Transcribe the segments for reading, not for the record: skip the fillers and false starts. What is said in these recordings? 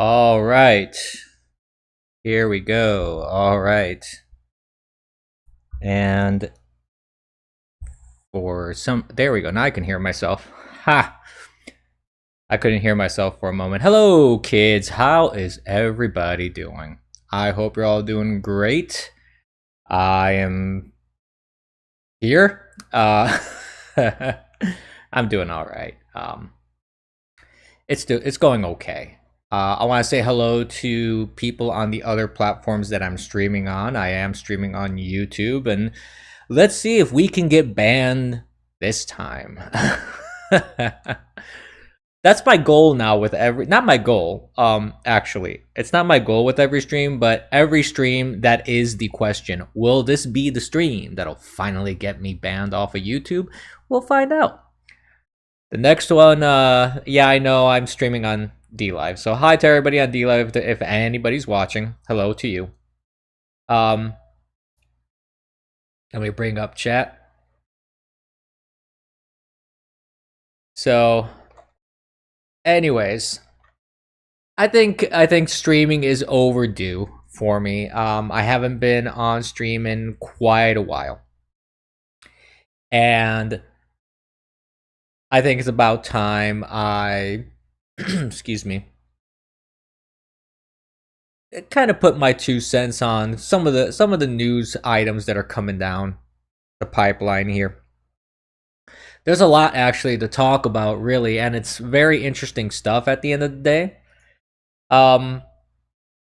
All right. Here we go. All right. And there we go. Now I can hear myself. Ha! I couldn't hear myself for a moment. Hello, kids. How is everybody doing? I hope you're all doing great. I am here. I'm doing all right. It's going okay. I want to say hello to people on the other platforms that I'm streaming on. I am streaming on YouTube, and let's see if we can get banned this time. That's my goal now with not my goal, actually. It's not my goal with every stream, but every stream that is the question. Will this be the stream that'll finally get me banned off of YouTube? We'll find out. The next one, yeah, I know I'm streaming on DLive. So hi to everybody on DLive if anybody's watching. Hello to you. Let me bring up chat. So anyways, I think streaming is overdue for me. I haven't been on stream in quite a while. And I think it's about time I excuse me, kind of put my 2 cents on some of the news items that are coming down the pipeline here. There's a lot actually to talk about, really, and it's very interesting stuff at the end of the day.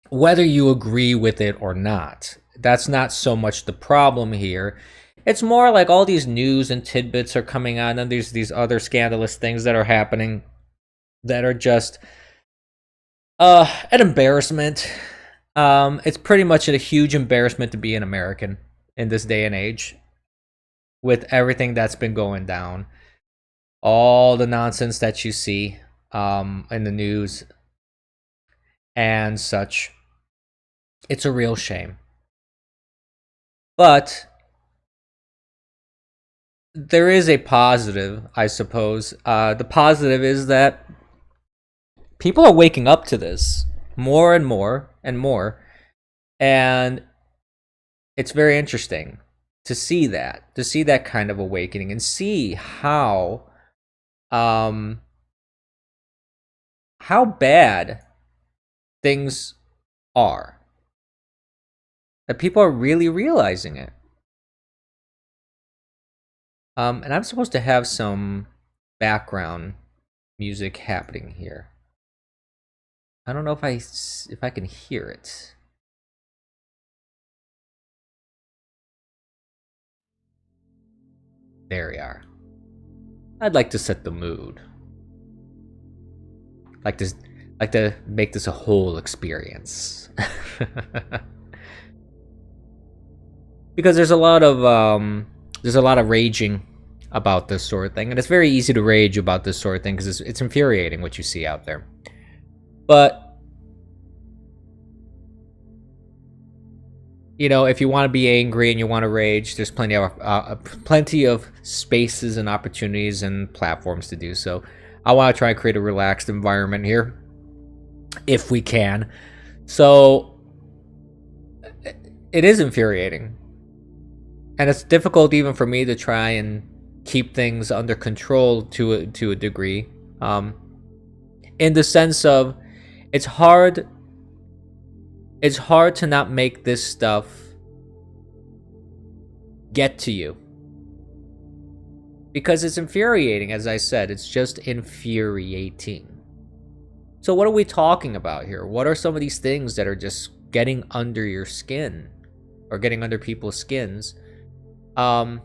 Whether you agree with it or not, that's not so much the problem here. It's more like all these news and tidbits are coming out, and there's these other scandalous things that are happening that are just an embarrassment. It's pretty much a huge embarrassment to be an American in this day and age, with everything that's been going down, all the nonsense that you see in the news and such. It's a real shame. But there is a positive, I suppose. The positive is that people are waking up to this more and more and more, and it's very interesting to see that kind of awakening, and see how bad things are, that people are really realizing it. And I'm supposed to have some background music happening here. I don't know if I can hear it. There we are. I'd like to set the mood. Like to make this a whole experience. Because there's a lot of raging about this sort of thing, and it's very easy to rage about this sort of thing because it's infuriating what you see out there. But you know, if you want to be angry and you want to rage, there's plenty of spaces and opportunities and platforms to do so. I want to try and create a relaxed environment here, if we can. So it is infuriating, and it's difficult even for me to try and keep things under control to a degree. In the sense of, it's hard to not make this stuff get to you, because it's infuriating. As I said, it's just infuriating. So what are we talking about here? What are some of these things that are just getting under your skin, or getting under people's skins? One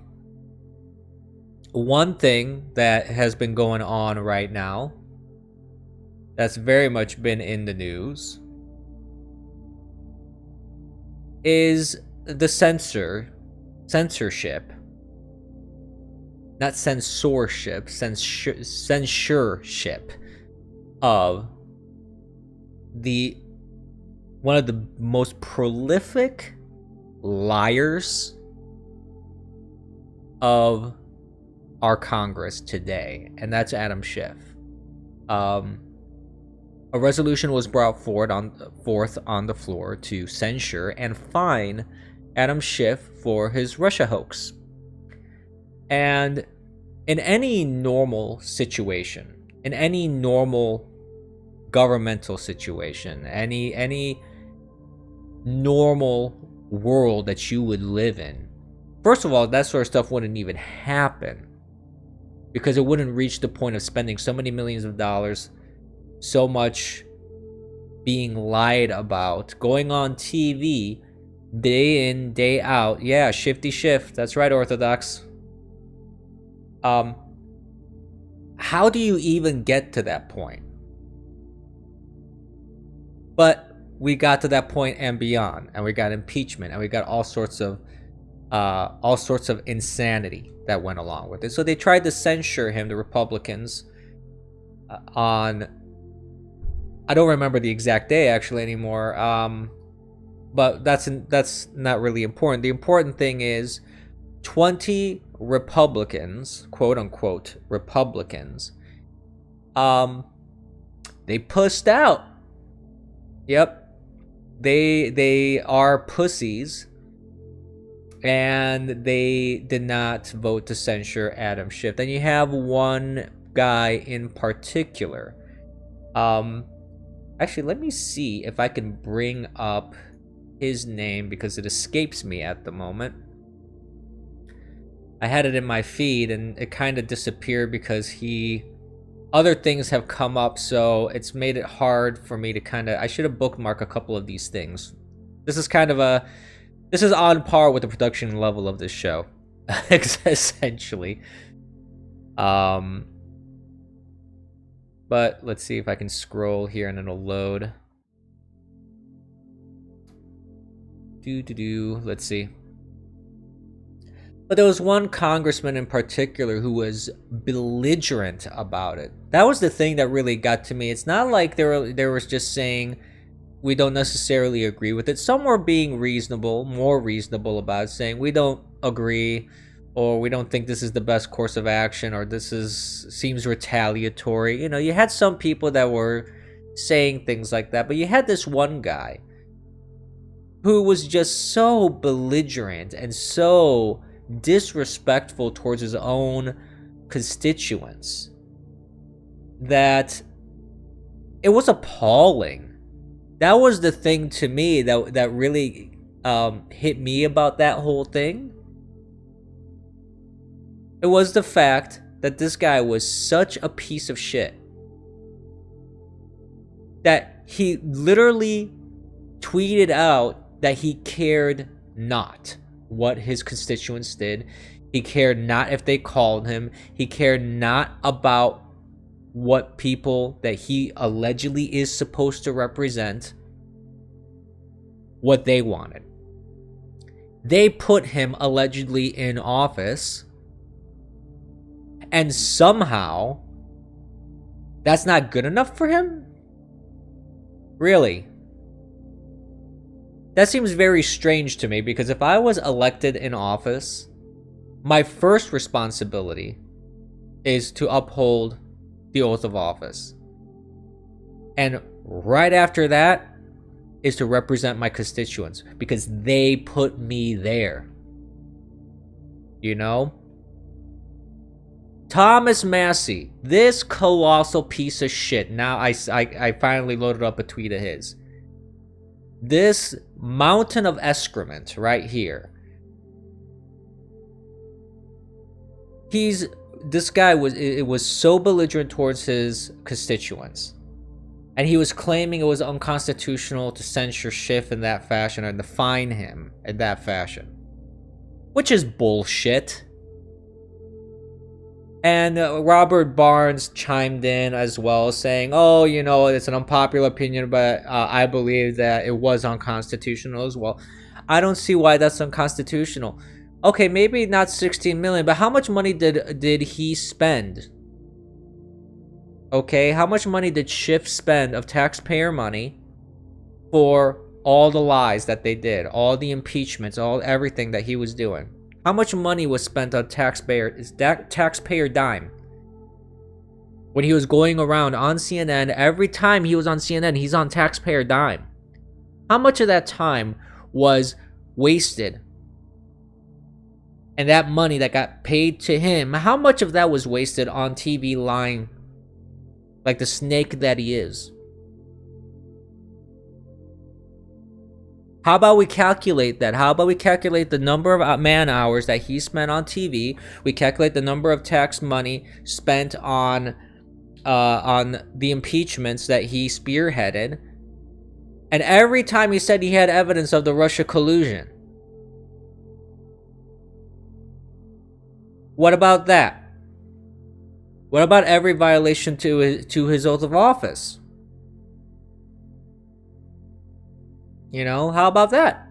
thing that has been going on right now, that's very much been in the news, is the censorship, not censorship, censorship of one of the most prolific liars of our Congress today, and that's Adam Schiff. a resolution was brought forth on the floor to censure and fine Adam Schiff for his Russia hoax. And in any normal situation, in any normal governmental situation, any normal world that you would live in, first of all, that sort of stuff wouldn't even happen, because it wouldn't reach the point of spending so many millions of dollars, so much being lied about, going on TV day in, day out. Yeah, shifty shift. That's right, Orthodox. How do you even get to that point? But we got to that point and beyond, and we got impeachment, and we got all sorts of insanity that went along with it. So they tried to censure him, the Republicans, on, I don't remember the exact day actually anymore, but that's not really important. The important thing is 20 Republicans, quote unquote Republicans, they pussed out. Yep, they are pussies, and they did not vote to censure Adam Schiff. Then you have one guy in particular. Actually, let me see if I can bring up his name, because it escapes me at the moment. I had it in my feed and it kind of disappeared because other things have come up, so it's made it hard for me to I should have bookmarked a couple of these things. This is on par with the production level of this show, essentially. But let's see if I can scroll here and it'll load. Let's see. But there was one congressman in particular who was belligerent about it. That was the thing that really got to me. It's not like they were just saying we don't necessarily agree with it. Some were being more reasonable about it, saying we don't agree, or we don't think this is the best course of action, or this seems retaliatory. You know, you had some people that were saying things like that, but you had this one guy who was just so belligerent and so disrespectful towards his own constituents that it was appalling. That was the thing to me that really hit me about that whole thing. It was the fact that this guy was such a piece of shit that he literally tweeted out that he cared not what his constituents did. He cared not if they called him. He cared not about what people that he allegedly is supposed to represent, what they wanted. They put him allegedly in office, and somehow that's not good enough for him? Really? That seems very strange to me, because if I was elected in office, my first responsibility is to uphold the oath of office. And right after that is to represent my constituents, because they put me there. You know? Thomas Massey, this colossal piece of shit. Now I finally loaded up a tweet of his. This mountain of excrement right here. This guy was so belligerent towards his constituents, and he was claiming it was unconstitutional to censure Schiff in that fashion and to fine him in that fashion, which is bullshit. And Robert Barnes chimed in as well, saying, oh, you know, it's an unpopular opinion, but I believe that it was unconstitutional as well. I don't see why that's unconstitutional. Okay, maybe not 16 million, but how much money did he spend? Okay, how much money did Schiff spend of taxpayer money for all the lies that they did, all the impeachments, everything that he was doing? How much money was spent on taxpayer dime? when he was going around on CNN. Every time he was on CNN, he's on taxpayer dime. How much of that time was wasted? And that money that got paid to him, how much of that was wasted on TV lying like the snake that he is? How about we calculate that? How about we calculate the number of man hours that he spent on TV? We calculate the number of tax money spent on the impeachments that he spearheaded. And every time he said he had evidence of the Russia collusion. What about that? What about every violation to his oath of office? You know, how about that?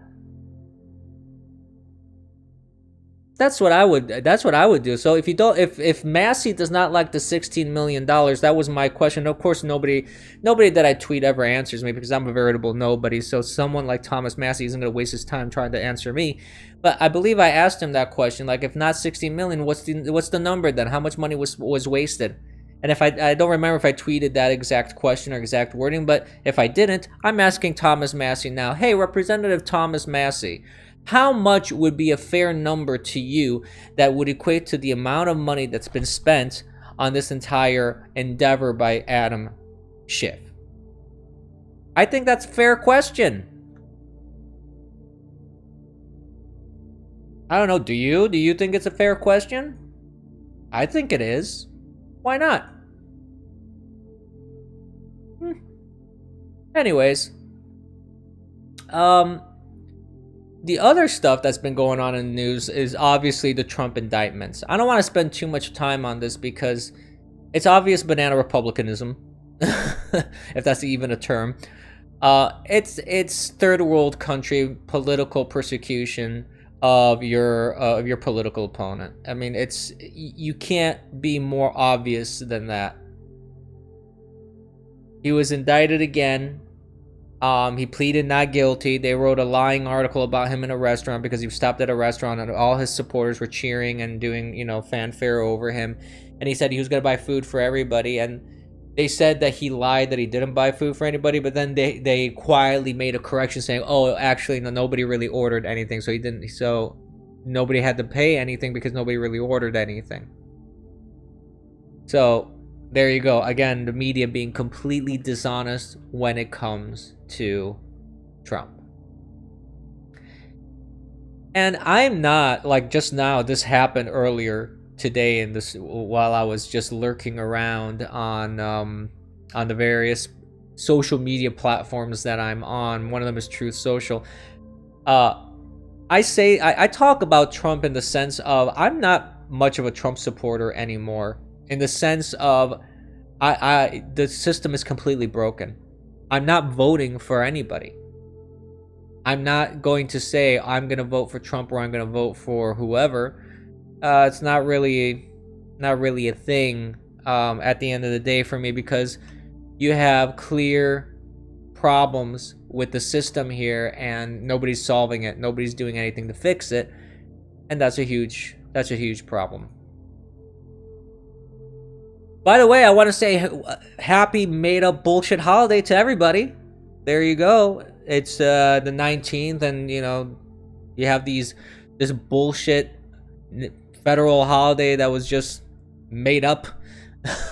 That's what I would do. So if Massey does not like the $16 million, that was my question. Of course, nobody that I tweet ever answers me because I'm a veritable nobody. So someone like Thomas Massey isn't going to waste his time trying to answer me. But I believe I asked him that question. Like, if not 16 million, what's the number then? How much money was wasted? And if I don't remember if I tweeted that exact question or exact wording, but if I didn't, I'm asking Thomas Massey now. Hey, Representative Thomas Massey, how much would be a fair number to you that would equate to the amount of money that's been spent on this entire endeavor by Adam Schiff? I think that's a fair question. I don't know, do you? Do you think it's a fair question? I think it is. Why not? Anyways, the other stuff that's been going on in the news is obviously the Trump indictments. I don't want to spend too much time on this because it's obvious banana republicanism, if that's even a term. It's third world country political persecution of your political opponent. I mean, you can't be more obvious than that. He was indicted again. He pleaded not guilty. They wrote a lying article about him in a restaurant because he stopped at a restaurant and all his supporters were cheering and doing, fanfare over him. And he said he was going to buy food for everybody. And they said that he lied, that he didn't buy food for anybody. But then they quietly made a correction saying, oh, actually, no, nobody really ordered anything. So nobody had to pay anything because nobody really ordered anything. So there you go. Again, the media being completely dishonest when it comes to Trump. And I'm not, like, just now, this happened earlier today in this while I was just lurking around on the various social media platforms that I'm on. One of them is Truth Social. I talk about Trump in the sense of I'm not much of a Trump supporter anymore. In the sense of the system is completely broken. I'm not voting for anybody. I'm not going to say I'm going to vote for Trump or I'm going to vote for whoever. It's not really a thing at the end of the day for me, because you have clear problems with the system here and nobody's solving it. Nobody's doing anything to fix it, and that's a huge problem. By the way, I want to say happy made-up bullshit holiday to everybody. There you go. It's the 19th, and you have this bullshit federal holiday that was just made up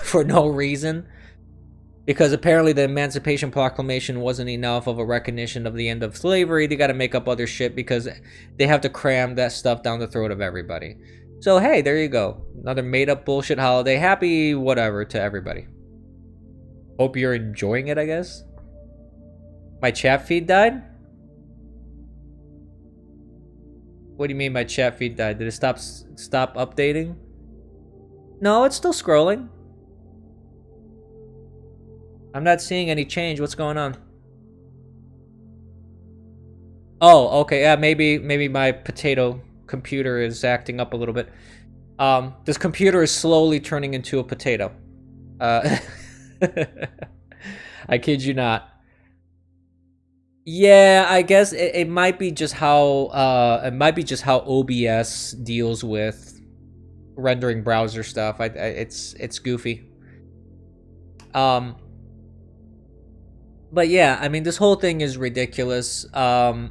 for no reason, because apparently the Emancipation Proclamation wasn't enough of a recognition of the end of slavery. They got to make up other shit because they have to cram that stuff down the throat of everybody. So hey, there you go. Another made-up bullshit holiday. Happy whatever to everybody. Hope you're enjoying it, I guess. My chat feed died? What do you mean my chat feed died? Did it stop updating? No, it's still scrolling. I'm not seeing any change. What's going on? Oh, okay. Yeah, maybe my potato computer is acting up a little bit. This computer is slowly turning into a potato. I kid you not. Yeah, I guess it might be just how OBS deals with rendering browser stuff. It's goofy. But yeah, I mean, this whole thing is ridiculous. The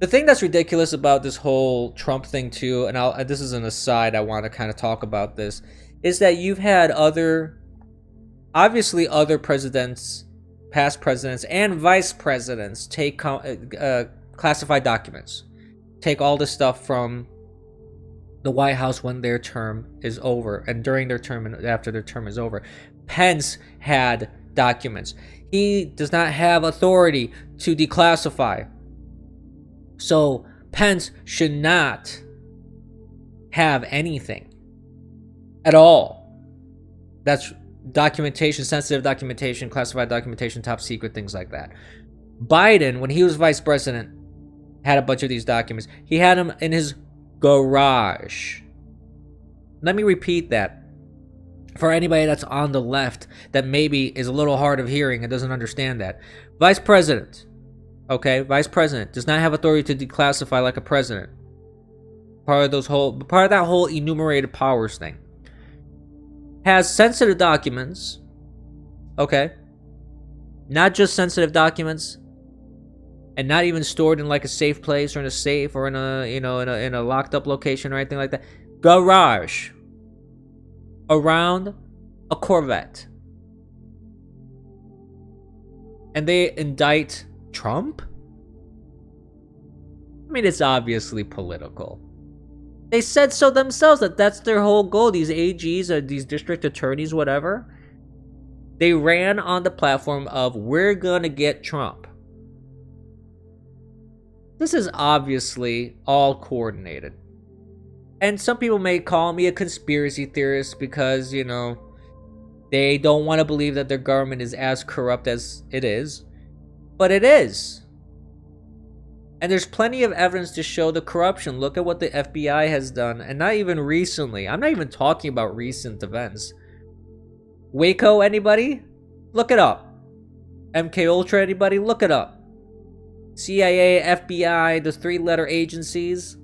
thing that's ridiculous about this whole Trump thing too, and this is an aside, I want to kind of talk about this, is that you've had obviously other presidents, past presidents and vice presidents take classified documents, take all this stuff from the White House when their term is over, and during their term and after their term is over. Pence had documents. He does not have authority to declassify. So Pence should not have anything at all. That's documentation, sensitive documentation, classified documentation, top secret, things like that. Biden, when he was vice president, had a bunch of these documents. He had them in his garage. Let me repeat that for anybody that's on the left that maybe is a little hard of hearing and doesn't understand that. Vice president, vice president does not have authority to declassify like a president. Part of that whole enumerated powers thing. Has sensitive documents, not just sensitive documents, and not even stored in like a safe place or in a safe or in a locked up location or anything like that. Garage around a Corvette. And they indict Trump? I mean, it's obviously political. They said so themselves, that's their whole goal. These AGs or these district attorneys, whatever, they ran on the platform of, we're gonna get Trump. This is obviously all coordinated. And some people may call me a conspiracy theorist because, they don't want to believe that their government is as corrupt as it is. But it is. And there's plenty of evidence to show the corruption. Look at what the FBI has done. And not even recently. I'm not even talking about recent events. Waco, anybody? Look it up. MK Ultra, anybody? Look it up. CIA, FBI, the three-letter agencies.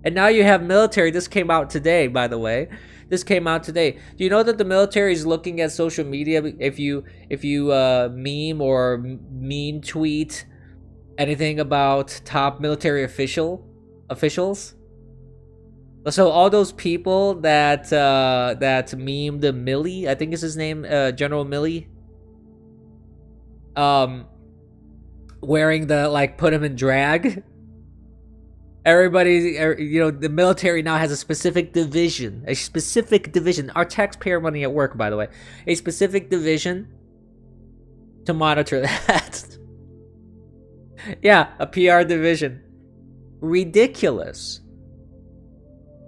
And now you have military. This came out today, by the way. This came out today. Do you know that the military is looking at social media? If you meme or mean tweet anything about top military officials. So all those people that memed Milley, I think is his name, General Milley, wearing the put him in drag. Everybody, the military now has a specific division. Our taxpayer money at work, by the way. A specific division to monitor that. Yeah, a PR division. Ridiculous.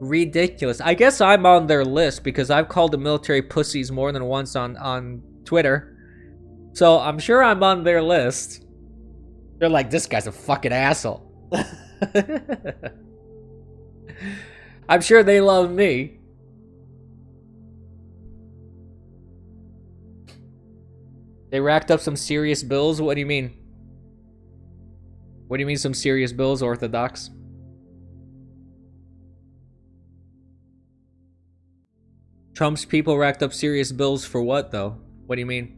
I guess I'm on their list because I've called the military pussies more than once on Twitter. So I'm sure I'm on their list. They're like, this guy's a fucking asshole. I'm sure they love me. They racked up some serious bills? What do you mean? What do you mean some serious bills, Orthodox? Trump's people racked up serious bills for what, though? What do you mean?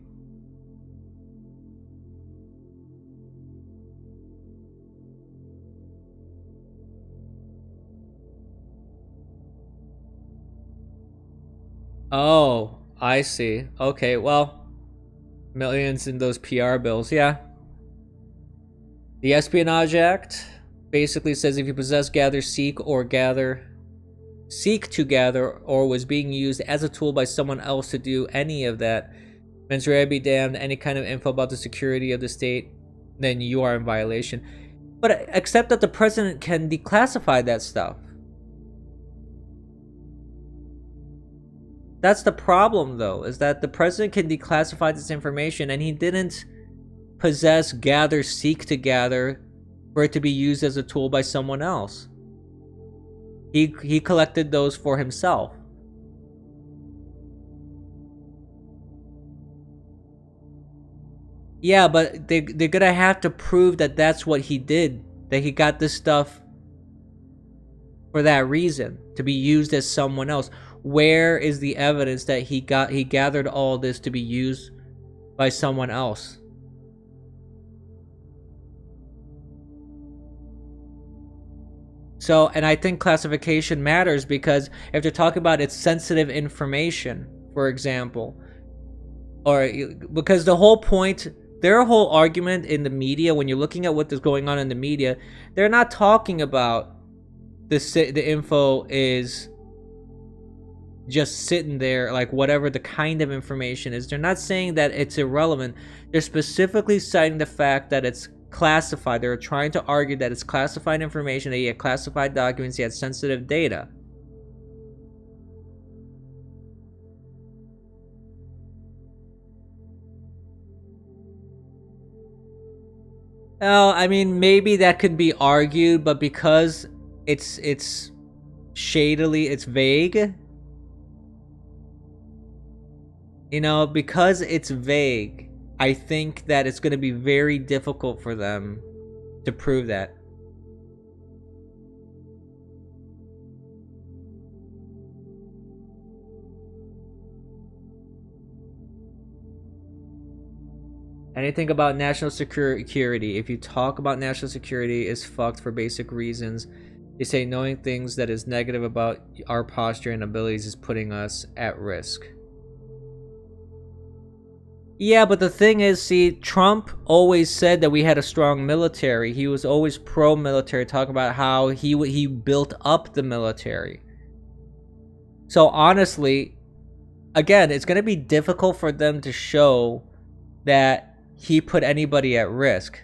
Oh, I see. Okay, well, millions in those PR bills, yeah. The Espionage Act basically says if you possess, gather, seek to gather, or was being used as a tool by someone else to do any of that, mens rea be damned, any kind of info about the security of the state, then you are in violation. But except that the president can declassify that stuff. That's the problem, though, is that the president can declassify this information, and he didn't possess, gather, seek to gather for it to be used as a tool by someone else. He collected those for himself. Yeah, but they're gonna have to prove that that's what he did, that he got this stuff for that reason, to be used as someone else. where is the evidence that he gathered all this to be used by someone else? So, and I think classification matters because if they're talking about it's sensitive information, for example, or because the whole point, their whole argument in the media, when you're looking at what is going on in the media, they're not talking about the info is just sitting there, like whatever the kind of information is. They're not saying that it's irrelevant. They're specifically citing the fact that it's classified. They're trying to argue that it's classified information, that he had classified documents, he had sensitive data. Well, I mean, maybe that could be argued, but because it's shadily, it's vague. You know, because it's vague, I think that it's going to be very difficult for them to prove that. Anything about national security. If you talk about national security is fucked for basic reasons. They say knowing things that is negative about our posture and abilities is putting us at risk. Yeah, but the thing is, see, Trump always said that we had a strong military. He was always pro-military, talking about how he built up the military. So honestly, again, it's going to be difficult for them to show that he put anybody at risk.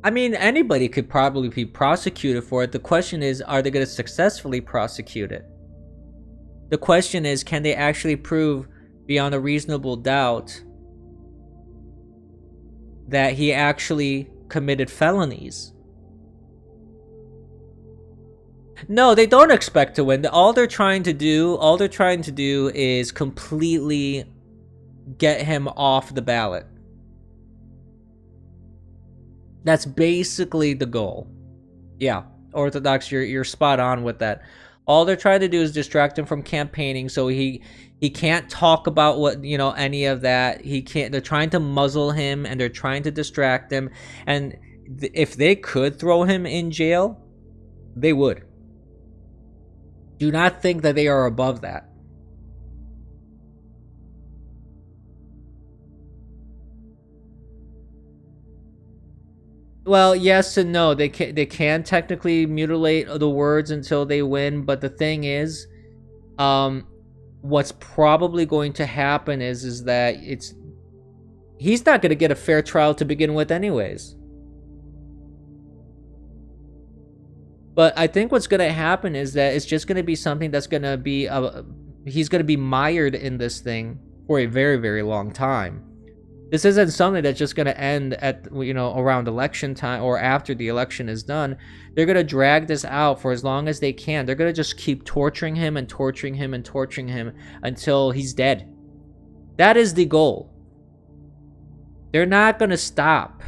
I mean, anybody could probably be prosecuted for it. The question is, are they going to successfully prosecute it? The question is, can they actually prove beyond a reasonable doubt that he actually committed felonies? No, they don't expect to win. All they're trying to do is completely get him off the ballot. That's basically the goal. Yeah, Orthodox, you're spot on with that. All they're trying to do is distract him from campaigning, so he can't talk about what, you know, any of that. He can't. They're trying to muzzle him and they're trying to distract him. And if they could throw him in jail, they would. Do not think that they are above that. Well, yes and no. They can technically mutilate the words until they win, but the thing is, what's probably going to happen is that he's not going to get a fair trial to begin with, anyways. But I think what's going to happen is that it's just going to be something that's going to be he's going to be mired in this thing for a very, very long time. This isn't something that's just going to end at, you know, around election time or after the election is done. They're going to drag this out for as long as they can. They're going to just keep torturing him and torturing him and torturing him until he's dead. That is the goal. They're not going to stop.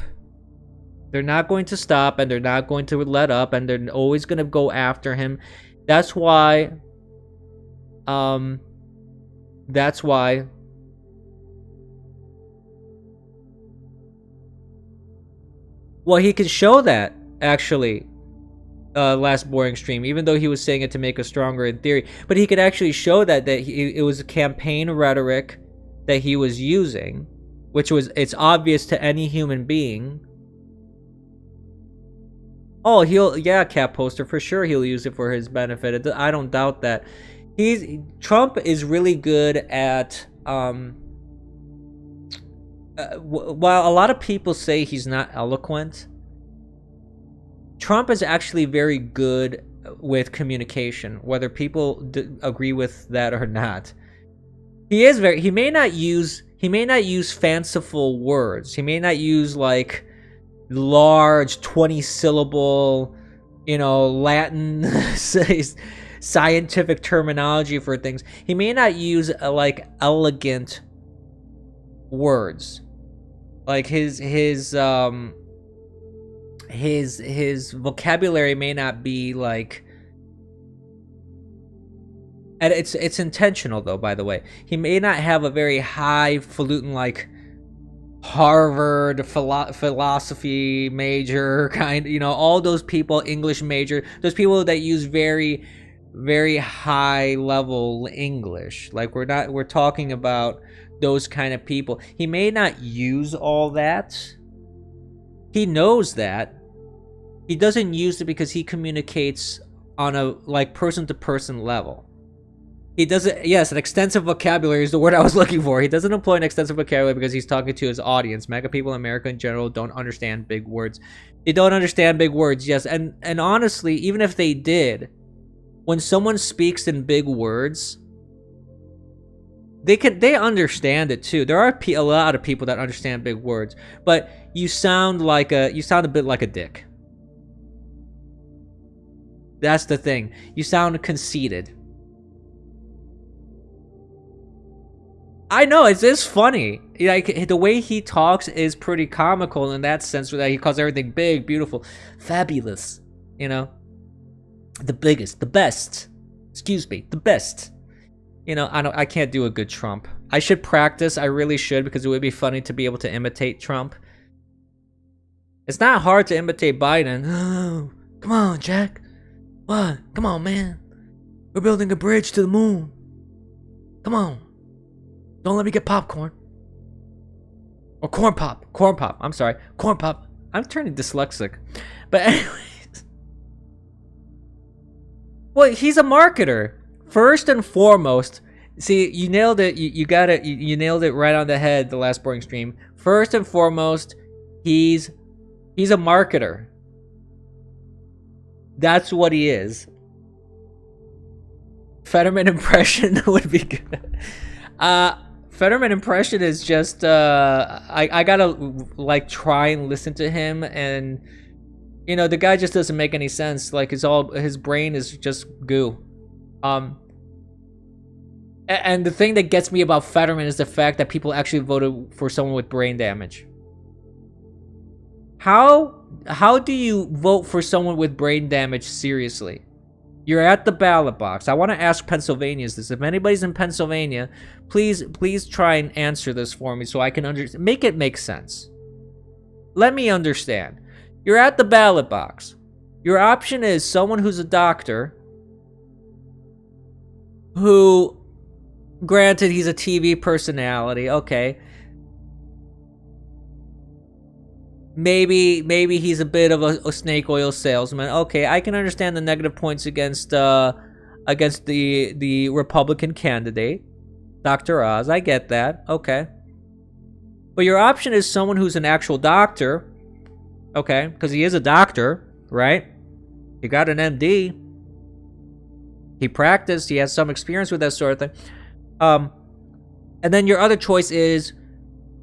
They're not going to stop, and they're not going to let up, and they're always going to go after him. That's why well, he could show that, actually, last boring stream, even though he was saying it to make us stronger in theory. But he could actually show that it was a campaign rhetoric that he was using, which it's obvious to any human being. Oh, yeah, Cap Poster, for sure he'll use it for his benefit. I don't doubt that. Trump is really good at, while a lot of people say he's not eloquent, Trump is actually very good with communication, whether people agree with that or not. He may not use fanciful words. He may not use like large 20-syllable, you know, Latin scientific terminology for things. He may not use like elegant words. Like his vocabulary may not be like, and it's intentional though, by the way. He may not have a very highfalutin like Harvard philosophy major kind, all those people, English major, those people that use very, very high level English. Like we're talking about those kind of people. He may not use all that. He knows that. He doesn't use it because he communicates on a like person to person level. He doesn't, yes, an extensive vocabulary is the word I was looking for. He doesn't employ an extensive vocabulary because he's talking to his audience. MAGA people in America in general don't understand big words. They don't understand big words, yes. And honestly, even if they did, when someone speaks in big words, they understand it too. There are a lot of people that understand big words, but you sound a bit like a dick. That's the thing. You sound conceited. I know, it's funny. Like, the way he talks is pretty comical in that sense, that he calls everything big, beautiful, fabulous, the biggest, the best, the best. I can't do a good Trump. I should practice, I really should, because it would be funny to be able to imitate Trump. It's not hard to imitate Biden. Oh, come on, Jack. What? Come on, man. We're building a bridge to the moon. Come on. Don't let me get popcorn. Or corn pop. I'm sorry. Corn pop. I'm turning dyslexic. But anyways. Well, he's a marketer. First and foremost. See, you nailed it. You got it. You nailed it right on the head the last boring stream. First and foremost, he's a marketer. That's what he is. Fetterman impression would be good. Fetterman impression is just I gotta like try and listen to him, and the guy just doesn't make any sense. Like his brain is just goo. And the thing that gets me about Fetterman is the fact that people actually voted for someone with brain damage. How do you vote for someone with brain damage seriously? You're at the ballot box. I want to ask Pennsylvanians this. If anybody's in Pennsylvania, please try and answer this for me so I can make it make sense. Let me understand. You're at the ballot box. Your option is someone who's a doctor who, granted, he's a TV personality. Okay. Maybe he's a bit of a snake oil salesman. Okay, I can understand the negative points against the Republican candidate, Dr. Oz. I get that. Okay. But your option is someone who's an actual doctor. Okay, because he is a doctor, right? He got an MD. He practiced. He has some experience with that sort of thing. And then your other choice is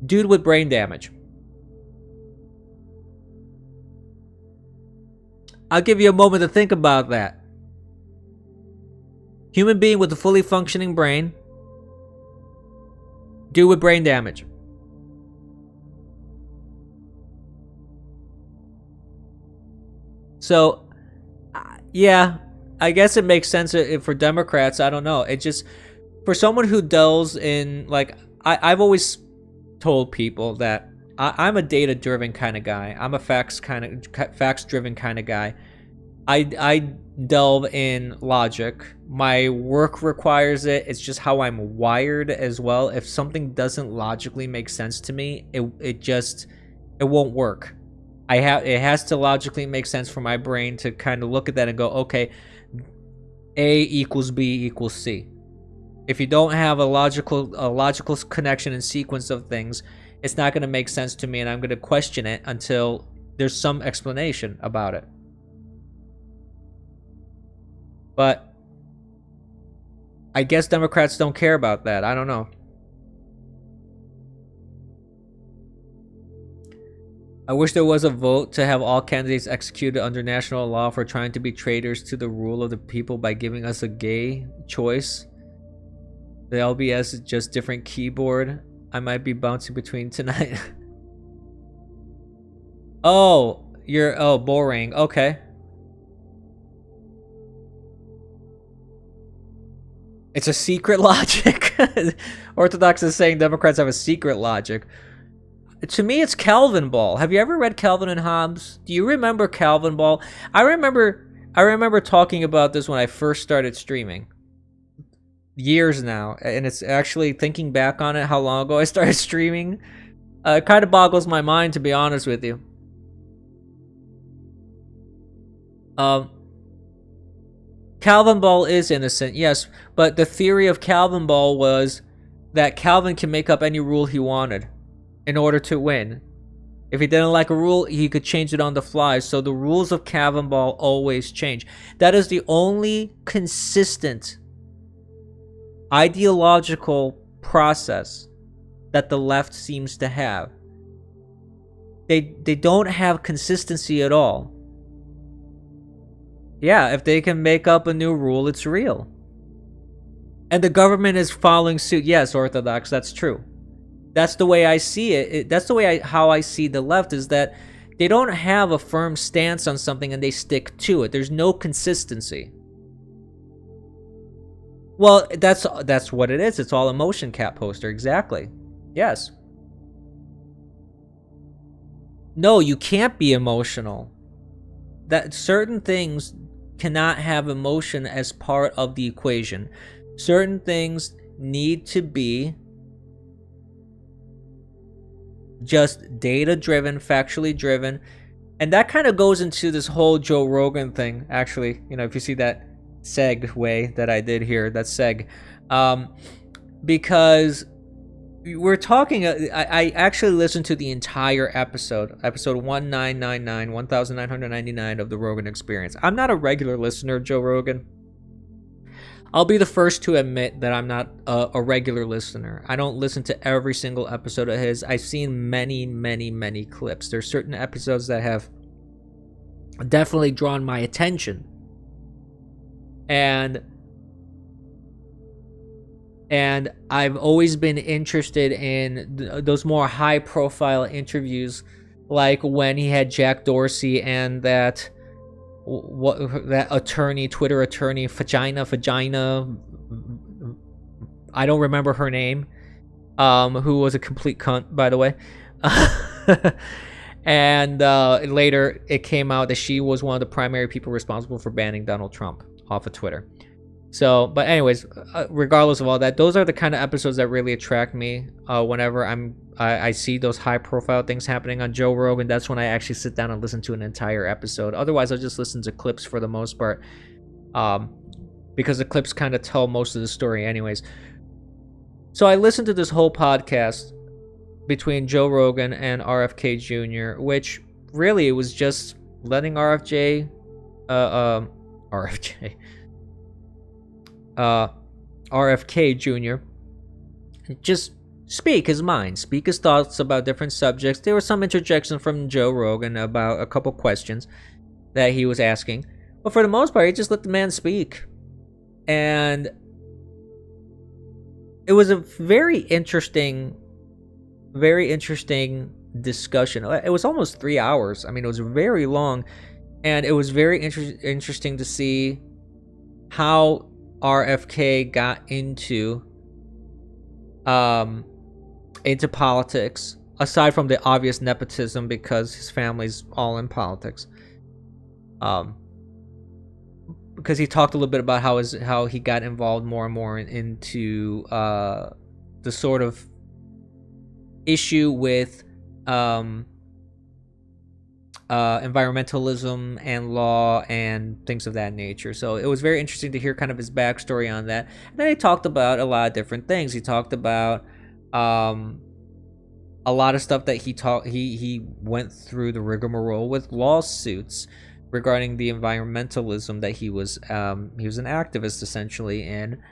dude with brain damage. I'll give you a moment to think about that. Human being with a fully functioning brain. Dude with brain damage. So, yeah, I guess it makes sense for Democrats. I don't know. It just, for someone who delves in, like, I've always told people that I'm a data-driven kind of guy. I'm a facts-driven kind of guy. I delve in logic. My work requires it. It's just how I'm wired as well. If something doesn't logically make sense to me, it won't work. It has to logically make sense for my brain to kind of look at that and go, okay, A equals B equals C. If you don't have a logical connection and sequence of things, it's not going to make sense to me, and I'm going to question it until there's some explanation about it. But I guess Democrats don't care about that. I don't know. I wish there was a vote to have all candidates executed under national law for trying to be traitors to the rule of the people by giving us a gay choice. The LBS is just different keyboard. I might be bouncing between tonight. Oh, you're boring. Okay. It's a secret logic. Orthodox is saying Democrats have a secret logic. To me, it's Calvin Ball. Have you ever read Calvin and Hobbes? Do you remember Calvin Ball? I remember talking about this when I first started streaming. Years now, and it's actually thinking back on it, how long ago I started streaming. It kind of boggles my mind, to be honest with you. Calvin Ball is innocent, yes, but the theory of Calvin Ball was that Calvin can make up any rule he wanted in order to win. If he didn't like a rule, he could change it on the fly. So the rules of Calvin Ball always change. That is the only consistent ideological process that the left seems to have. They don't have consistency at all. Yeah, if they can make up a new rule, it's real. And the government is following suit. Yes, Orthodox, that's true. That's the way I see it. That's the way how I see the left, is that they don't have a firm stance on something and they stick to it. There's no consistency. Well, that's what it is. It's all emotion, Cat Poster. Exactly. Yes. No, you can't be emotional. That certain things cannot have emotion as part of the equation. Certain things need to be just data-driven, factually driven. And that kind of goes into this whole Joe Rogan thing, actually. You know, if you see that segue that I did here, that seg. Because we're talking, I actually listened to the entire episode 1999 of the Rogan Experience. I'm not a regular listener of Joe Rogan. I'll be the first to admit that I'm not a regular listener. I don't listen to every single episode of his. I've seen many clips. There's certain episodes that have definitely drawn my attention. And I've always been interested in those more high-profile interviews, like when he had Jack Dorsey and that attorney, Twitter attorney, vagina. I don't remember her name. Who was a complete cunt, by the way. And later it came out that she was one of the primary people responsible for banning Donald Trump off of Twitter. So, but anyways, regardless of all that, those are the kind of episodes that really attract me. Whenever I see those high-profile things happening on Joe Rogan, that's when I actually sit down and listen to an entire episode. Otherwise, I'll just listen to clips for the most part, because the clips kind of tell most of the story anyways. So I listened to this whole podcast between Joe Rogan and RFK Jr., which really it was just letting RFK Jr. just speak his mind, speak his thoughts about different subjects. There was some interjection from Joe Rogan about a couple questions that he was asking, but for the most part, he just let the man speak. And it was a very interesting discussion. It was almost 3 hours. I mean, it was very long, and it was very interesting to see how RFK got into politics, aside from the obvious nepotism because his family's all in politics. Because he talked a little bit about how he got involved more and more into the sort of issue with environmentalism and law and things of that nature. So it was very interesting to hear kind of his backstory on that. And then he talked about a lot of different things. He talked about a lot of stuff that he went through the rigmarole with lawsuits regarding the environmentalism that he was an activist essentially in.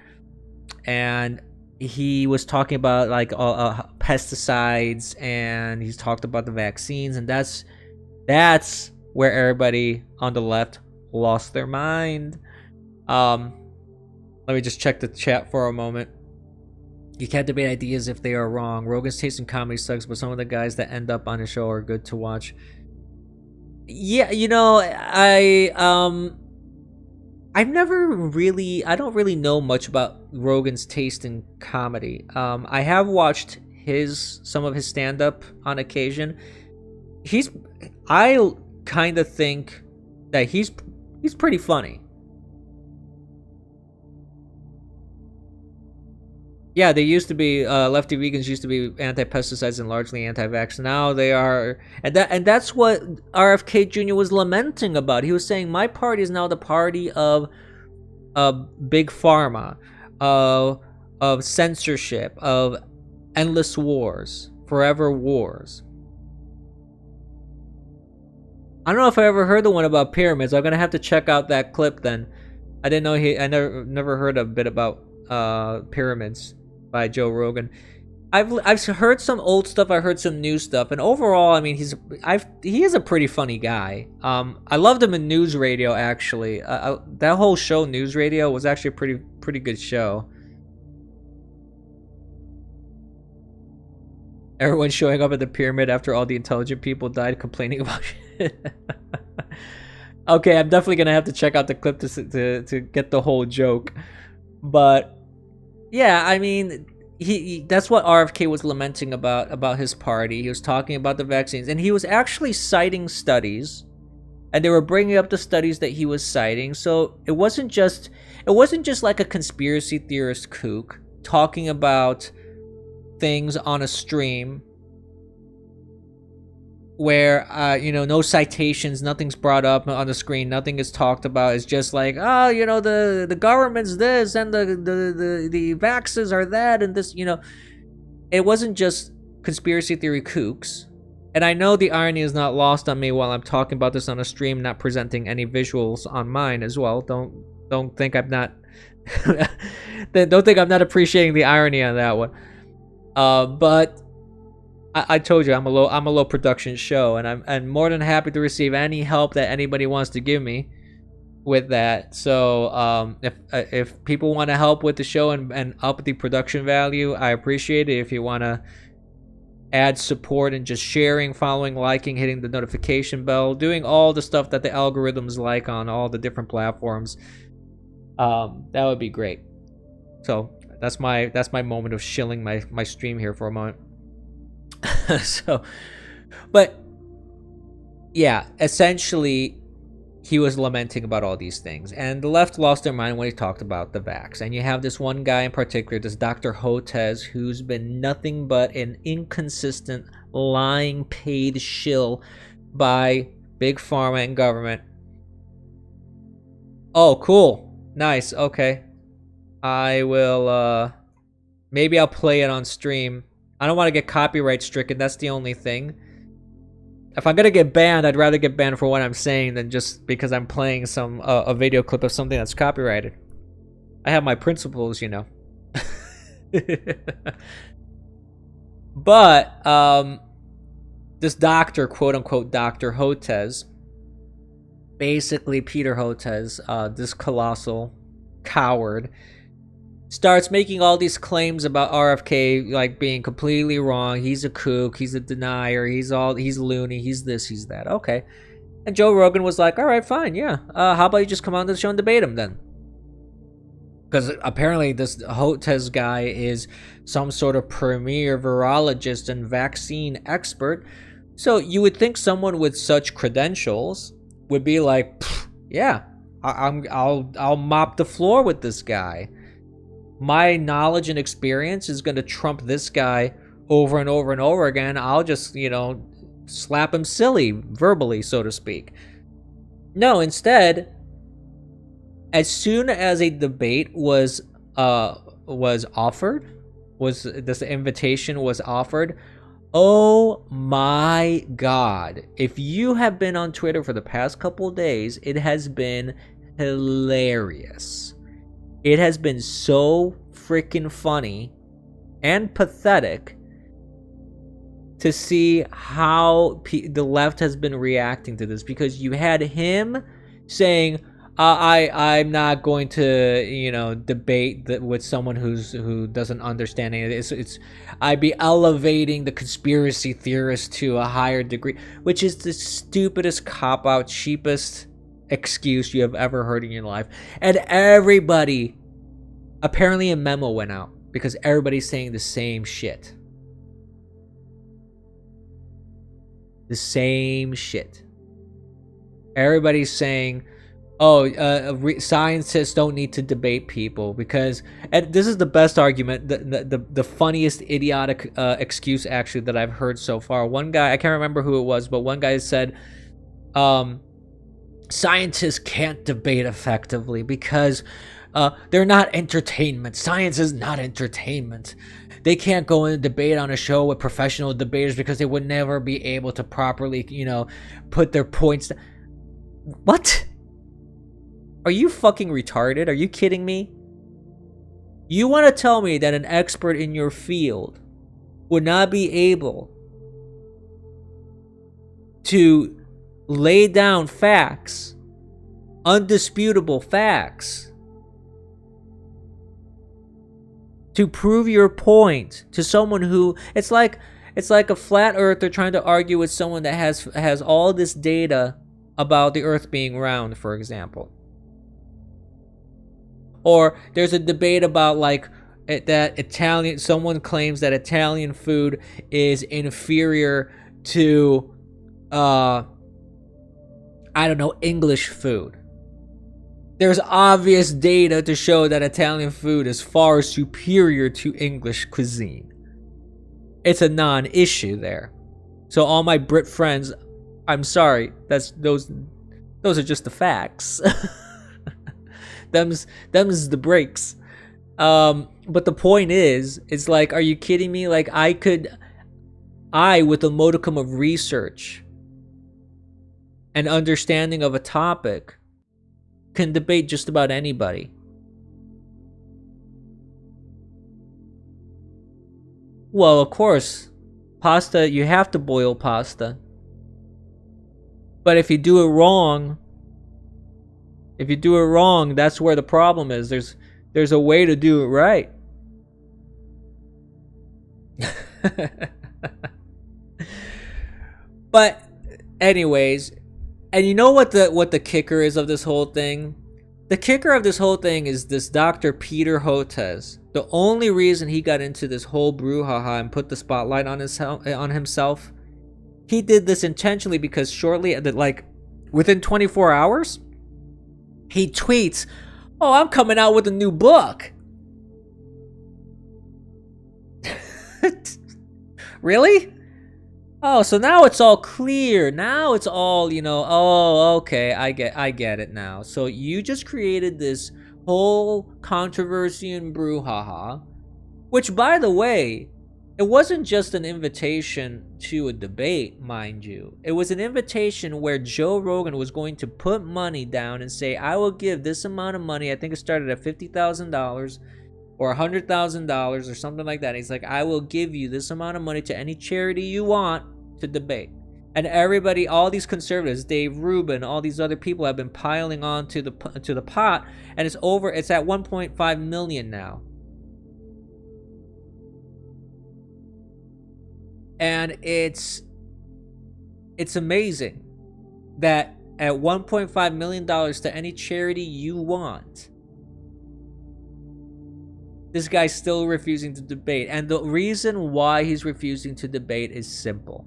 And he was talking about like pesticides, and he's talked about the vaccines, and that's where everybody on the left lost their mind. Let me just check the chat for a moment. You can't debate ideas if they are wrong. Rogan's taste in comedy sucks, but some of the guys that end up on his show are good to watch. Yeah, I don't really know much about Rogan's taste in comedy. I have watched some of his stand up on occasion. He's I kind of think that he's pretty funny. Yeah, they used to be lefty vegans used to be anti-pesticides and largely anti-vax. Now they are, and that's what RFK Jr. was lamenting about. He was saying my party is now the party of big pharma, of censorship, of endless wars, forever wars. I don't know if I ever heard the one about pyramids. I'm gonna have to check out that clip then. I didn't know I never heard a bit about pyramids by Joe Rogan. I've heard some old stuff. I heard some new stuff, and overall, I mean, he is a pretty funny guy. I loved him in News Radio. Actually, that whole show, News Radio, was actually a pretty good show. Everyone's showing up at the pyramid after all the intelligent people died, complaining about shit. Okay, I'm definitely gonna have to check out the clip to get the whole joke, but yeah, I mean, he that's what RFK was lamenting about his party. He was talking about the vaccines, and he was actually citing studies, and they were bringing up the studies that he was citing. So it wasn't just like a conspiracy theorist kook talking about things on a stream where no citations, nothing's brought up on the screen, nothing is talked about. It's just like, the government's this and the vaxes are that and this. It wasn't just conspiracy theory kooks. And I know the irony is not lost on me while I'm talking about this on a stream, not presenting any visuals on mine as well. Don't think I'm not don't think I'm not appreciating the irony on that one. But I told you I'm a low production show, and I'm more than happy to receive any help that anybody wants to give me with that. So if people want to help with the show and up the production value, I appreciate it. If you want to add support and just sharing, following, liking, hitting the notification bell, doing all the stuff that the algorithms like on all the different platforms, that would be great. So that's my moment of shilling my stream here for a moment. So, but yeah, essentially he was lamenting about all these things, and the left lost their mind when he talked about the vax. And you have this one guy in particular, this Dr. Hotez, who's been nothing but an inconsistent, lying, paid shill by big pharma and government. Oh, cool. Nice. Okay. I will, maybe I'll play it on stream. I don't want to get copyright stricken. That's the only thing. If I'm gonna get banned, I'd rather get banned for what I'm saying than just because I'm playing a video clip of something that's copyrighted. I have my principles, But this doctor, quote unquote, Dr. Hotez, basically Peter Hotez, this colossal coward, starts making all these claims about RFK like being completely wrong. He's a kook, he's a denier, he's loony, he's this, he's that. Okay. And Joe Rogan was like, all right, fine, yeah. How about you just come on to the show and debate him then? Because apparently this Hotez guy is some sort of premier virologist and vaccine expert. So you would think someone with such credentials would be like, yeah, I'll mop the floor with this guy. My knowledge and experience is going to trump this guy over and over and over again. I'll just, slap him silly verbally, so to speak. No, instead, as soon as a debate was offered, this invitation was offered, oh my God. If you have been on Twitter for the past couple of days, it has been hilarious. It has been so freaking funny and pathetic to see how the left has been reacting to this, because you had him saying, I'm not going to, debate that with someone who doesn't understand it. I'd be elevating the conspiracy theorist to a higher degree, which is the stupidest cop out, cheapest excuse you have ever heard in your life. And everybody, apparently a memo went out because everybody's saying the same shit. The same shit. Everybody's saying, scientists don't need to debate people because, and this is the best argument, the funniest idiotic excuse actually that I've heard so far. One guy, I can't remember who it was, but one guy said, scientists can't debate effectively because they're not entertainment. Science is not entertainment. They can't go in and debate on a show with professional debaters because they would never be able to properly, put their points. What? Are you fucking retarded? Are you kidding me? You want to tell me that an expert in your field would not be able to lay down facts, undisputable facts, to prove your point to someone who, it's like a flat earther trying to argue with someone that has all this data about the earth being round, for example. Or there's a debate about someone claims that Italian food is inferior to English food. There's obvious data to show that Italian food is far superior to English cuisine. It's a non-issue there. So all my Brit friends, I'm sorry, those are just the facts. them's the breaks. But the point is, it's like, are you kidding me? Like, I with a modicum of research and understanding of a topic can debate just about anybody. Well, of course, pasta, you have to boil pasta. But if you do it wrong, that's where the problem is. There's a way to do it right. But anyways, and you know what the kicker is of this whole thing? The kicker of this whole thing is this Dr. Peter Hotez. The only reason he got into this whole brouhaha and put the spotlight on himself, he did this intentionally because shortly, within 24 hours, he tweets, "Oh, I'm coming out with a new book." Really? Oh, so now it's all clear. Now it's all, oh, okay, I get it now. So you just created this whole controversy and brouhaha, which, by the way, it wasn't just an invitation to a debate, mind you. It was an invitation where Joe Rogan was going to put money down and say, I will give this amount of money. I think it started at $50,000 or $100,000 or something like that. He's like, I will give you this amount of money to any charity you want to debate. And everybody, all these conservatives, Dave Rubin, all these other people have been piling on to the pot, and it's at 1.5 million now. And it's amazing that at $1.5 million to any charity you want, this guy's still refusing to debate. And the reason why he's refusing to debate is simple.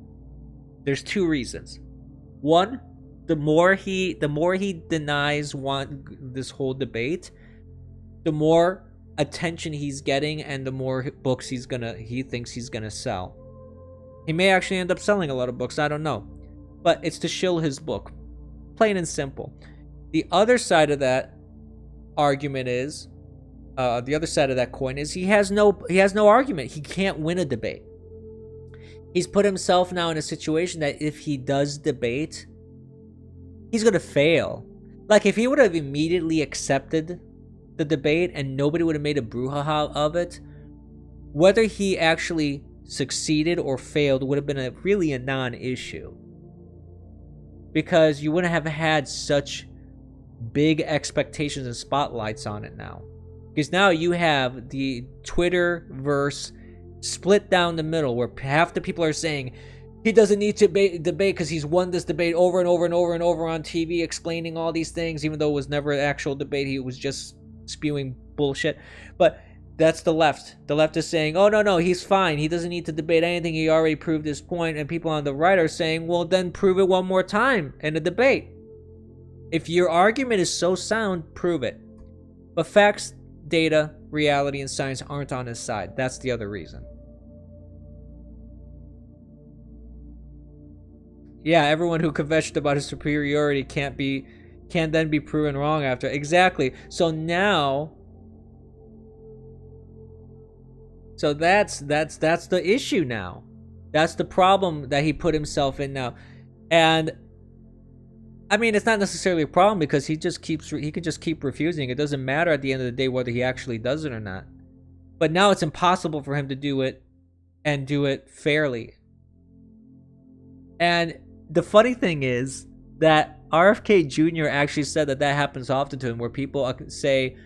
There's two reasons. One, the more he denies this whole debate, the more attention he's getting and the more books he thinks he's gonna sell. He may actually end up selling a lot of books, I don't know. But it's to shill his book. Plain and simple. The other side of that argument is, the other side of that coin is he has no argument. He can't win a debate. He's put himself now in a situation that if he does debate, he's going to fail. Like, if he would have immediately accepted the debate and nobody would have made a brouhaha of it, whether he actually succeeded or failed would have been really a non-issue. Because you wouldn't have had such big expectations and spotlights on it now. Because now you have the Twitterverse split down the middle, where half the people are saying he doesn't need to debate because he's won this debate over and over and over and over on TV, explaining all these things, even though it was never an actual debate. He was just spewing bullshit. But that's the left. The left is saying, oh, no, he's fine. He doesn't need to debate anything. He already proved his point. And people on the right are saying, well, then prove it one more time in a debate. If your argument is so sound, prove it. But facts, data, reality, and science aren't on his side. That's the other reason. Yeah, everyone who confessed about his superiority can't then be proven wrong after. Exactly. So now, that's the issue now. That's the problem that he put himself in now. And I mean, it's not necessarily a problem because he could just keep refusing. It doesn't matter at the end of the day whether he actually does it or not. But now it's impossible for him to do it and do it fairly. And the funny thing is that RFK Jr. actually said that happens often to him, where people say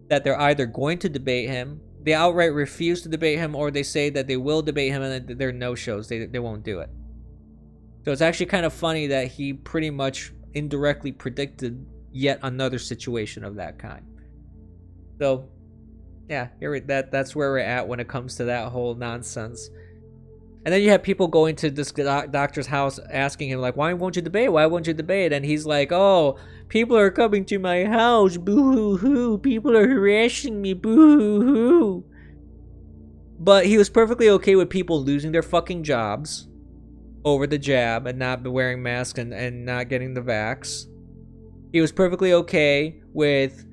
that they're either going to debate him, they outright refuse to debate him, or they say that they will debate him and they're no-shows. They won't do it. So it's actually kind of funny that he pretty much indirectly predicted yet another situation of that kind. So, yeah, that's where we're at when it comes to that whole nonsense. And then you have people going to this doctor's house asking him, like, why won't you debate? Why won't you debate? And he's like, oh, people are coming to my house. Boo-hoo-hoo. People are harassing me. Boo-hoo-hoo. But he was perfectly okay with people losing their fucking jobs over the jab and not wearing masks and not getting the vax. He was perfectly okay with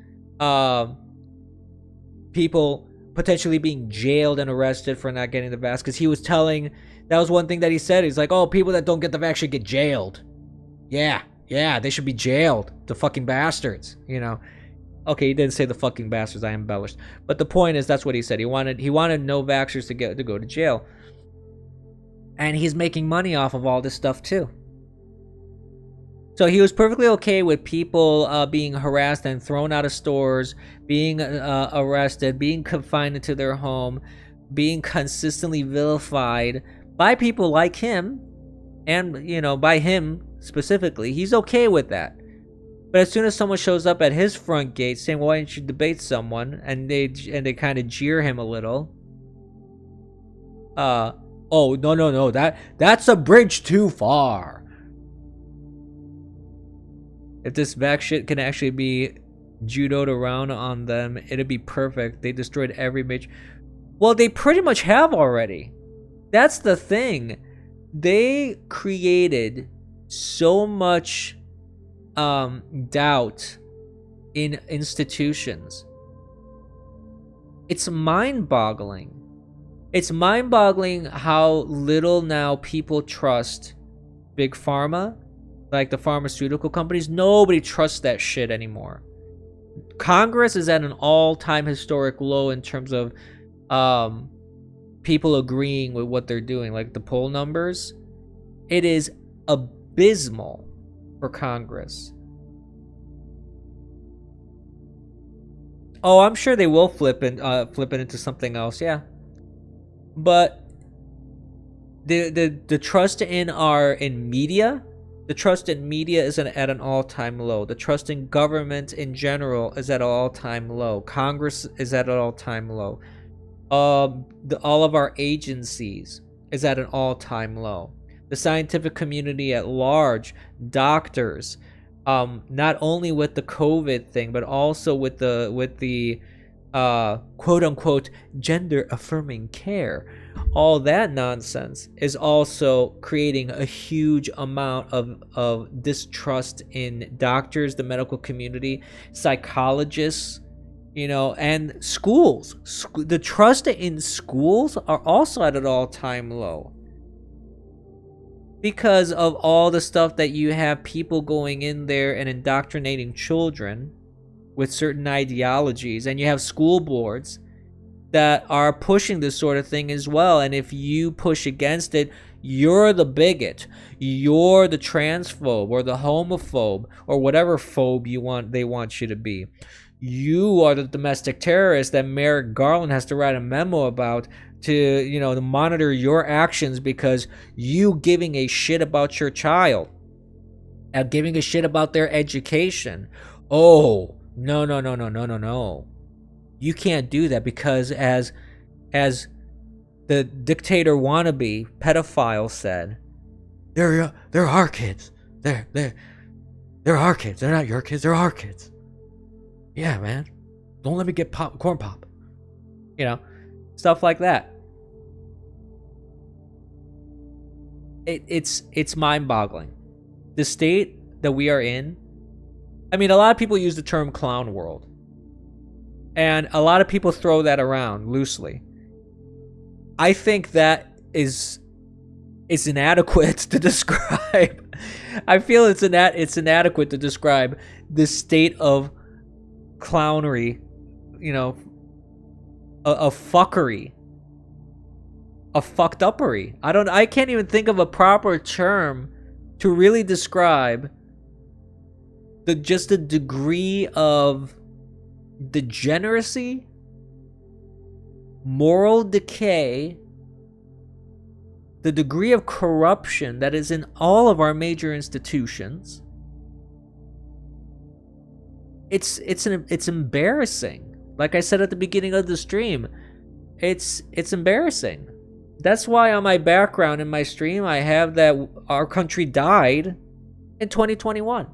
people potentially being jailed and arrested for not getting the vax, because he was telling, that was one thing that he said. He's like, oh, people that don't get the vax should get jailed. Yeah, they should be jailed. The fucking bastards, you know. Okay, he didn't say the fucking bastards, I embellished. But the point is, that's what he said. He wanted no vaxxers to go to jail. And he's making money off of all this stuff too. So he was perfectly okay with people being harassed and thrown out of stores, being arrested, being confined into their home, being consistently vilified by people like him, and, you know, by him specifically. He's okay with that. But as soon as someone shows up at his front gate saying, why don't you debate someone, and they kind of jeer him a little, oh, no, that's a bridge too far. If this vax shit can actually be judoed around on them, it'd be perfect. They destroyed every major... Well, they pretty much have already. That's the thing. They created so much doubt in institutions. It's mind-boggling. It's mind-boggling how little now people trust Big Pharma, like the pharmaceutical companies. Nobody trusts that shit anymore. Congress is at an all-time historic low in terms of people agreeing with what they're doing. Like the poll numbers, it is abysmal for Congress. Oh, I'm sure they will flip it into something else, yeah. But the trust in media, the trust in media is at an all-time low. The trust in government in general is at an all-time low. Congress is at an all-time low. All of our agencies is at an all-time low. The scientific community at large, doctors, not only with the COVID thing, but also with the quote-unquote gender-affirming care. All that nonsense is also creating a huge amount of distrust in doctors, the medical community, psychologists, you know, and schools. The trust in schools are also at an all-time low because of all the stuff that you have people going in there and indoctrinating children with certain ideologies, and you have school boards that are pushing this sort of thing as well. And if you push against it, You're the bigot. You're the transphobe or the homophobe or whatever phobe they want you to be. You are the domestic terrorist that Merrick Garland has to write a memo about to monitor your actions because you giving a shit about your child and giving a shit about their education. Oh, no. You can't do that because as the dictator wannabe pedophile said, they're our kids. They're our kids. They're not your kids. They're our kids. Yeah, man. Don't let me get corn pop. Stuff like that. It's mind-boggling. The state that we are in. I mean, a lot of people use the term clown world. And a lot of people throw that around loosely. I think that is inadequate to describe. I feel it's inadequate to describe the state of clownery, a fuckery, a fucked uppery. I can't even think of a proper term to really describe the degree of degeneracy, moral decay, the degree of corruption that is in all of our major institutions. It's embarrassing. Like I said at the beginning of the stream, it's embarrassing. That's why on my background in my stream I have that our country died in 2021.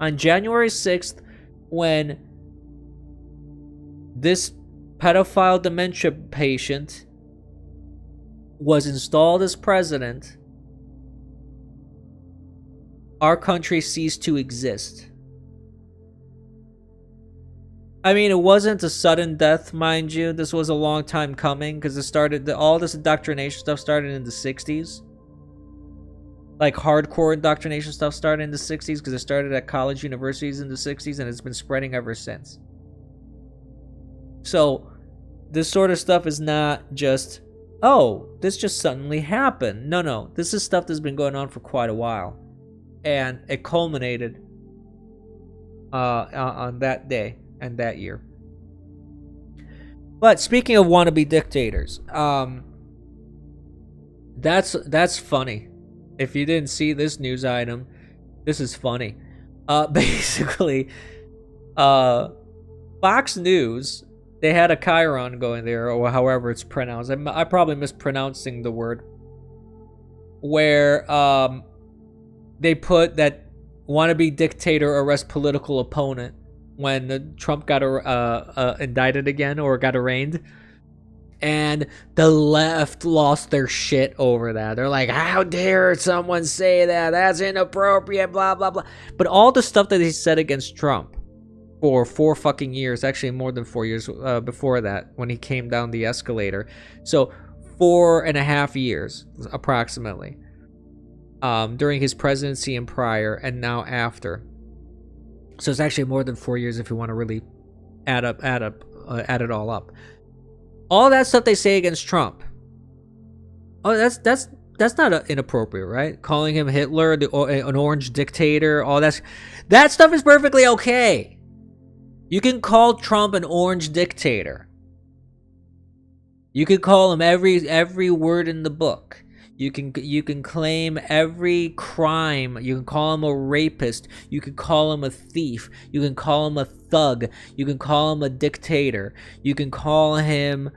On January 6th, when this pedophile dementia patient was installed as president, our country ceased to exist. I mean, it wasn't a sudden death, mind you. This was a long time coming because all this indoctrination stuff started in the 60s. Like hardcore indoctrination stuff started in the 60s because it started at college universities in the 60s and it's been spreading ever since. So this sort of stuff is not just, oh, this just suddenly happened. No. This is stuff that's been going on for quite a while. And it culminated on that day and that year. But speaking of wannabe dictators, that's funny. If you didn't see this news item, this is funny. Basically, Fox News, they had a chyron going there, or however it's pronounced. I'm probably mispronouncing the word. Where they put that wannabe dictator arrest political opponent when Trump got indicted again or got arraigned. And the left lost their shit over that. They're like, how dare someone say that? That's inappropriate, blah, blah, blah. But all the stuff that he said against Trump for 4 fucking years, actually more than 4 years before that, when he came down the escalator. So 4.5 years, approximately, during his presidency and prior, and now after. So it's actually more than 4 years if you want to really add it all up. All that stuff they say against Trump. Oh, that's not inappropriate, right? Calling him Hitler, an orange dictator, all that stuff is perfectly okay. You can call Trump an orange dictator. You can call him every word in the book. You can claim every crime. You can call him a rapist. You can call him a thief. You can call him a thug. You can call him a dictator. You can call him,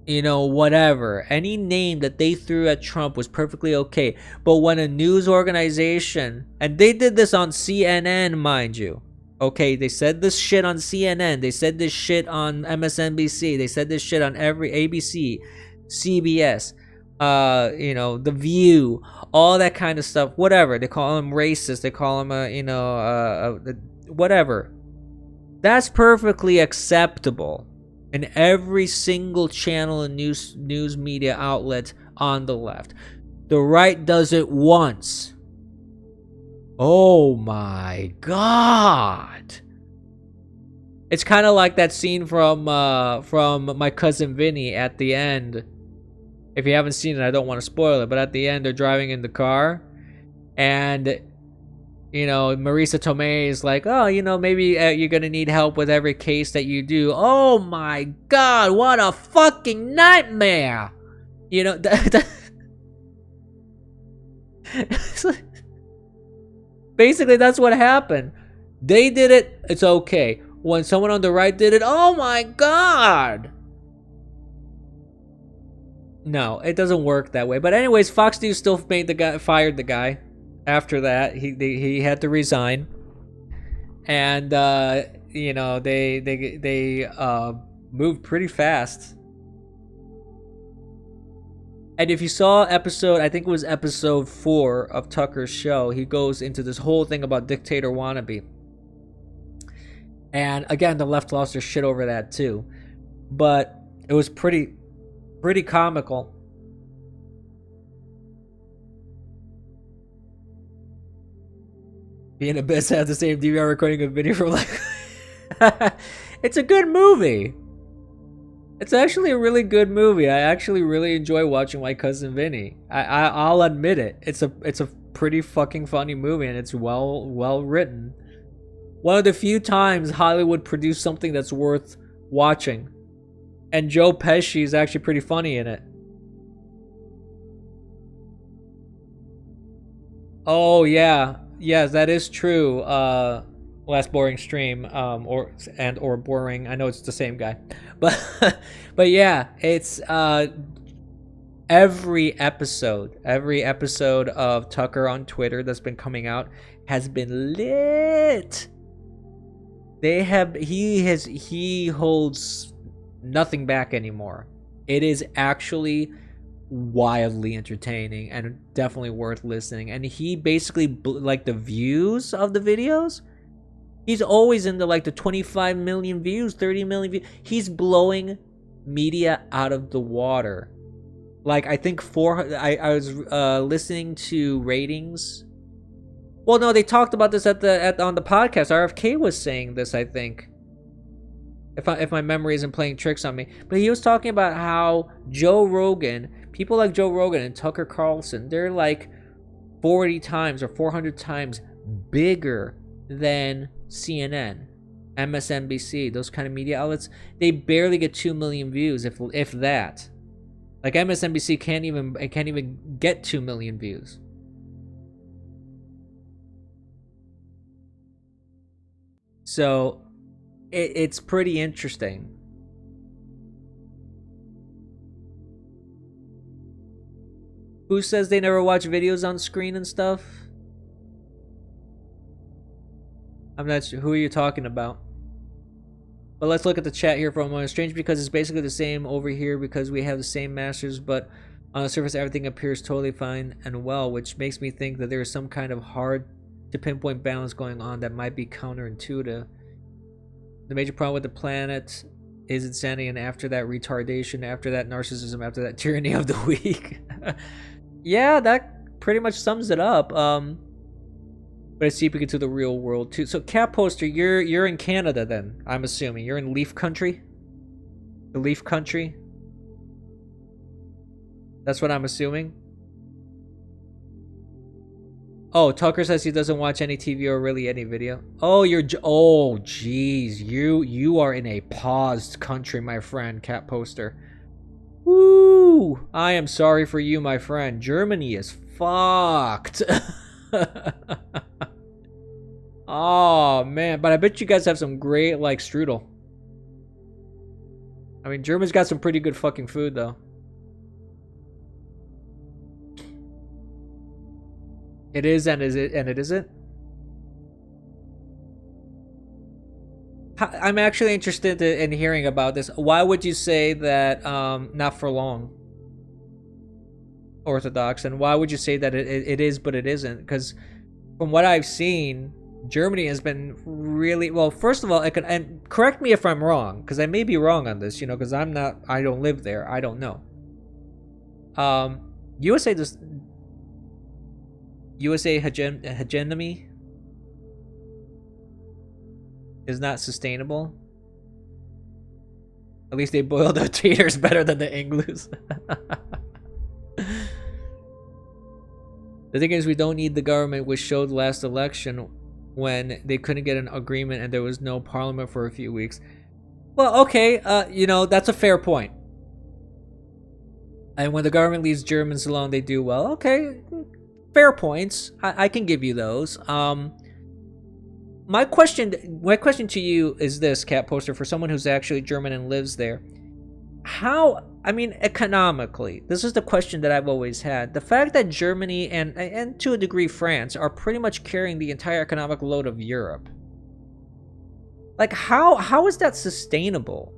whatever. Any name that they threw at Trump was perfectly okay. But when a news organization, and they did this on CNN, mind you. Okay, they said this shit on CNN. They said this shit on MSNBC. They said this shit on every ABC, CBS. The View, all that kind of stuff, whatever. They call him racist. They call him whatever. That's perfectly acceptable in every single channel and news media outlet on the left. The right does it once. Oh my God. It's kind of like that scene from My Cousin Vinny at the end If you haven't seen it, I don't want to spoil it, but at the end, they're driving in the car, and you know, Marisa Tomei is like, oh, you know, maybe you're gonna need help with every case that you do. Oh my god, what a fucking nightmare! You know, basically that's what happened. They did it, it's okay. When someone on the right did it, oh my god! No, it doesn't work that way. But anyways, Fox News still fired the guy. After that, he had to resign, and you know, they moved pretty fast. And if you saw episode, I think it was episode 4 of Tucker's show, he goes into this whole thing about Dictator Wannabe. And again, the left lost their shit over that too, but it was pretty comical. Being a bitch has the same DVR recording of video from like it's a good movie. It's actually a really good movie. I actually really enjoy watching My Cousin Vinny. I'll admit it. It's a pretty fucking funny movie, and it's well written. One of the few times Hollywood produced something that's worth watching. And Joe Pesci is actually pretty funny in it. Oh yeah. Yes, that is true. Last boring stream, or boring. I know it's the same guy, but but yeah, it's every episode of Tucker on Twitter that's been coming out has been lit. He holds nothing back anymore. It is actually wildly entertaining and definitely worth listening. And he basically, like, the views of the videos, he's always in the like the 25 million views, 30 million views. He's blowing media out of the water. Like, I think I was listening to ratings. Well, no, they talked about this on the podcast. RFK was saying this, I think, if my memory isn't playing tricks on me. But he was talking about how people like Joe Rogan and Tucker Carlson, they're like 40 times or 400 times bigger than CNN, MSNBC, those kind of media outlets. They barely get 2 million views, if that. Like, MSNBC can't even get 2 million views. So it's pretty interesting. Who says they never watch videos on screen and stuff? I'm not sure. Who are you talking about? But let's look at the chat here for a moment. Strange because it's basically the same over here because we have the same masters, but on the surface everything appears totally fine and well, which makes me think that there is some kind of hard to pinpoint balance going on that might be counterintuitive. The major problem with the planet is insanity, and after that retardation, after that narcissism, after that tyranny of the weak. Yeah, that pretty much sums it up. But it's seeping into the real world too. So, Cat Poster, you're in Canada then, I'm assuming. You're in Leaf Country? The Leaf Country? That's what I'm assuming. Oh, Tucker says he doesn't watch any TV or really any video. Oh, oh, jeez. You are in a paused country, my friend, Cat Poster. Woo! I am sorry for you, my friend. Germany is fucked. Oh, man. But I bet you guys have some great, like, strudel. I mean, Germany's got some pretty good fucking food, though. It is, and it isn't? I'm actually interested in hearing about this. Why would you say that not for long? Orthodox, and why would you say that it is but it isn't? Because from what I've seen, Germany has been really well. First of all, and correct me if I'm wrong, because I may be wrong on this, you know, because I don't live there, I don't know. USA hegemony is not sustainable. At least they boil their taters better than the English. The thing is, we don't need the government, which showed last election when they couldn't get an agreement and there was no parliament for a few weeks. Well, okay, that's a fair point. And when the government leaves Germans alone, they do well. Okay, fair points. I can give you those. My question to you is this, Cat Poster, for someone who's actually German and lives there. How, I mean, economically, this is the question that I've always had. The fact that Germany and to a degree France are pretty much carrying the entire economic load of Europe. Like, how is that sustainable?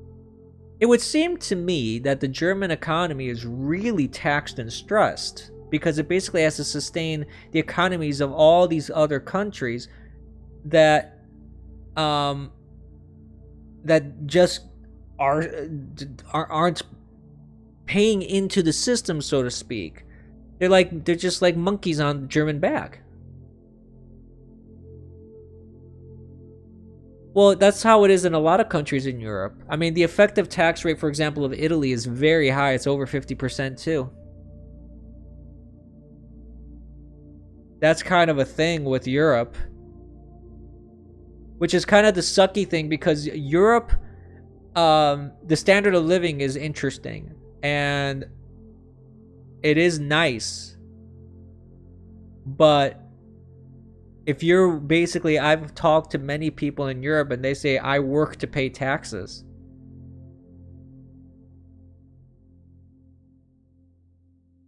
It would seem to me that the German economy is really taxed and stressed because it basically has to sustain the economies of all these other countries that just aren't paying into the system, so to speak. They're just like monkeys on the German back. Well, that's how it is in a lot of countries in Europe. I mean, the effective tax rate, for example, of Italy is very high. It's over 50% too. That's kind of a thing with Europe. Which is kind of the sucky thing, because Europe, the standard of living is interesting. And it is nice. But if you're basically, I've talked to many people in Europe and they say, I work to pay taxes.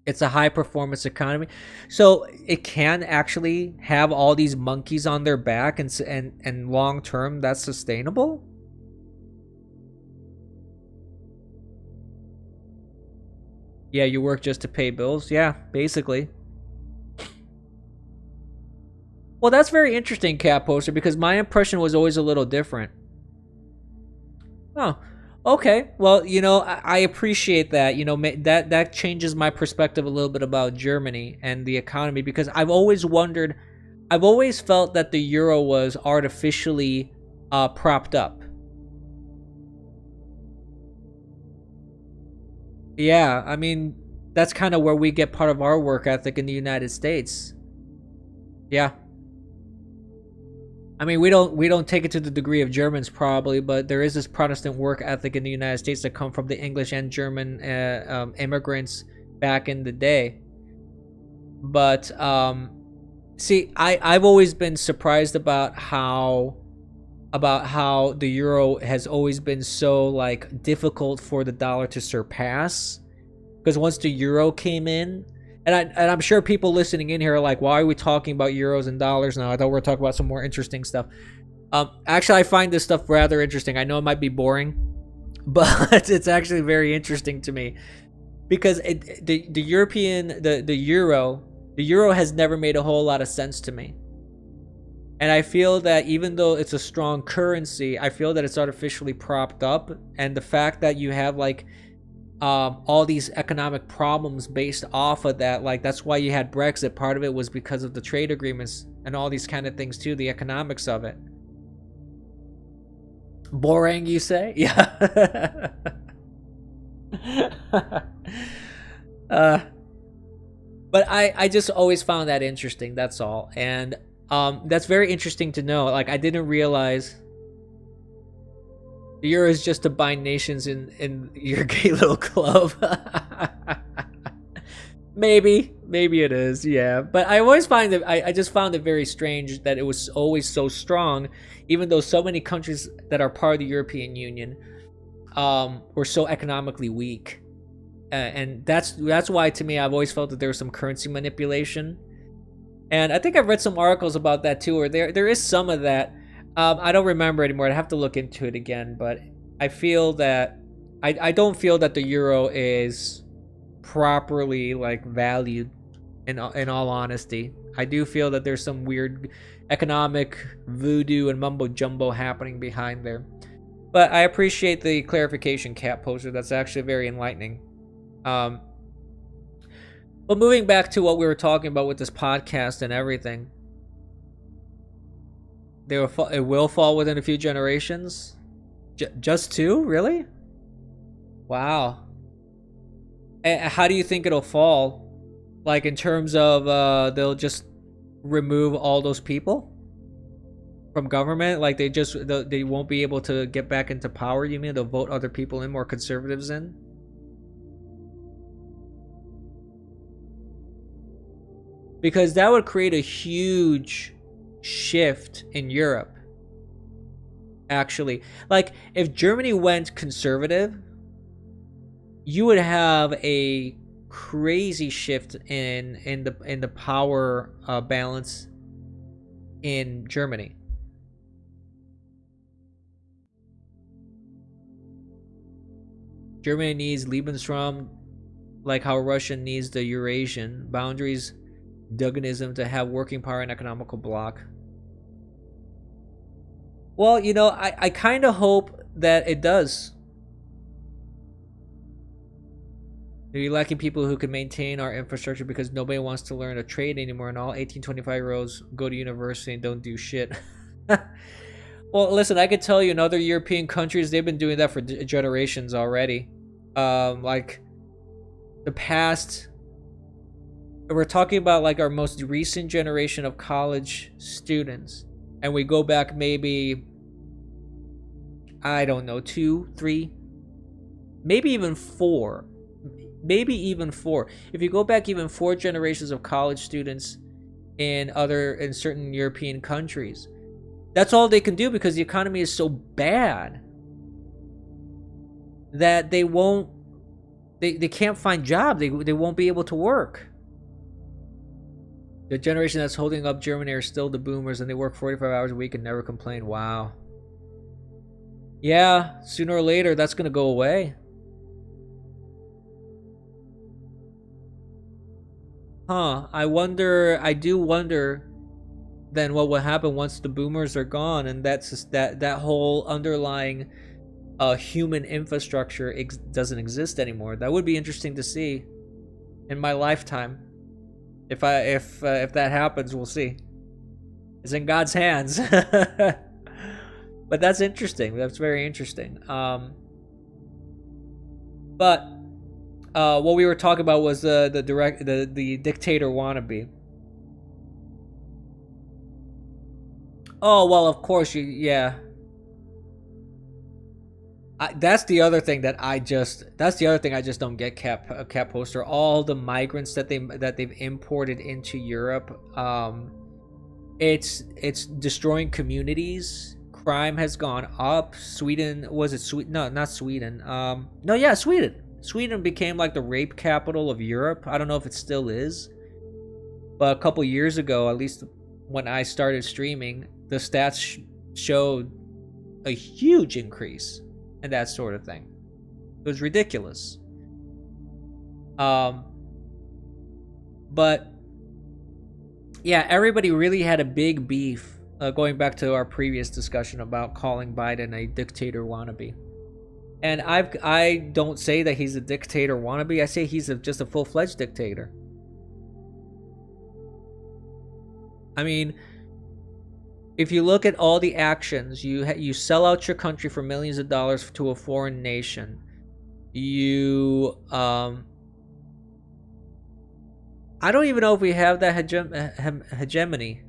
It's a high performance economy. So it can actually have all these monkeys on their back, and long term that's sustainable? Yeah, you work just to pay bills? Yeah, basically. Well, that's very interesting, Cat Poster, because my impression was always a little different. Oh, okay. Well, I appreciate that. That changes my perspective a little bit about Germany and the economy, because I've always felt that the euro was artificially propped up. Yeah, I mean, that's kind of where we get part of our work ethic in the United States. Yeah. I mean, we don't take it to the degree of Germans probably, but there is this Protestant work ethic in the United States that come from the English and German immigrants back in the day. But see, I've always been surprised about how the euro has always been so like difficult for the dollar to surpass, because once the euro came in. And I'm sure people listening in here are like, why are we talking about euros and dollars now? I thought we were talking about some more interesting stuff. Actually, I find this stuff rather interesting. I know it might be boring, but it's actually very interesting to me, because the euro has never made a whole lot of sense to me. And I feel that even though it's a strong currency, I feel that it's artificially propped up. And the fact that you have like all these economic problems based off of that, like that's why you had Brexit. Part of it was because of the trade agreements and all these kind of things too, the economics of it. Boring, you say? Yeah. But I just always found that interesting, that's all. And that's very interesting to know. Like, I didn't realize the euro is just to bind nations in your gay little club. Maybe it is, yeah. But I always find that I just found it very strange that it was always so strong, even though so many countries that are part of the European Union were so economically weak. And that's why, to me, I've always felt that there was some currency manipulation. And I think I've read some articles about that too, or there is some of that. I don't remember anymore. I'd have to look into it again. But I feel that I don't feel that the euro is properly like valued. In all honesty, I do feel that there's some weird economic voodoo and mumbo jumbo happening behind there. But I appreciate the clarification, Cat Poster. That's actually very enlightening. But moving back to what we were talking about with this podcast and everything, it will fall within a few generations. Just two, really? Wow. How do you think it'll fall? Like in terms of they'll just remove all those people from government. Like they won't be able to get back into power. You mean they'll vote other people in, more conservatives in? Because that would create a huge shift in Europe. Actually, like if Germany went conservative, you would have a crazy shift in the power balance in Germany. Germany needs Lebensraum, like how Russia needs the Eurasian boundaries, Dugganism to have working power and economical bloc. Well, you know, I kind of hope that it does. You're lacking people who can maintain our infrastructure because nobody wants to learn a trade anymore, and all 18-25-year-olds go to university and don't do shit. Well, listen, I could tell you in other European countries, they've been doing that for generations already. Like the past, we're talking about like our most recent generation of college students, and we go back maybe, I don't know, 2, 3, maybe even 4. Maybe even 4. If you go back even 4 generations of college students in certain European countries, that's all they can do because the economy is so bad that they can't find jobs. They won't be able to work. The generation that's holding up Germany are still the boomers, and they work 45 hours a week and never complain. Wow. Yeah, sooner or later that's going to go away. Huh, I do wonder then what will happen once the boomers are gone, and that's just that whole underlying human infrastructure doesn't exist anymore. That would be interesting to see in my lifetime. If that happens, we'll see. It's in God's hands. But that's interesting. That's very interesting. But what we were talking about was the dictator wannabe. Oh well, of course yeah. That's the other thing that I just don't get. Cap poster. All the migrants that they've imported into Europe. It's destroying communities. Crime has gone up. Sweden, was it Sweden? No, not Sweden. No, yeah, Sweden. Sweden became like the rape capital of Europe. I don't know if it still is, but a couple years ago, at least when I started streaming, the stats showed a huge increase and that sort of thing. It was ridiculous. But yeah, everybody really had a big beef. Going back to our previous discussion about calling Biden a dictator wannabe, and I don't say that he's a dictator wannabe. I say he's just a full-fledged dictator. I mean, if you look at all the actions, you sell out your country for millions of dollars to a foreign nation. You I don't even know if we have that hegemony.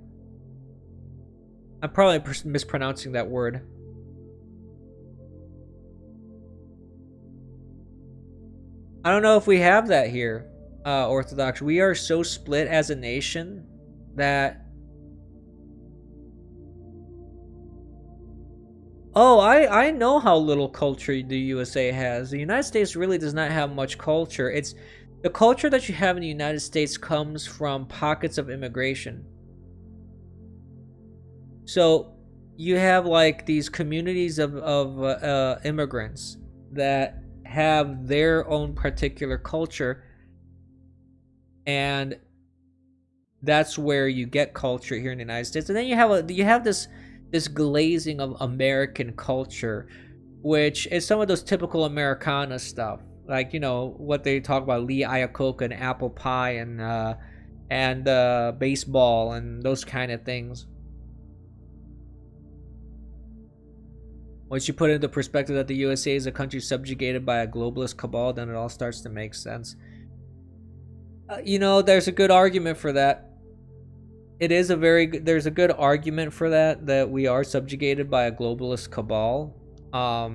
I'm probably mispronouncing that word. I don't know if we have that here, Orthodox. We are so split as a nation that... Oh, I know how little culture the USA has. The United States really does not have much culture. It's the culture that you have in the United States comes from pockets of immigration. So you have like these communities of immigrants that have their own particular culture, and that's where you get culture here in the United States. And then you have this glazing of American culture, which is some of those typical Americana stuff, like, you know, what they talk about, Lee Iacocca and apple pie and baseball and those kind of things. Once you put it into perspective that the USA is a country subjugated by a globalist cabal, then it all starts to make sense. You know, there's a good argument for that. It is a very good, there's a good argument for that, that we are subjugated by a globalist cabal. I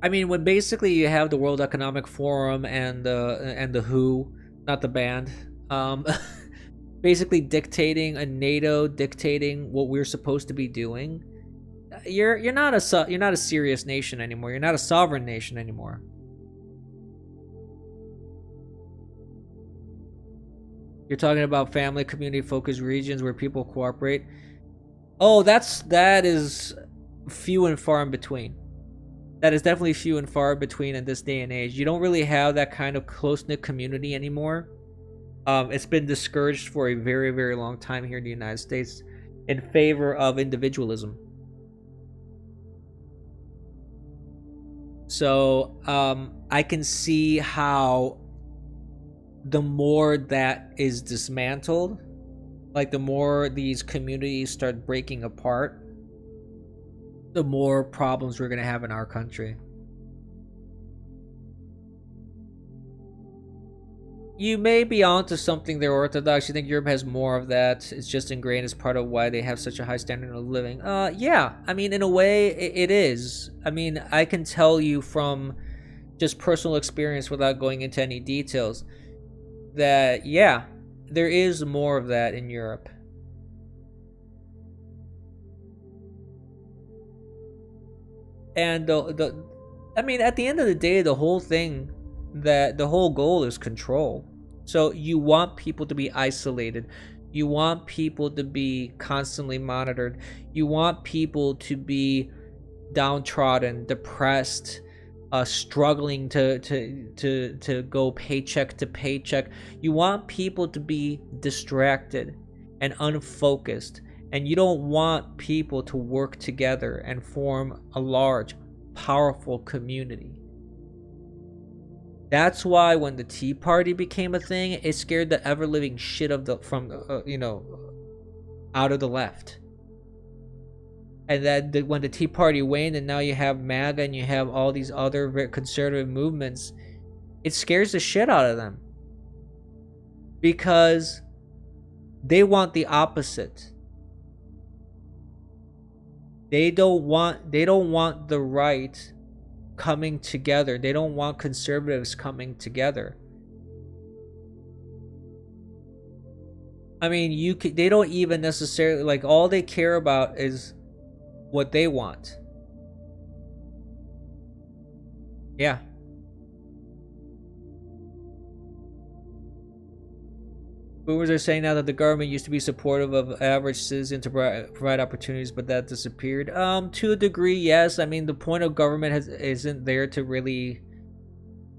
mean, when basically you have the World Economic Forum and the WHO, not the band, um, basically dictating, a NATO dictating what we're supposed to be doing. You're not a serious nation anymore. You're not a sovereign nation anymore. You're talking about family, community focused regions where people cooperate. Oh, that is few and far in between. That is definitely few and far between in this day and age. You don't really have that kind of close-knit community anymore. It's been discouraged for a very, very long time here in the United States in favor of individualism. So I can see how the more that is dismantled, like the more these communities start breaking apart, the more problems we're going to have in our country. You may be onto something there, Orthodox. You think Europe has more of that? It's just ingrained as part of why they have such a high standard of living. Yeah. I mean, in a way, it is. I mean, I can tell you from just personal experience without going into any details that, yeah, there is more of that in Europe. And I mean, at the end of the day, the whole goal is control. So you want people to be isolated. You want people to be constantly monitored. You want people to be downtrodden, depressed, struggling to go paycheck to paycheck. You want people to be distracted and unfocused. And you don't want people to work together and form a large, powerful community. That's why when the Tea Party became a thing, it scared the ever-living shit out of the left. And then when the Tea Party waned, and now you have MAGA and you have all these other very conservative movements, it scares the shit out of them because they want the opposite. They don't want the right coming together. They don't want conservatives coming together. I mean, they don't even necessarily, like, all they care about is what they want. Yeah. Boomers are saying now that the government used to be supportive of average citizens to provide opportunities, but that disappeared. To a degree, yes. I mean, the point of government isn't there to really,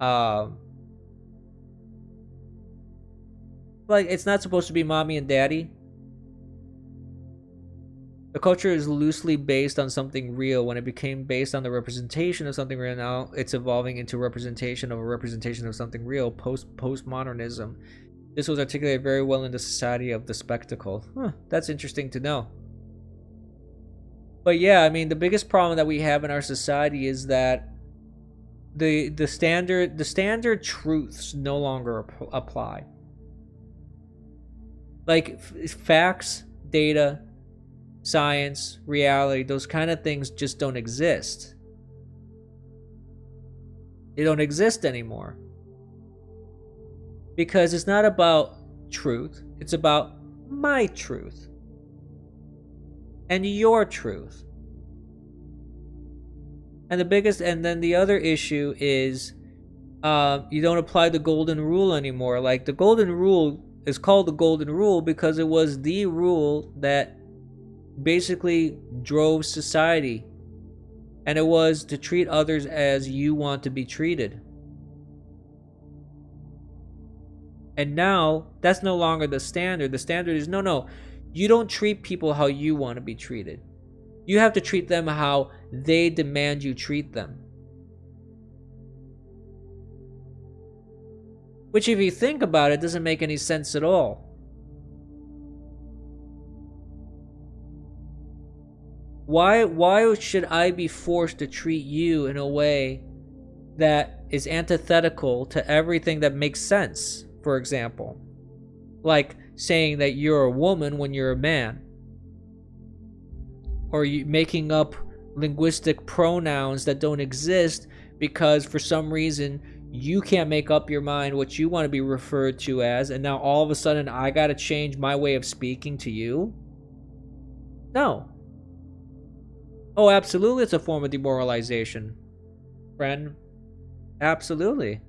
like, it's not supposed to be mommy and daddy. The culture is loosely based on something real. When it became based on the representation of something real, now it's evolving into representation of a representation of something real. Postmodernism. This was articulated very well in the Society of the Spectacle. That's interesting to know. But yeah, I mean, the biggest problem that we have in our society is that the standard truths no longer apply. Like facts, data, science, reality, those kind of things just don't exist. They don't exist anymore. Because it's not about truth, it's about my truth and your truth. And then the other issue is you don't apply the golden rule anymore. Like, the golden rule is called the golden rule because it was the rule that basically drove society, and it was to treat others as you want to be treated. And now that's no longer the standard. The standard is no, you don't treat people how you want to be treated. You have to treat them how they demand you treat them. Which, if you think about it, doesn't make any sense at all. Why should I be forced to treat you in a way that is antithetical to everything that makes sense. For example, like saying that you're a woman when you're a man, or you making up linguistic pronouns that don't exist because for some reason you can't make up your mind what you want to be referred to as, and now all of a sudden I gotta change my way of speaking to you. No. Oh, absolutely, it's a form of demoralization, friend. Absolutely.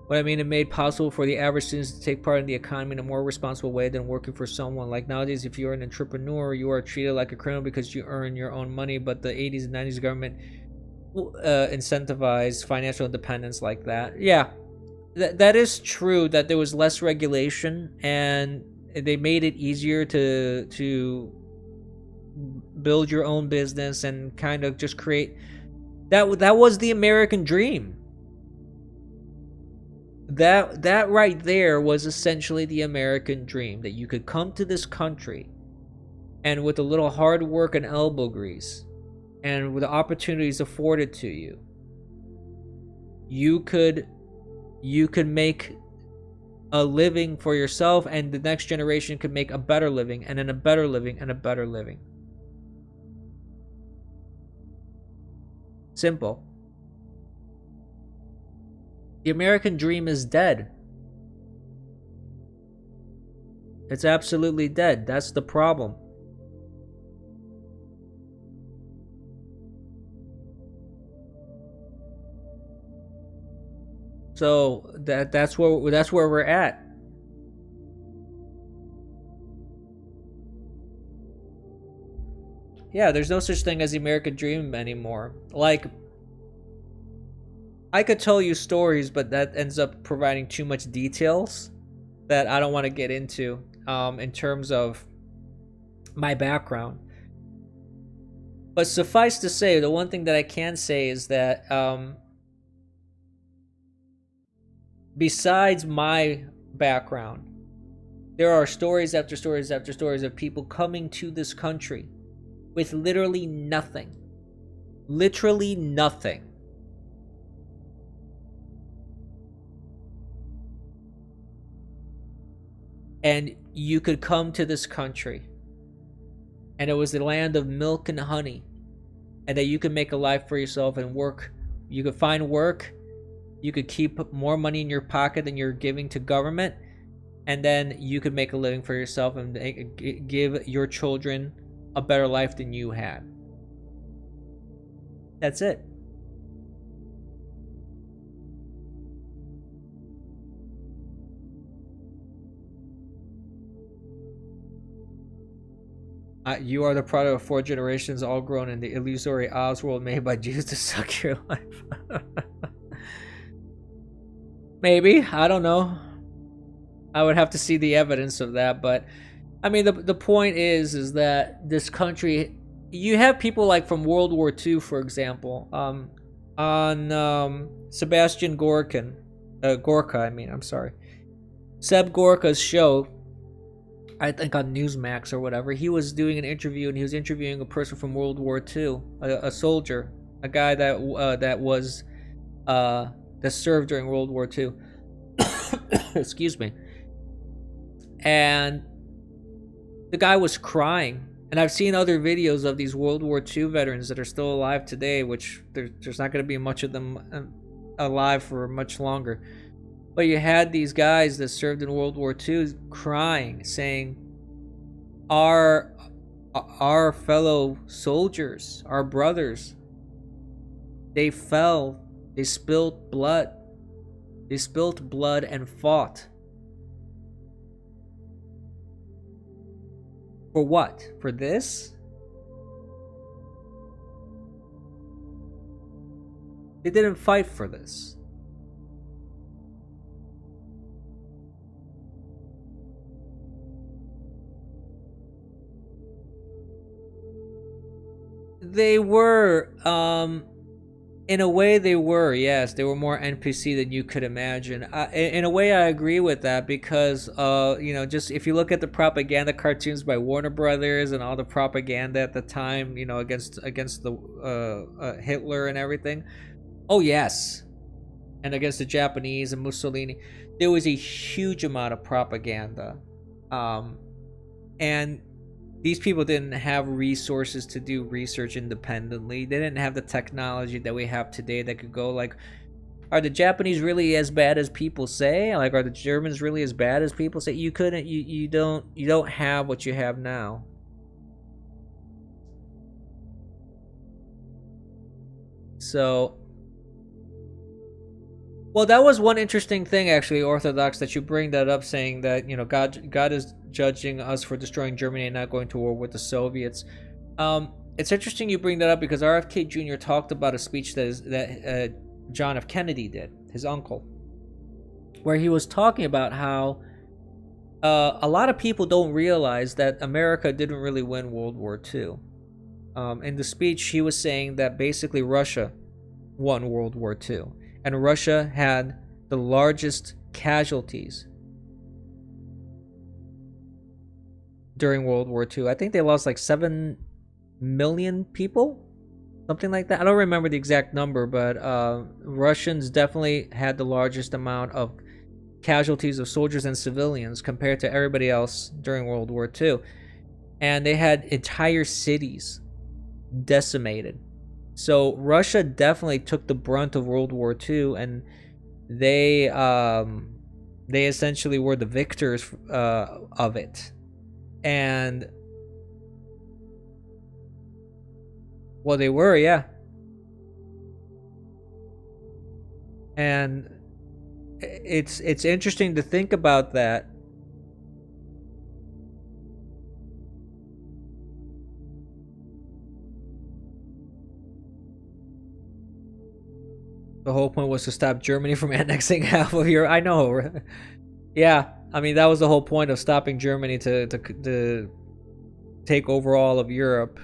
What I mean, it made possible for the average students to take part in the economy in a more responsible way than working for someone. Like nowadays, if you're an entrepreneur, you are treated like a criminal because you earn your own money. But the 80s and 90s government incentivized financial independence like that. Yeah, that is true, that there was less regulation and they made it easier to build your own business and kind of just create that was the American dream. That right there was essentially the American dream, that you could come to this country and with a little hard work and elbow grease and with the opportunities afforded to you, you could make a living for yourself, and the next generation could make a better living and then a better living and a better living. Simple. The American dream is dead. It's absolutely dead. That's the problem. So that's where we're at. Yeah, there's no such thing as the American dream anymore. Like, I could tell you stories, but that ends up providing too much details that I don't want to get into in terms of my background. But suffice to say, the one thing that I can say is that besides my background, there are stories after stories after stories of people coming to this country with literally nothing. Literally nothing. And you could come to this country and it was the land of milk and honey, and that you could make a life for yourself and work. You could find work, you could keep more money in your pocket than you're giving to government, and then you could make a living for yourself and give your children a better life than you had. That's it. You are the product of 4 generations, all grown in the illusory Oz world made by Jews to suck your life. Maybe, I don't know. I would have to see the evidence of that, but I mean, the point is that this country, you have people like from World War II, for example, on Sebastian Gorka, Seb Gorka's show, I think on Newsmax or whatever. He was doing an interview, and he was interviewing a person from World War II, a soldier, a guy that served during World War II. Excuse me. And the guy was crying. And I've seen other videos of these World War II veterans that are still alive today, which there's not going to be much of them alive for much longer. But you had these guys that served in World War II crying, saying, our fellow soldiers, our brothers, they fell, they spilled blood and fought. For what? For this? They didn't fight for this. They were In a way, they were, yes. They were more NPC than you could imagine. In a way, I agree with that because, just if you look at the propaganda cartoons by Warner Brothers and all the propaganda at the time, against the Hitler and everything. Oh yes, and against the Japanese and Mussolini, there was a huge amount of propaganda, and these people didn't have resources to do research independently. They didn't have the technology that we have today that could go like, are the Japanese really as bad as people say? Like, are the Germans really as bad as people say? You don't have what you have now. So, well, that was one interesting thing, actually, Orthodox, that you bring that up, saying that God is judging us for destroying Germany and not going to war with the Soviets. It's interesting you bring that up because RFK Jr. talked about a speech that John F. Kennedy did, his uncle, where he was talking about how a lot of people don't realize that America didn't really win World War II. In the speech, he was saying that basically Russia won World War II. And Russia had the largest casualties during World War II. I think they lost like 7 million people, something like that. I don't remember the exact number, but Russians definitely had the largest amount of casualties of soldiers and civilians compared to everybody else during World War II. And they had entire cities decimated. So Russia definitely took the brunt of World War II, and they essentially were the victors of it. And well, they were, yeah. And it's interesting to think about that. The whole point was to stop Germany from annexing half of Europe. I know. Yeah, I mean, that was the whole point of stopping Germany to take over all of Europe.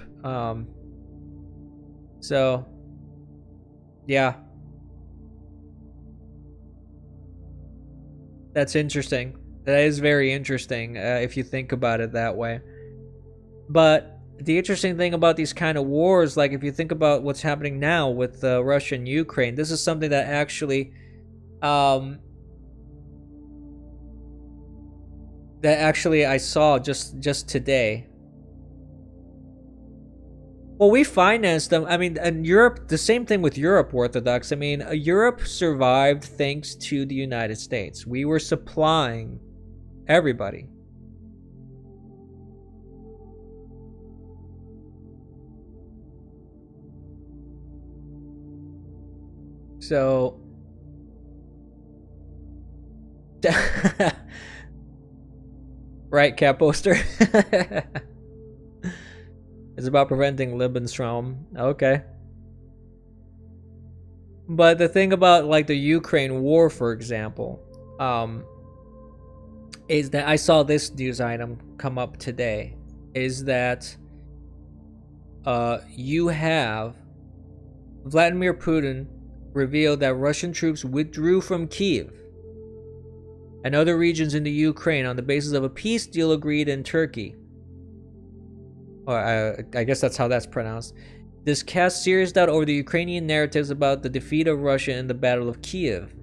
So, yeah. That's interesting. That is very interesting if you think about it that way. But the interesting thing about these kind of wars, like if you think about what's happening now with Russia and Ukraine, this is something that actually I saw just today. Well, we financed them. I mean, and Europe, the same thing with Europe, Orthodox. I mean, Europe survived thanks to the United States. We were supplying everybody. So, right, Cat Poster? It's about preventing Lebensraum. Okay. But the thing about like the Ukraine war, for example, is that I saw this news item come up today. Is that you have Vladimir Putin revealed that Russian troops withdrew from Kiev and other regions in the Ukraine on the basis of a peace deal agreed in Turkey. Or I guess that's how that's pronounced. This casts serious doubt over the Ukrainian narratives about the defeat of Russia in the Battle of Kiev.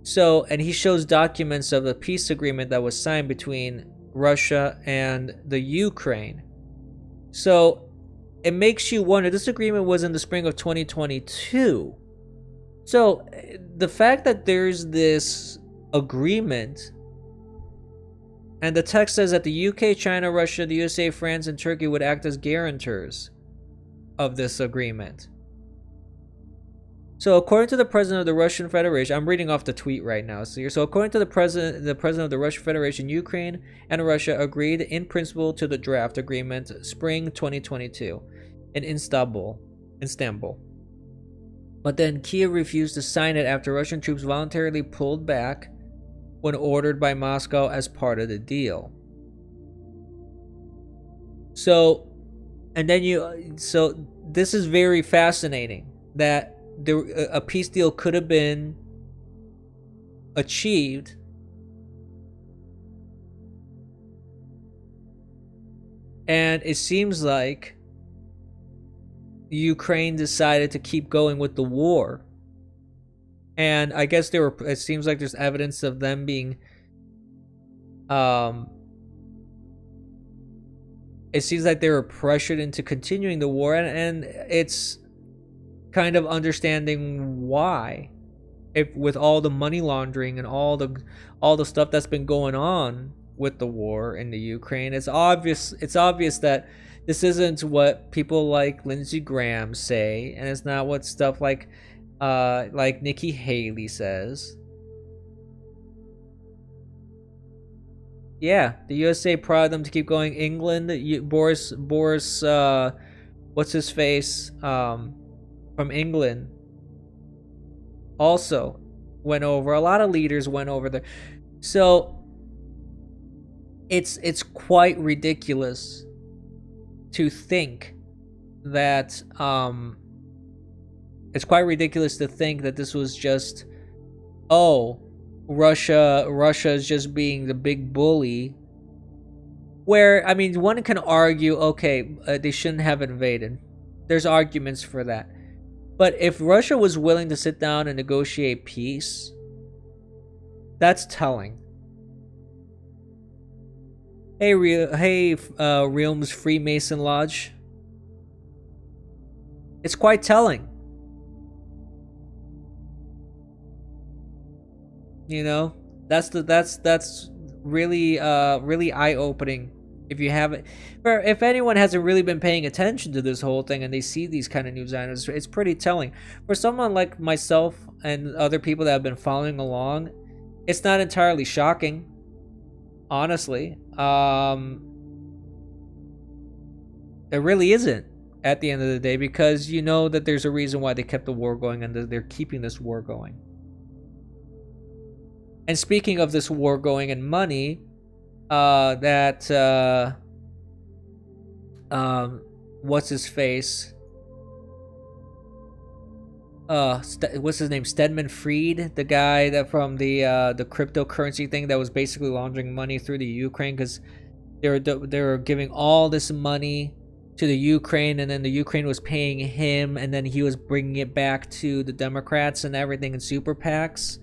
So, and he shows documents of the peace agreement that was signed between Russia and the Ukraine. So, it makes you wonder, this agreement was in the spring of 2022. So, the fact that there's this agreement, and the text says that the UK, China, Russia, the USA, France, and Turkey would act as guarantors of this agreement. So, according to the president of the Russian Federation, I'm reading off the tweet right now. So according to the president of the Russian Federation, Ukraine and Russia agreed in principle to the draft agreement spring 2022 in Istanbul. But then Kiev refused to sign it after Russian troops voluntarily pulled back when ordered by Moscow as part of the deal. So, and then so this is very fascinating that a peace deal could have been achieved. And it seems like Ukraine decided to keep going with the war. And I guess it seems like there's evidence of them being it seems like they were pressured into continuing the war, and it's kind of understanding why, if with all the money laundering and all the stuff that's been going on with the war in the Ukraine, it's obvious that this isn't what people like Lindsey Graham say, and it's not what stuff like Nikki Haley says. Yeah, the USA prodded them to keep going. England, Boris, what's his face, from England, also went over. A lot of leaders went over there. So it's quite ridiculous to think that this was just, oh, Russia is just being the big bully. Where, I mean, one can argue, okay, they shouldn't have invaded. There's arguments for that. But if Russia was willing to sit down and negotiate peace, that's telling. Hey, Realms Freemason Lodge. It's quite telling. You know, that's really really eye-opening. If you haven't, or if anyone hasn't really been paying attention to this whole thing and they see these kind of news items, it's pretty telling. For someone like myself and other people that have been following along, it's not entirely shocking, honestly. It really isn't at the end of the day, because you know that there's a reason why they kept the war going, and they're keeping this war going. And speaking of this war going and money, what's his face? What's his name? Stedman Fried, the guy that from the cryptocurrency thing that was basically laundering money through the Ukraine, because they were giving all this money to the Ukraine, and then the Ukraine was paying him, and then he was bringing it back to the Democrats and everything in super PACs.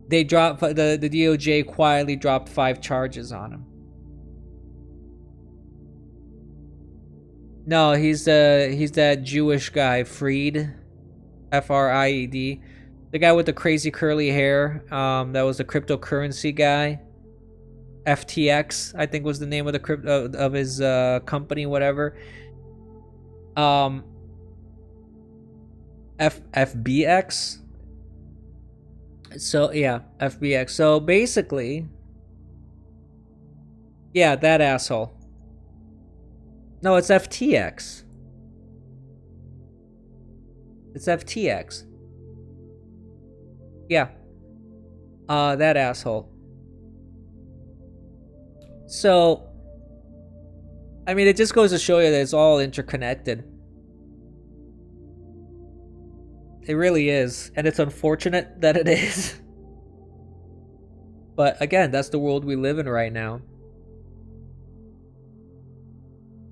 They dropped the DOJ quietly dropped 5 charges on him. No, he's that Jewish guy, Fried, Fried, the guy with the crazy curly hair. That was the cryptocurrency guy. FTX, I think, was the name of the of his company, whatever. FBX. So yeah, FBX. So basically, yeah, that asshole. No, it's FTX. It's FTX. Yeah. That asshole. So, I mean, it just goes to show you that it's all interconnected. It really is, and it's unfortunate that it is. But again, that's the world we live in right now.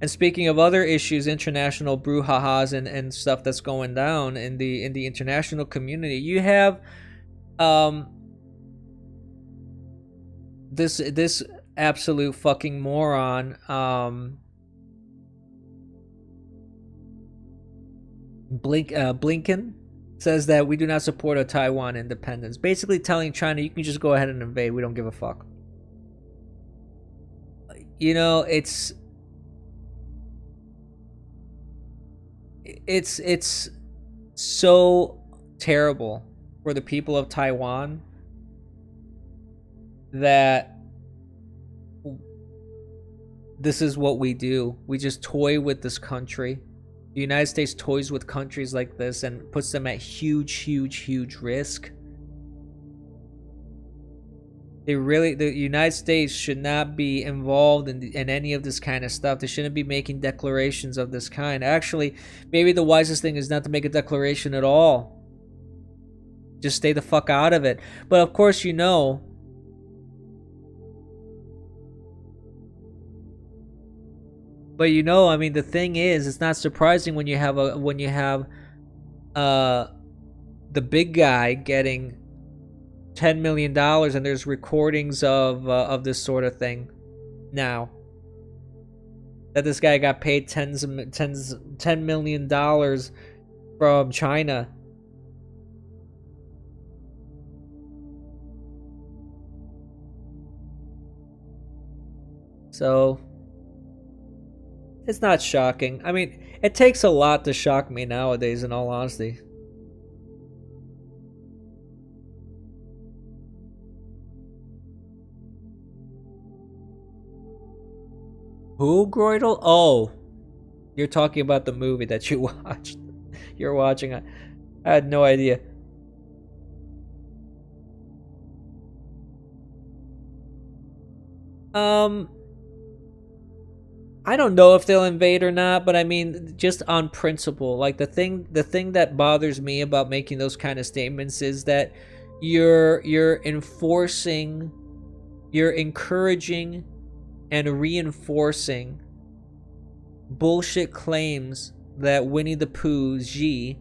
And speaking of other issues, international brouhahas and stuff that's going down in the international community, you have this absolute fucking moron, Blinken, says that we do not support a Taiwan independence, basically telling China, you can just go ahead and invade, we don't give a fuck. You know, it's so terrible for the people of Taiwan that this is what we do. We just toy with this country. The United States toys with countries like this and puts them at huge risk. The United States should not be involved in any of this kind of stuff. They shouldn't be making declarations of this kind. Actually, maybe the wisest thing is not to make a declaration at all. Just stay the fuck out of it. But of course, you know, I mean, the thing is, it's not surprising when you have the big guy getting $10 million and there's recordings of this sort of thing now, that this guy got paid $10 million from China. So it's not shocking. I mean, it takes a lot to shock me nowadays, in all honesty. Who, Groidel? Oh, you're talking about the movie that you watched. You're watching. I had no idea. I don't know if they'll invade or not, but I mean, just on principle, like the thing that bothers me about making those kind of statements is that you're enforcing, you're encouraging and reinforcing bullshit claims that Winnie the Pooh Xi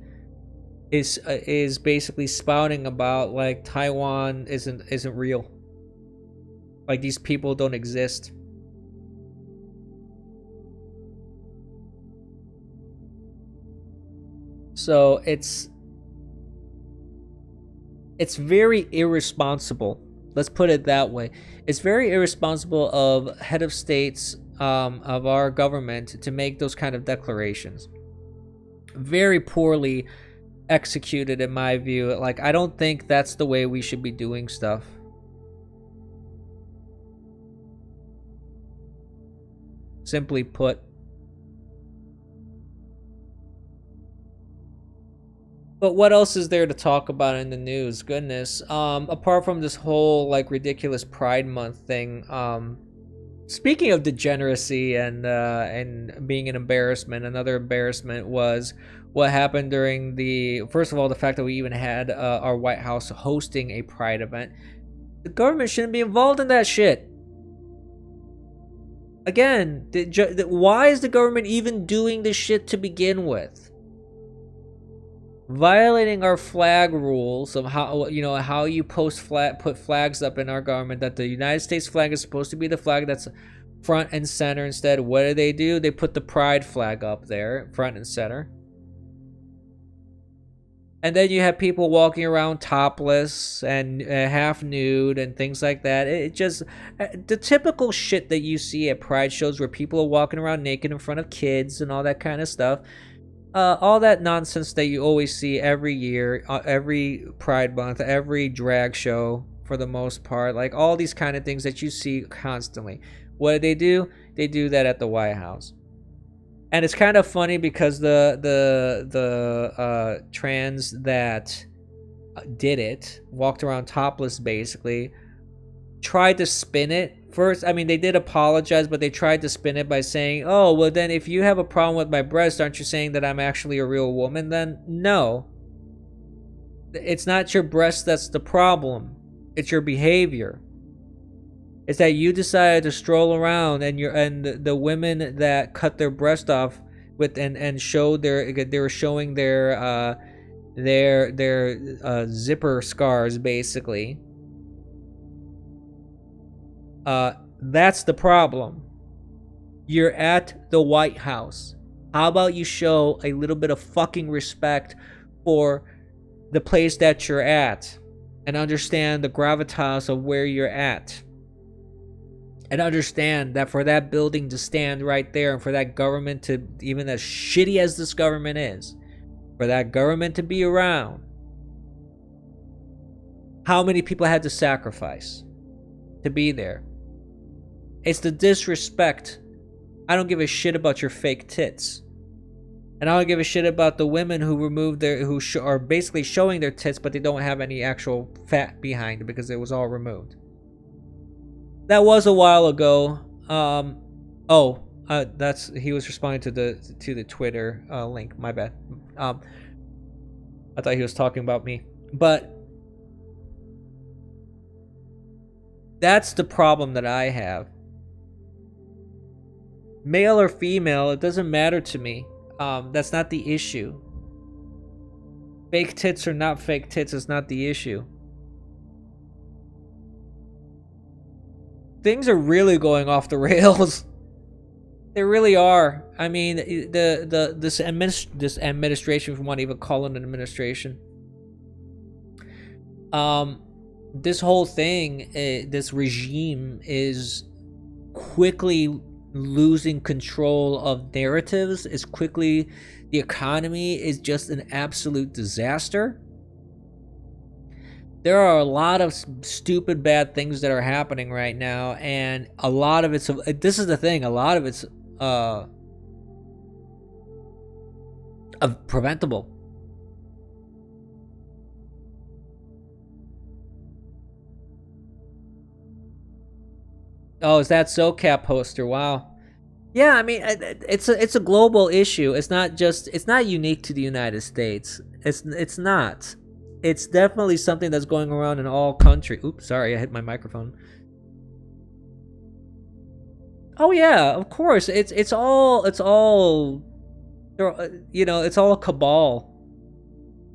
is basically spouting about, like Taiwan isn't real, like these people don't exist. So it's very irresponsible. Let's put it that way. It's very irresponsible of head of states of our government to make those kind of declarations. Very poorly executed, in my view. Like, I don't think that's the way we should be doing stuff. Simply put. But what else is there to talk about in the news? Goodness. Apart from this whole like ridiculous Pride Month thing, speaking of degeneracy and being an embarrassment, another embarrassment was what happened during first of all, the fact that we even had our White House hosting a Pride event. The government shouldn't be involved in that shit. Again, why is the government even doing this shit to begin with? Violating our flag rules of how you put flags up in our government, that the United States flag is supposed to be the flag that's front and center. Instead, what do? They put the pride flag up there, front and center. And then you have people walking around topless and half nude and things like that. It just the typical shit that you see at pride shows, where people are walking around naked in front of kids and all that kind of stuff. All that nonsense that you always see every year, every Pride Month, every drag show, for the most part, like all these kind of things that you see constantly. What do? They do that at the White House. And it's kind of funny because the trans that did it, walked around topless basically, tried to spin it. First, I mean, they did apologize, but they tried to spin it by saying, oh, well then if you have a problem with my breast, aren't you saying that I'm actually a real woman then? No. It's not your breast that's the problem. It's your behavior. It's that you decided to stroll around and the women that cut their breast off with and showed they were showing their zipper scars basically. That's the problem. You're at the White House. How about you show a little bit of fucking respect for the place that you're at, and understand the gravitas of where you're at, and understand that for that building to stand right there, and for that government to, even as shitty as this government is, for that government to be around, how many people had to sacrifice to be there? It's the disrespect. I don't give a shit about your fake tits. And I don't give a shit about the women who removed are basically showing their tits, but they don't have any actual fat behind it because it was all removed. That was a while ago. Oh, that's he was responding to the Twitter link. My bad. I thought he was talking about me, but that's the problem that I have. Male or female, it doesn't matter to me. That's not the issue. Fake tits or not fake tits is not the issue. Things are really going off the rails. They really are. I mean, this administration, if you want to even call it an administration, this whole thing, this regime is quickly losing control of narratives. The economy is just an absolute disaster. There are a lot of stupid bad things that are happening right now, and a lot of it's, this is the thing, a lot of it's preventable. Oh, is that SoCap poster? Wow. Yeah, I mean, it's a global issue. It's not unique to the United States. It's not. It's definitely something that's going around in all countries. Oops, sorry, I hit my microphone. Oh yeah, of course. It's all it's all a cabal.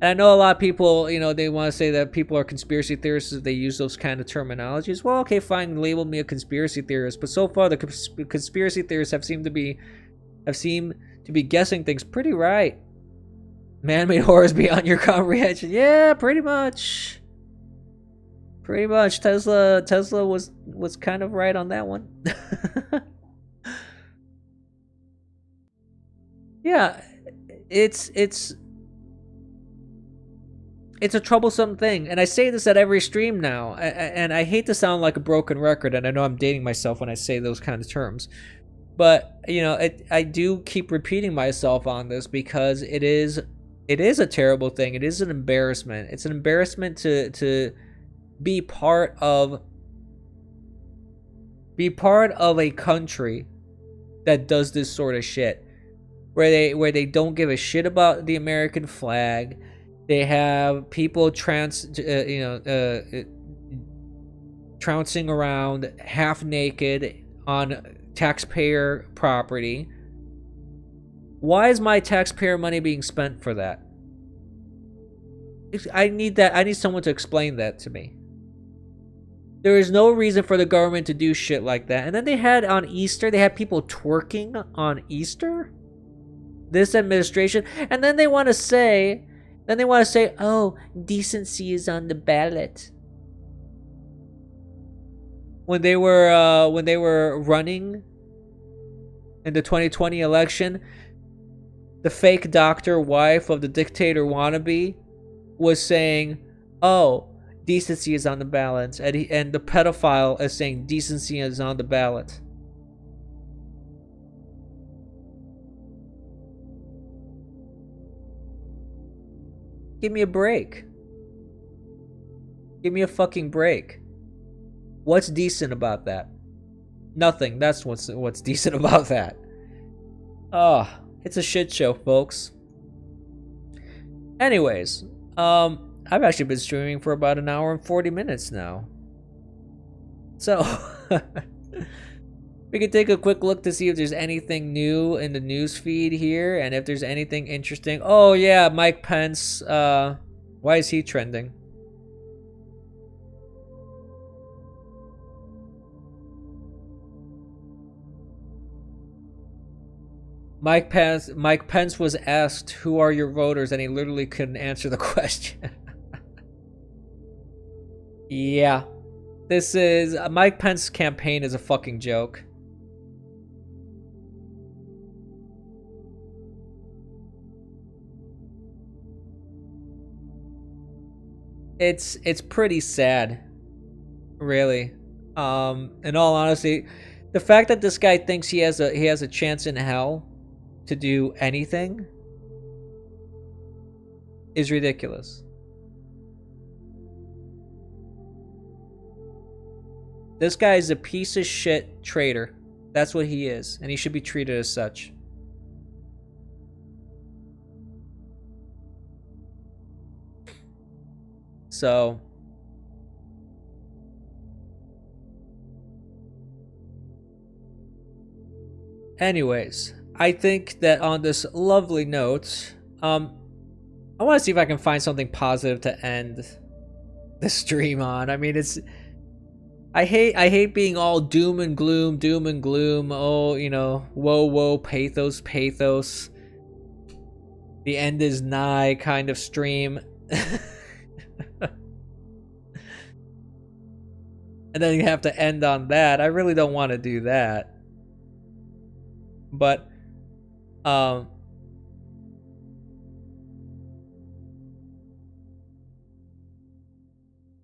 And I know a lot of people, they want to say that people are conspiracy theorists if they use those kind of terminologies. Well, okay, fine, label me a conspiracy theorist. But so far, the conspiracy theorists have seemed to be guessing things pretty right. Man-made horrors beyond your comprehension. Yeah, pretty much. Pretty much. Tesla was kind of right on that one. Yeah, it's a troublesome thing, and I say this at every stream now, and I hate to sound like a broken record, and I know I'm dating myself when I say those kind of terms, but I do keep repeating myself on this because it is a terrible thing. It is an embarrassment. It's an embarrassment to be part of a country that does this sort of shit, where they don't give a shit about the American flag. They have people trouncing around half naked on taxpayer property. Why is my taxpayer money being spent for that? I need someone to explain that to me. There is no reason for the government to do shit like that. And then they had on Easter, they had people twerking on Easter. This administration, and then they want to say, oh, decency is on the ballot. When they were running in the 2020 election, the fake doctor wife of the dictator Wannabe was saying, oh, decency is on the ballot, and the pedophile is saying decency is on the ballot. Give me a break. Give me a fucking break. What's decent about that? Nothing. That's what's decent about that. Oh, it's a shit show, folks. Anyways, I've actually been streaming for about an hour and 40 minutes now. So, we can take a quick look to see if there's anything new in the news feed here, and if there's anything interesting. Oh yeah, Mike Pence. Why is he trending? Mike Pence was asked, "Who are your voters?" and he literally couldn't answer the question. Yeah, this is Mike Pence's campaign is a fucking joke. It's pretty sad, really. In all honesty, the fact that this guy thinks he has a chance in hell to do anything is ridiculous. This guy is a piece of shit traitor. That's what he is, and he should be treated as such. So, anyways, I think that on this lovely note, I want to see if I can find something positive to end the stream on. I mean, I hate being all doom and gloom. Oh, you know, whoa, pathos. The end is nigh kind of stream. And then you have to end on that. I really don't want to do that. But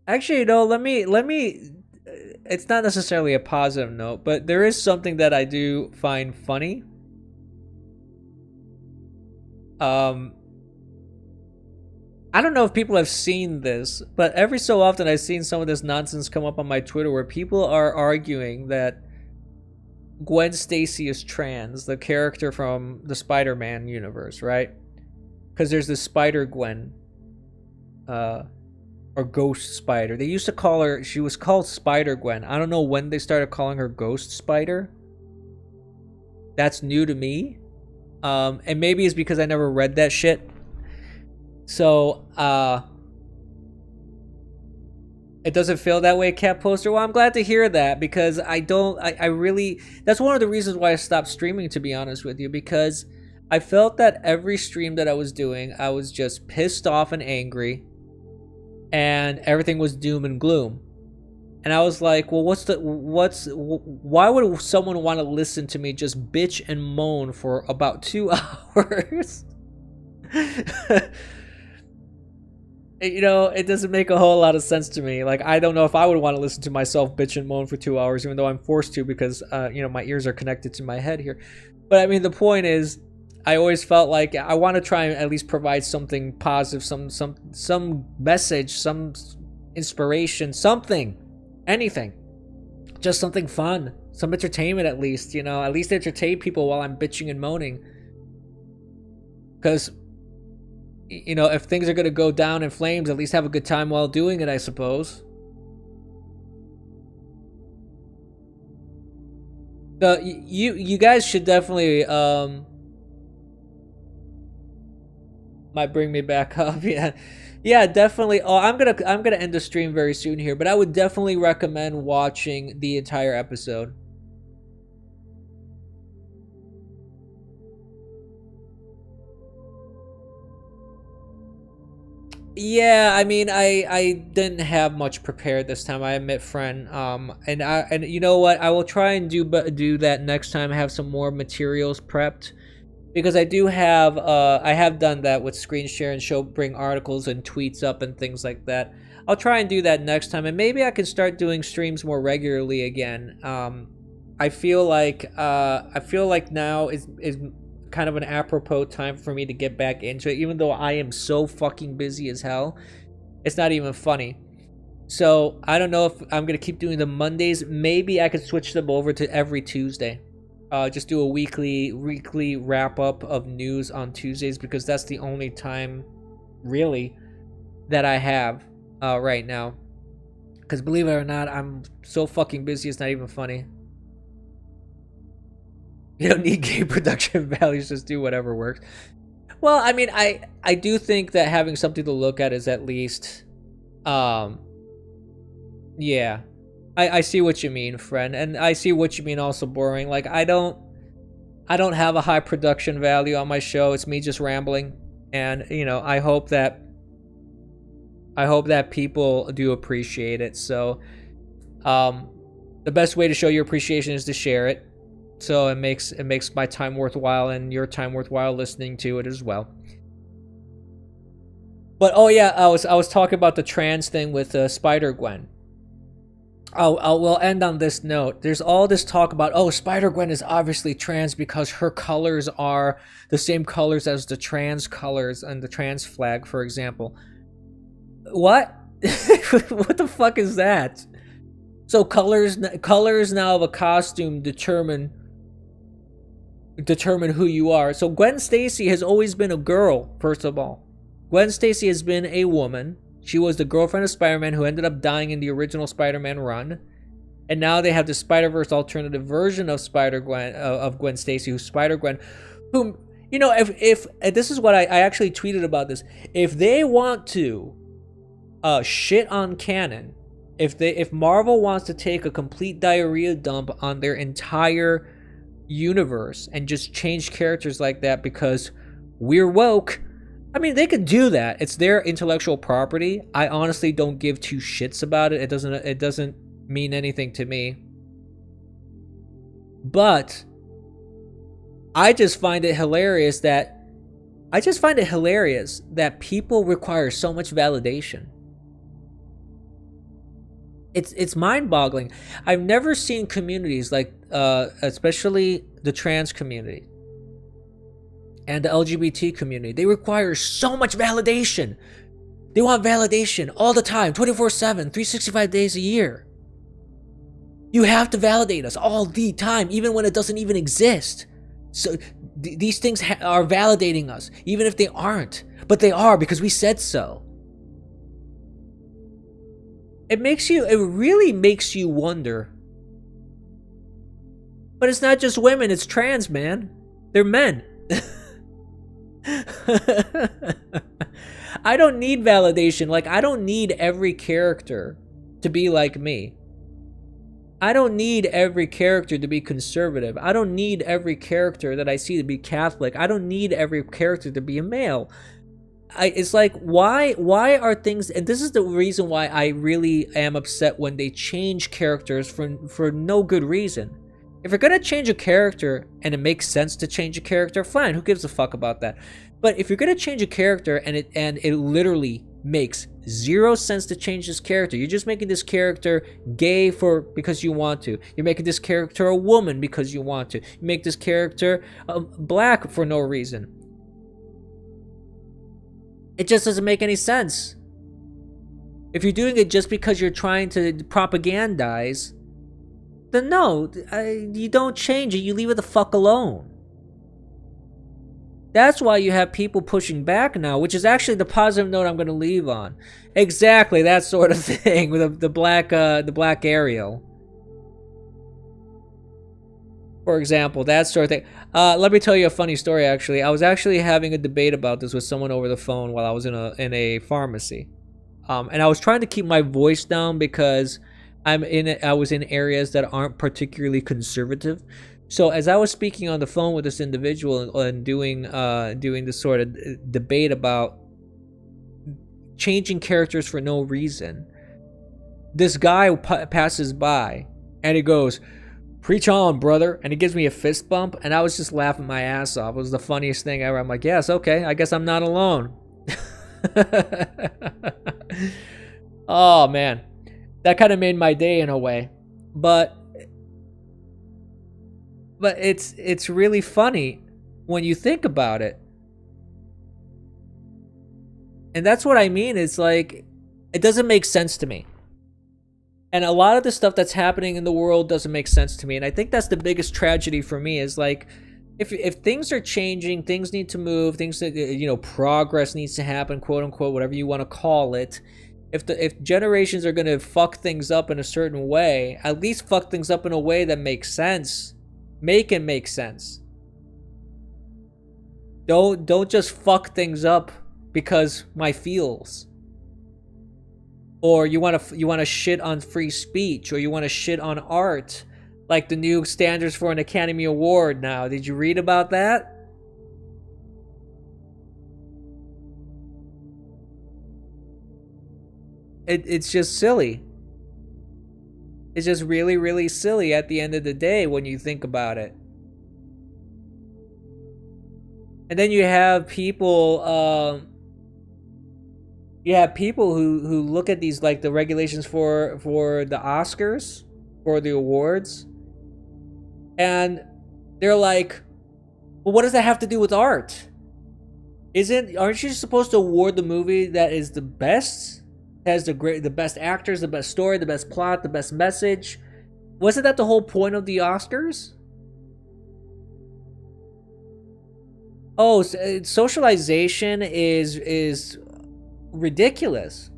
actually, no, let me it's not necessarily a positive note, but there is something that I do find funny. I don't know if people have seen this, but every so often I've seen some of this nonsense come up on my Twitter where people are arguing that Gwen Stacy is trans, the character from the Spider-Man universe, right? Because there's this Spider-Gwen, or Ghost Spider. They used to call her, she was called Spider-Gwen. I don't know when they started calling her Ghost Spider. That's new to me. And maybe it's because I never read that shit. So, it doesn't feel that way, Cat Poster. Well, I'm glad to hear that, because I really, that's one of the reasons why I stopped streaming, to be honest with you, because I felt that every stream that I was doing, I was just pissed off and angry, and everything was doom and gloom. And I was like, well, why would someone want to listen to me just bitch and moan for about 2 hours? You know, it doesn't make a whole lot of sense to me. Like, I don't know if I would want to listen to myself bitch and moan for 2 hours, even though I'm forced to, because, you know, my ears are connected to my head here. But I mean, the point is, I always felt like I want to try and at least provide something positive, some message, some inspiration, something, anything, just something fun, some entertainment at least, you know, at least entertain people while I'm bitching and moaning. Because, you know, if things are going to go down in flames, at least have a good time while doing it, I suppose. You guys should definitely, might bring me back up. Yeah, definitely. Oh, I'm gonna end the stream very soon here, but I would definitely recommend watching the entire episode. Yeah, I mean, I didn't have much prepared this time, I admit, friend. And you know what? I will try and do that next time. Have some more materials prepped, because I do have I have done that with screen share and bring articles and tweets up and things like that. I'll try and do that next time, and maybe I can start doing streams more regularly again. I feel like now is kind of an apropos time for me to get back into it, even though I am so fucking busy as hell. It's not even funny. So I don't know if I'm gonna keep doing the Mondays. Maybe I could switch them over to every Tuesday. Just do a weekly wrap up of news on Tuesdays, because that's the only time really that I have right now. Because believe it or not, I'm so fucking busy, it's not even funny. You don't need game production values, just do whatever works. Well, I mean, I do think that having something to look at is at least, yeah. I see what you mean, friend, and I see what you mean also boring. Like, I don't have a high production value on my show. It's me just rambling, and, you know, I hope that people do appreciate it. So, the best way to show your appreciation is to share it. So it makes my time worthwhile and your time worthwhile listening to it as well. But oh yeah, I was talking about the trans thing with Spider-Gwen. We'll end on this note. There's all this talk about, oh, Spider-Gwen is obviously trans because her colors are the same colors as the trans colors and the trans flag, for example. What? What the fuck is that? So colors now of a costume determine who you are. So Gwen Stacy has always been a girl, first of all. Gwen Stacy has been a woman. She was the girlfriend of Spider-Man who ended up dying in the original Spider-Man run. And now they have the Spider-Verse alternative version of Gwen Stacy, who's Spider-Gwen, whom, you know, if this is what I actually tweeted about this. If they want to shit on canon, if Marvel wants to take a complete diarrhea dump on their entire universe and just change characters like that because we're woke, I mean, they could do that. It's their intellectual property. I honestly don't give two shits about it. It doesn't mean anything to me. But I just find it hilarious that people require so much validation. It's mind-boggling. I've never seen communities like especially the trans community and the LGBT community. They require so much validation. They want validation all the time, 24/7, 365 days a year. You have to validate us all the time, even when it doesn't even exist. So these things are validating us, even if they aren't. But they are, because we said so. It really makes you wonder. But it's not just women, it's trans, man. They're men. I don't need validation. Like, I don't need every character to be like me. I don't need every character to be conservative. I don't need every character that I see to be Catholic. I don't need every character to be a male. It's like, why are things, and this is the reason why I really am upset when they change characters for no good reason. If you're gonna change a character and it makes sense to change a character, fine, who gives a fuck about that? But if you're gonna change a character and it literally makes zero sense to change this character, you're just making this character gay because you want to. You're making this character a woman because you want to. You make this character black for no reason. It just doesn't make any sense. If you're doing it just because you're trying to propagandize, then no, you don't change it. You leave it the fuck alone. That's why you have people pushing back now, which is actually the positive note I'm going to leave on. Exactly that sort of thing with the black Ariel, for example, that sort of thing. Let me tell you a funny story. Actually, I was actually having a debate about this with someone over the phone while I was in a pharmacy, and I was trying to keep my voice down because I was in areas that aren't particularly conservative. So as I was speaking on the phone with this individual and doing this sort of debate about changing characters for no reason, this guy passes by and he goes, "Preach on, brother," and he gives me a fist bump, and I was just laughing my ass off. It was the funniest thing ever. I'm like, yes, okay, I guess I'm not alone. Oh man, that kind of made my day in a way. But it's really funny when you think about it. And that's what I mean. It's like, it doesn't make sense to me. And a lot of the stuff that's happening in the world doesn't make sense to me. And I think that's the biggest tragedy for me, is like, if things are changing, things need to move, things that, you know, progress needs to happen, quote unquote, whatever you want to call it. If generations are going to fuck things up in a certain way, at least fuck things up in a way that makes sense. Make it make sense. Don't just fuck things up because my feels. Or you want to shit on free speech, or you want to shit on art, like the new standards for an Academy Award now. Did you read about that? It's just silly. It's just really, really silly at the end of the day when you think about it. And then you have people who look at these, like the regulations for the Oscars, for the awards, and they're like, well, what does that have to do with art? Aren't you supposed to award the movie that is the best, has the best actors, the best story, the best plot, the best message. Wasn't that the whole point of the Oscars? Oh, socialization is ridiculous.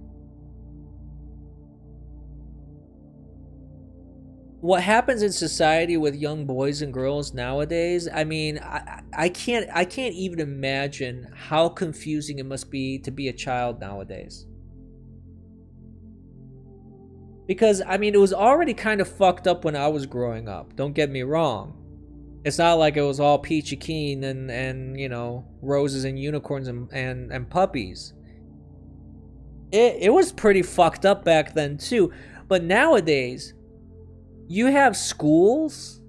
What happens in society with young boys and girls nowadays, I mean, I can't even imagine how confusing it must be to be a child nowadays. Because, I mean, it was already kind of fucked up when I was growing up. Don't get me wrong. It's not like it was all peachy keen and you know, roses and unicorns and puppies. It was pretty fucked up back then too. But nowadays, you have schools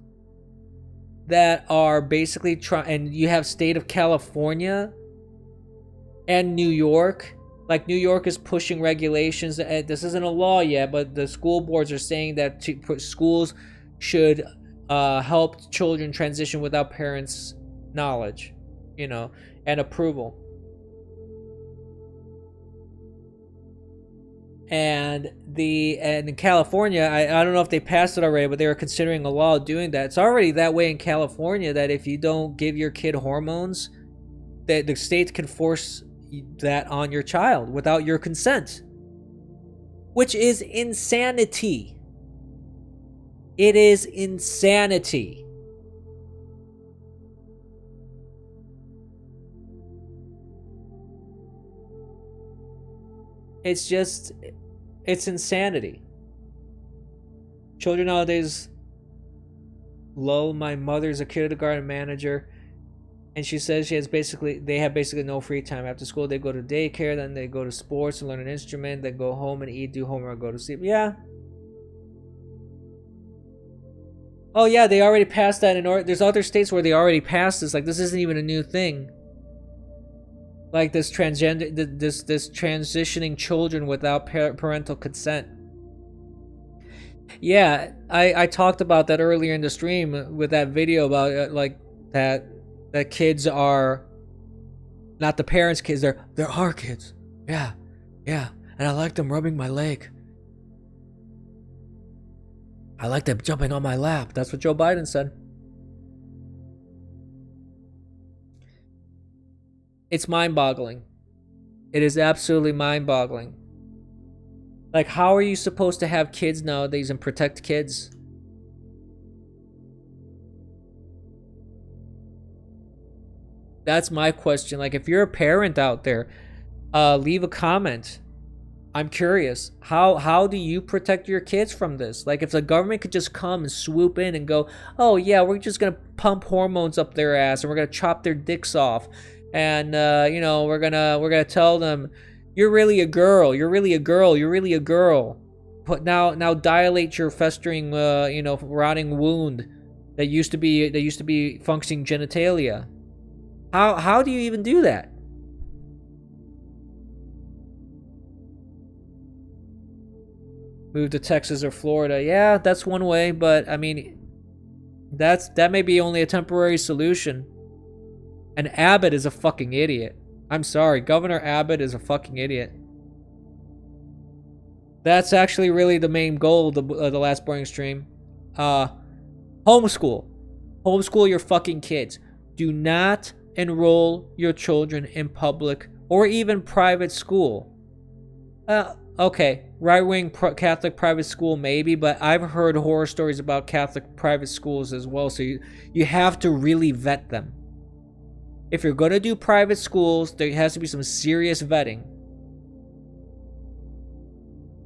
that are basically and you have state of California and New York. Like, New York is pushing regulations. This isn't a law yet, but the school boards are saying that schools should help children transition without parents' knowledge, you know, and approval. And in California, I don't know if they passed it already, but they were considering a law doing that. It's already that way in California, that if you don't give your kid hormones, that the state can force that on your child without your consent, which is insanity. It is insanity. It's insanity. Children nowadays, my mother's a kindergarten manager, and she says they have basically no free time after school. They go to daycare, then they go to sports and learn an instrument, then go home and eat, do homework, go to sleep. Yeah. Oh yeah, they already passed that there's other states where they already passed this. Like, this isn't even a new thing. Like, this transitioning children without parental consent. Yeah, I talked about that earlier in the stream with that video about like that kids are not the parents' kids. They're our kids. Yeah, and I like them rubbing my leg. I like them jumping on my lap. That's what Joe Biden said. It's mind-boggling. It is absolutely mind-boggling. Like, how are you supposed to have kids nowadays and protect kids? That's my question. Like, if you're a parent out there, leave a comment. I'm curious. How do you protect your kids from this? Like, if the government could just come and swoop in and go, oh yeah, we're just gonna pump hormones up their ass and we're gonna chop their dicks off, and you know, we're gonna tell them, you're really a girl, you're really a girl, you're really a girl. But now dilate your festering, you know, rotting wound that used to be functioning genitalia. How do you even do that? Move to Texas or Florida. Yeah, that's one way, but I mean, that may be only a temporary solution. And Abbott is a fucking idiot. I'm sorry, Governor Abbott is a fucking idiot. That's actually really the main goal of the last boring stream. Homeschool. Homeschool your fucking kids. Do not enroll your children in public or even private school. Okay, right-wing Catholic private school maybe, but I've heard horror stories about Catholic private schools as well, so you have to really vet them. If you're going to do private schools, there has to be some serious vetting.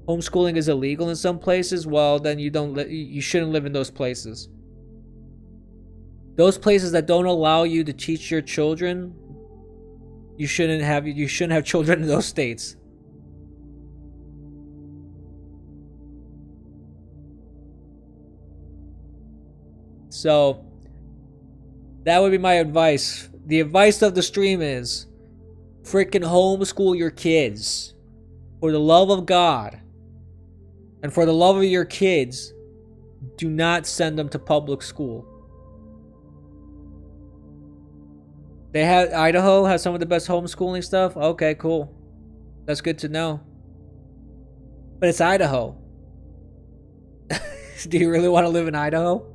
Homeschooling is illegal in some places, well then you shouldn't live in those places. Those places that don't allow you to teach your children, you shouldn't have children in those states. So, that would be my advice. The advice of the stream is, freaking homeschool your kids. For the love of God. And for the love of your kids, do not send them to public school. Idaho has some of the best homeschooling stuff? Okay, cool. That's good to know. But it's Idaho. Do you really want to live in Idaho?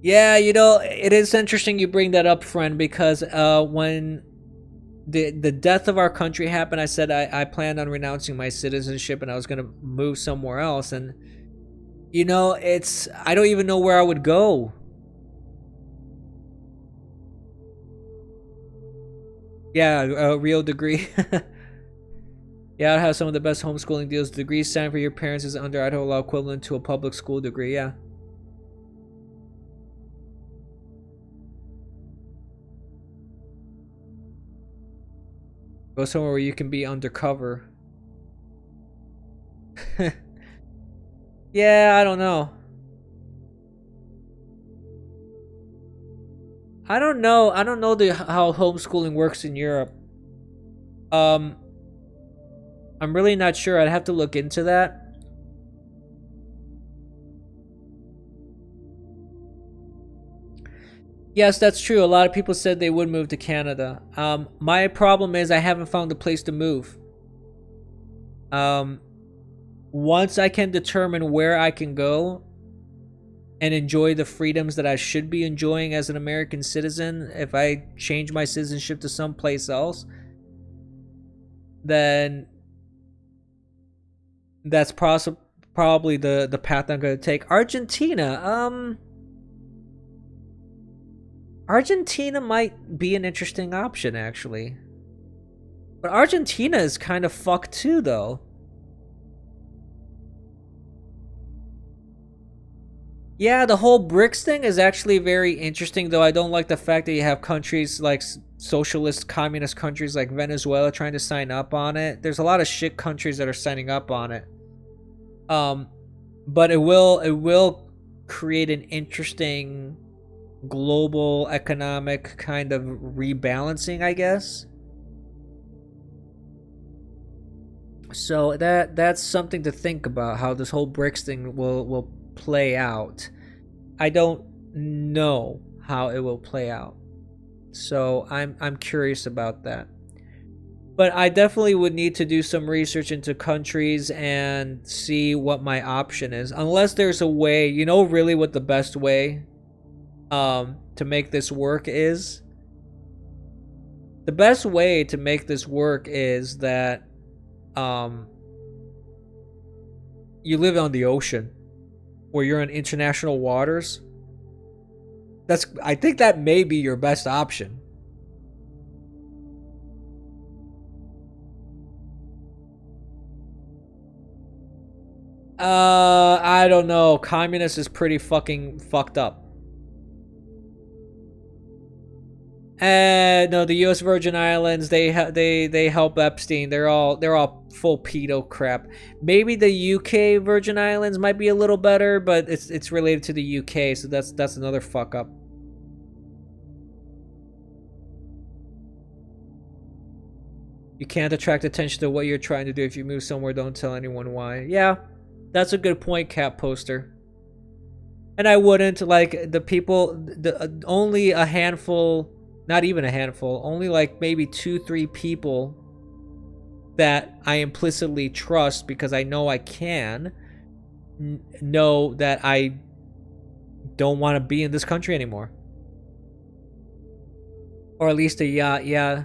Yeah, it is interesting you bring that up, friend, because when the death of our country happened, I said I planned on renouncing my citizenship and I was going to move somewhere else. And, I don't even know where I would go. Yeah, a real degree. Yeah, I'd have some of the best homeschooling deals. Degree signed for your parents is under Idaho law equivalent to a public school degree. Yeah. Go somewhere where you can be undercover. Yeah, I don't know. I don't know. I don't know how homeschooling works in Europe. Um, I'm really not sure. I'd have to look into that. Yes, that's true. A lot of people said they would move to Canada. My problem is I haven't found a place to move. Um, Once I can determine where I can go and enjoy the freedoms that I should be enjoying as an American citizen, if I change my citizenship to someplace else, then that's probably the path I'm going to take. Argentina might be an interesting option, actually. But Argentina is kind of fucked too, though. Yeah, the whole BRICS thing is actually very interesting, though I don't like the fact that you have countries like socialist, communist countries like Venezuela trying to sign up on it. There's a lot of shit countries that are signing up on it. But it will create an interesting global economic kind of rebalancing, I guess. So that's something to think about, how this whole BRICS thing will play out. I don't know how it will play out. So I'm curious about that. But I definitely would need to do some research into countries and see what my option is. Unless there's a way, really what the best way to make this work is? The best way to make this work is that you live on the ocean, or you're in international waters. I think that may be your best option. I don't know. Communist is pretty fucking fucked up. No, the U.S. Virgin Islands, they help Epstein. They're all full pedo crap. Maybe the U.K. Virgin Islands might be a little better, but it's related to the U.K., so that's another fuck up. You can't attract attention to what you're trying to do. If you move somewhere, don't tell anyone why. Yeah, that's a good point, Cap Poster. And I wouldn't, like, the people, only a handful, not even a handful, only like maybe 2-3 people that I implicitly trust because I know I can know that I don't want to be in this country anymore. Or at least yeah.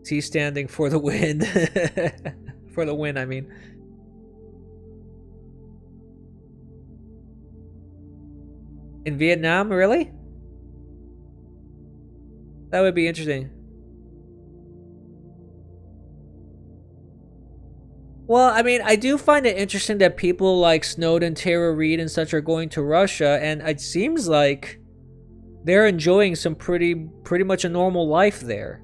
T standing for the win. For the win, I mean. In Vietnam, really? That would be interesting. Well, I mean, I do find it interesting that people like Snowden, Tara Reid, and such are going to Russia, and it seems like they're enjoying some pretty much a normal life there.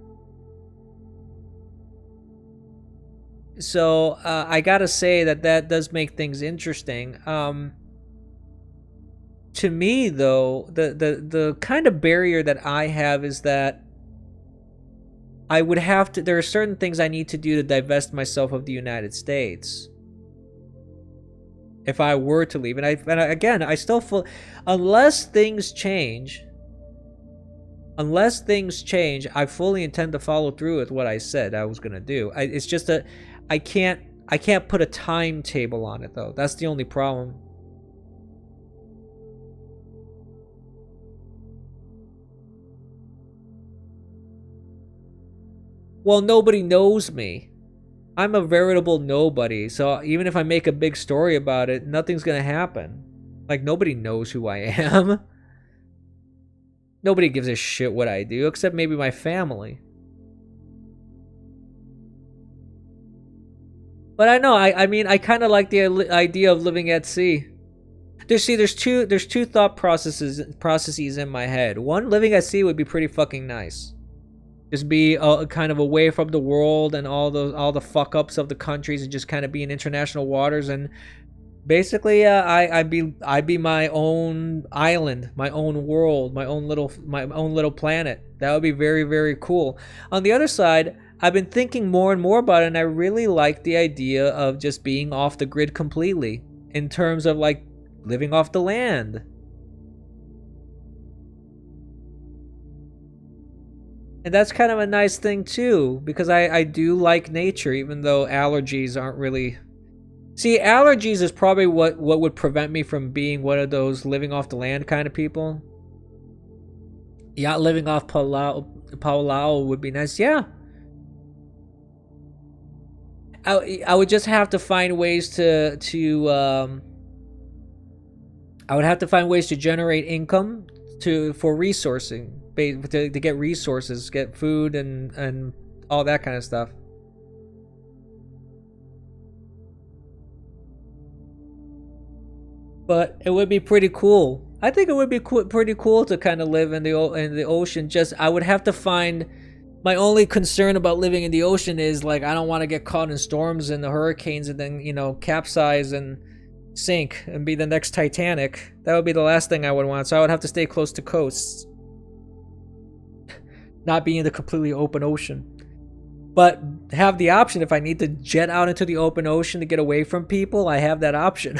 So I gotta say that does make things interesting. To me, though, the kind of barrier that I have is that I would have to. There are certain things I need to do to divest myself of the United States if I were to leave. And again, I still feel, unless things change, unless things change, I fully intend to follow through with what I said I was gonna do. It's just that I can't put a timetable on it though. That's the only problem. Well, nobody knows me. I'm a veritable nobody, so even if I make a big story about it, nothing's gonna happen. Like, nobody knows who I am. Nobody gives a shit what I do, except maybe my family. But I know, I mean, I kind of like the idea of living at sea. There's two thought processes in my head. One, living at sea would be pretty fucking nice. Just be kind of away from the world and all the fuck ups of the countries, and just kind of be in international waters, and basically I'd be my own island, my own world, my own little planet. That would be very, very cool. On the other side, I've been thinking more and more about it, and I really like the idea of just being off the grid completely, in terms of like living off the land. And that's kind of a nice thing too, because I do like nature, even though allergies aren't really... See, allergies is probably what would prevent me from being one of those living off the land kind of people. Yeah, living off Palau would be nice. Yeah. I would just have to find ways to I would have to find ways to generate income for resourcing, to get resources, get food and all that kind of stuff. But it would be pretty cool. I think it would be pretty cool to kind of live in the ocean. Just I would have to find... My only concern about living in the ocean is, like, I don't want to get caught in storms and the hurricanes and then, you know, capsize and sink and be the next Titanic. That would be the last thing I would want. So I would have to stay close to coasts, not be in the completely open ocean. But have the option, if I need to jet out into the open ocean to get away from people, I have that option.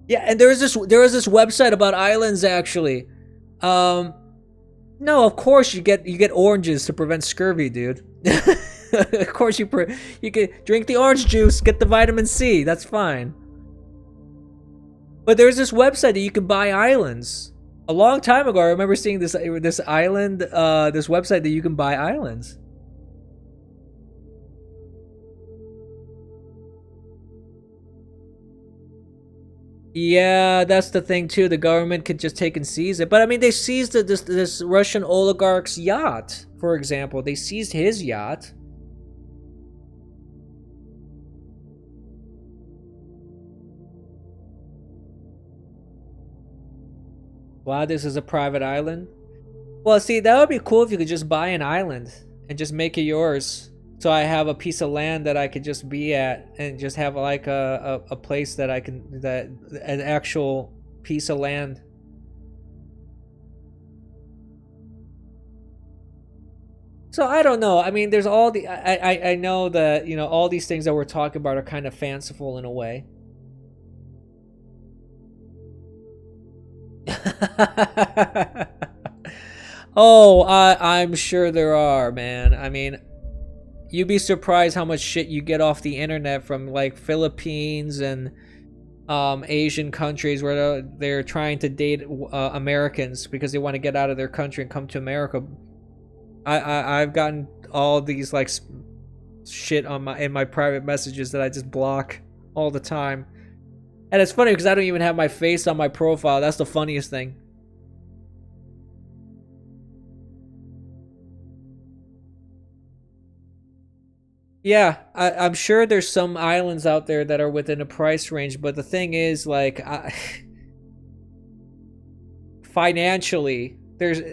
Yeah, and there is this website about islands actually. No, of course you get oranges to prevent scurvy, dude. Of course you can drink the orange juice, get the vitamin C. That's fine. But there's this website that you can buy islands. A long time ago, I remember seeing this island, this website that you can buy islands. Yeah, that's the thing too. The government could just take and seize it. But I mean, they seized this Russian oligarch's yacht, for example. They seized his yacht. Wow, this is a private island. Well, see, that would be cool if you could just buy an island and just make it yours. So I have a piece of land that I could just be at and just have like a place that I can, an actual piece of land. So I don't know. I mean, there's all the I know that, you know, all these things that we're talking about are kind of fanciful in a way. Oh, I'm sure there are, man. I mean, you'd be surprised how much shit you get off the internet from like Philippines and Asian countries where they're trying to date Americans because they want to get out of their country and come to America. I've gotten all these like shit on in my private messages that I just block all the time. And it's funny because I don't even have my face on my profile. That's the funniest thing. Yeah, I'm sure there's some islands out there that are within a price range, but the thing is, like, financially,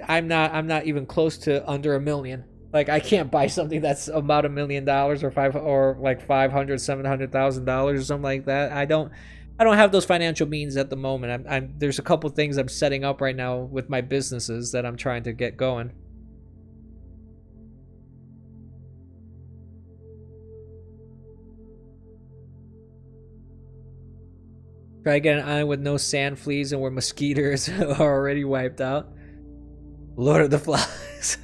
I'm not even close to under $1 million. Like, I can't buy something that's about $1 million or like $500,000-$700,000 or something like that. I don't have those financial means at the moment. There's a couple things I'm setting up right now with my businesses that I'm trying to get going. Try to get an island with no sand fleas and where mosquitoes are already wiped out. Lord of the Flies.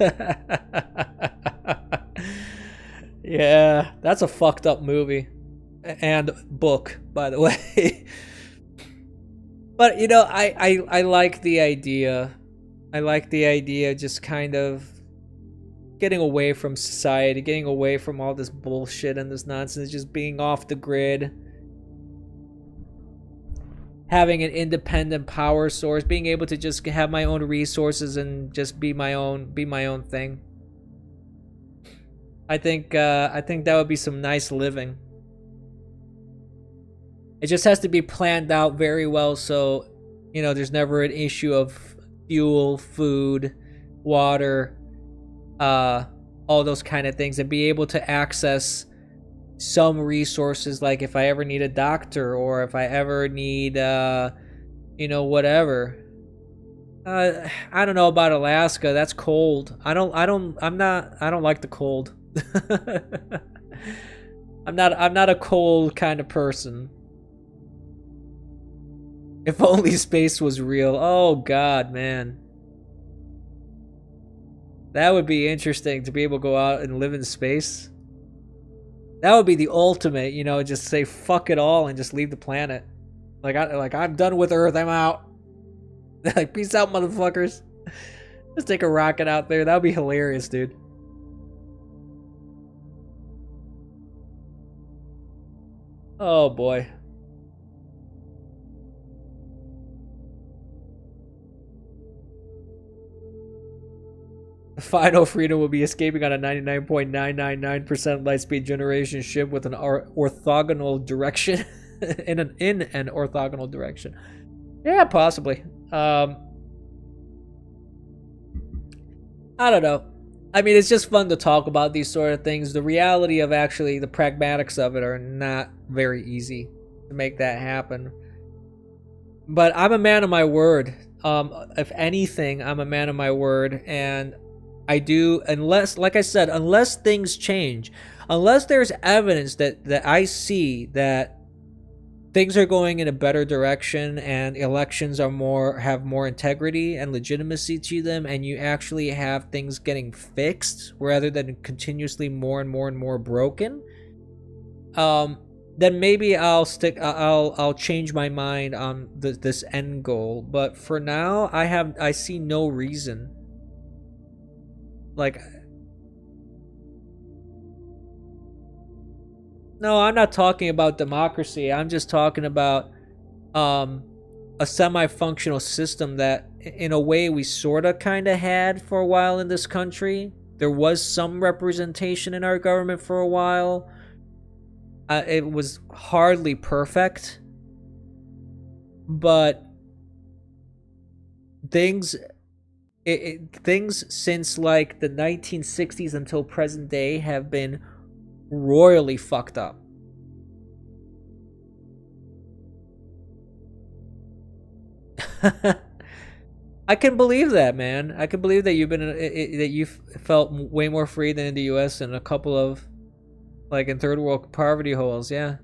Yeah, that's a fucked up movie. And book, by the way. But, you know, I like the idea. I like the idea of just kind of getting away from society, getting away from all this bullshit and this nonsense, just being off the grid. Having an independent power source, being able to just have my own resources and just be my own thing. I think that would be some nice living. It just has to be planned out very well, so you know there's never an issue of fuel, food, water, all those kind of things, and be able to access some resources, like if I ever need a doctor or if I ever need you know, whatever. I don't know about Alaska. That's cold. I don't like the cold. I'm not a cold kind of person. If only space was real. Oh god, man. That would be interesting to be able to go out and live in space. That would be the ultimate, you know, just say fuck it all and just leave the planet. Like I'm done with Earth, I'm out. Like, peace out, motherfuckers. Just take a rocket out there. That would be hilarious, dude. Oh boy. Final freedom will be escaping on a 99.999% light-speed generation ship with an orthogonal direction. in an orthogonal direction. Yeah, possibly. I don't know. I mean, it's just fun to talk about these sort of things. The reality of actually the pragmatics of it are not very easy to make that happen. But I'm a man of my word. If anything, I'm a man of my word, and I do, unless, like I said, unless things change, unless there's evidence that I see that things are going in a better direction and elections are have more integrity and legitimacy to them, and you actually have things getting fixed rather than continuously more and more broken, then maybe I'll change my mind on this end goal. But for now, I see no reason. Like, no, I'm not talking about democracy. I'm just talking about a semi-functional system that, in a way, we sort of kind of had for a while in this country. There was some representation in our government for a while. It was hardly perfect, but things since like the 1960s until present day have been royally fucked up. I can believe that, man. I can believe that that you've felt way more free than in the U.S. and a couple of, like, in third world poverty holes. Yeah,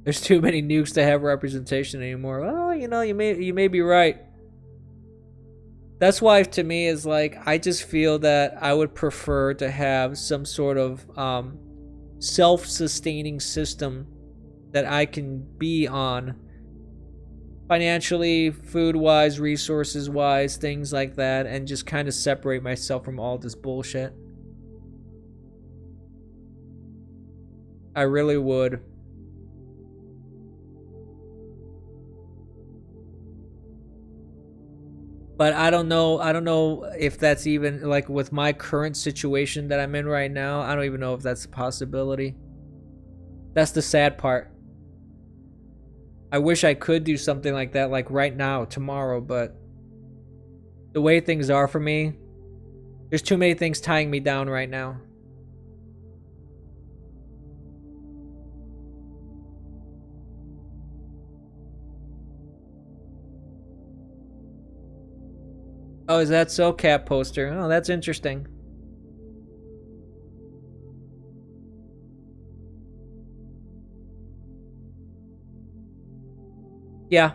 there's too many nukes to have representation anymore. Well, you know, you may be right. That's why, to me, is like, I just feel that I would prefer to have some sort of self-sustaining system that I can be on, financially, food-wise, resources-wise, things like that, and just kind of separate myself from all this bullshit. I really would. But I don't know if that's even, like, with my current situation that I'm in right now, I don't even know if that's a possibility. That's the sad part. I wish I could do something like that, like right now, tomorrow, but the way things are for me, there's too many things tying me down right now. Oh, is that so? Cat poster. Oh, that's interesting. Yeah.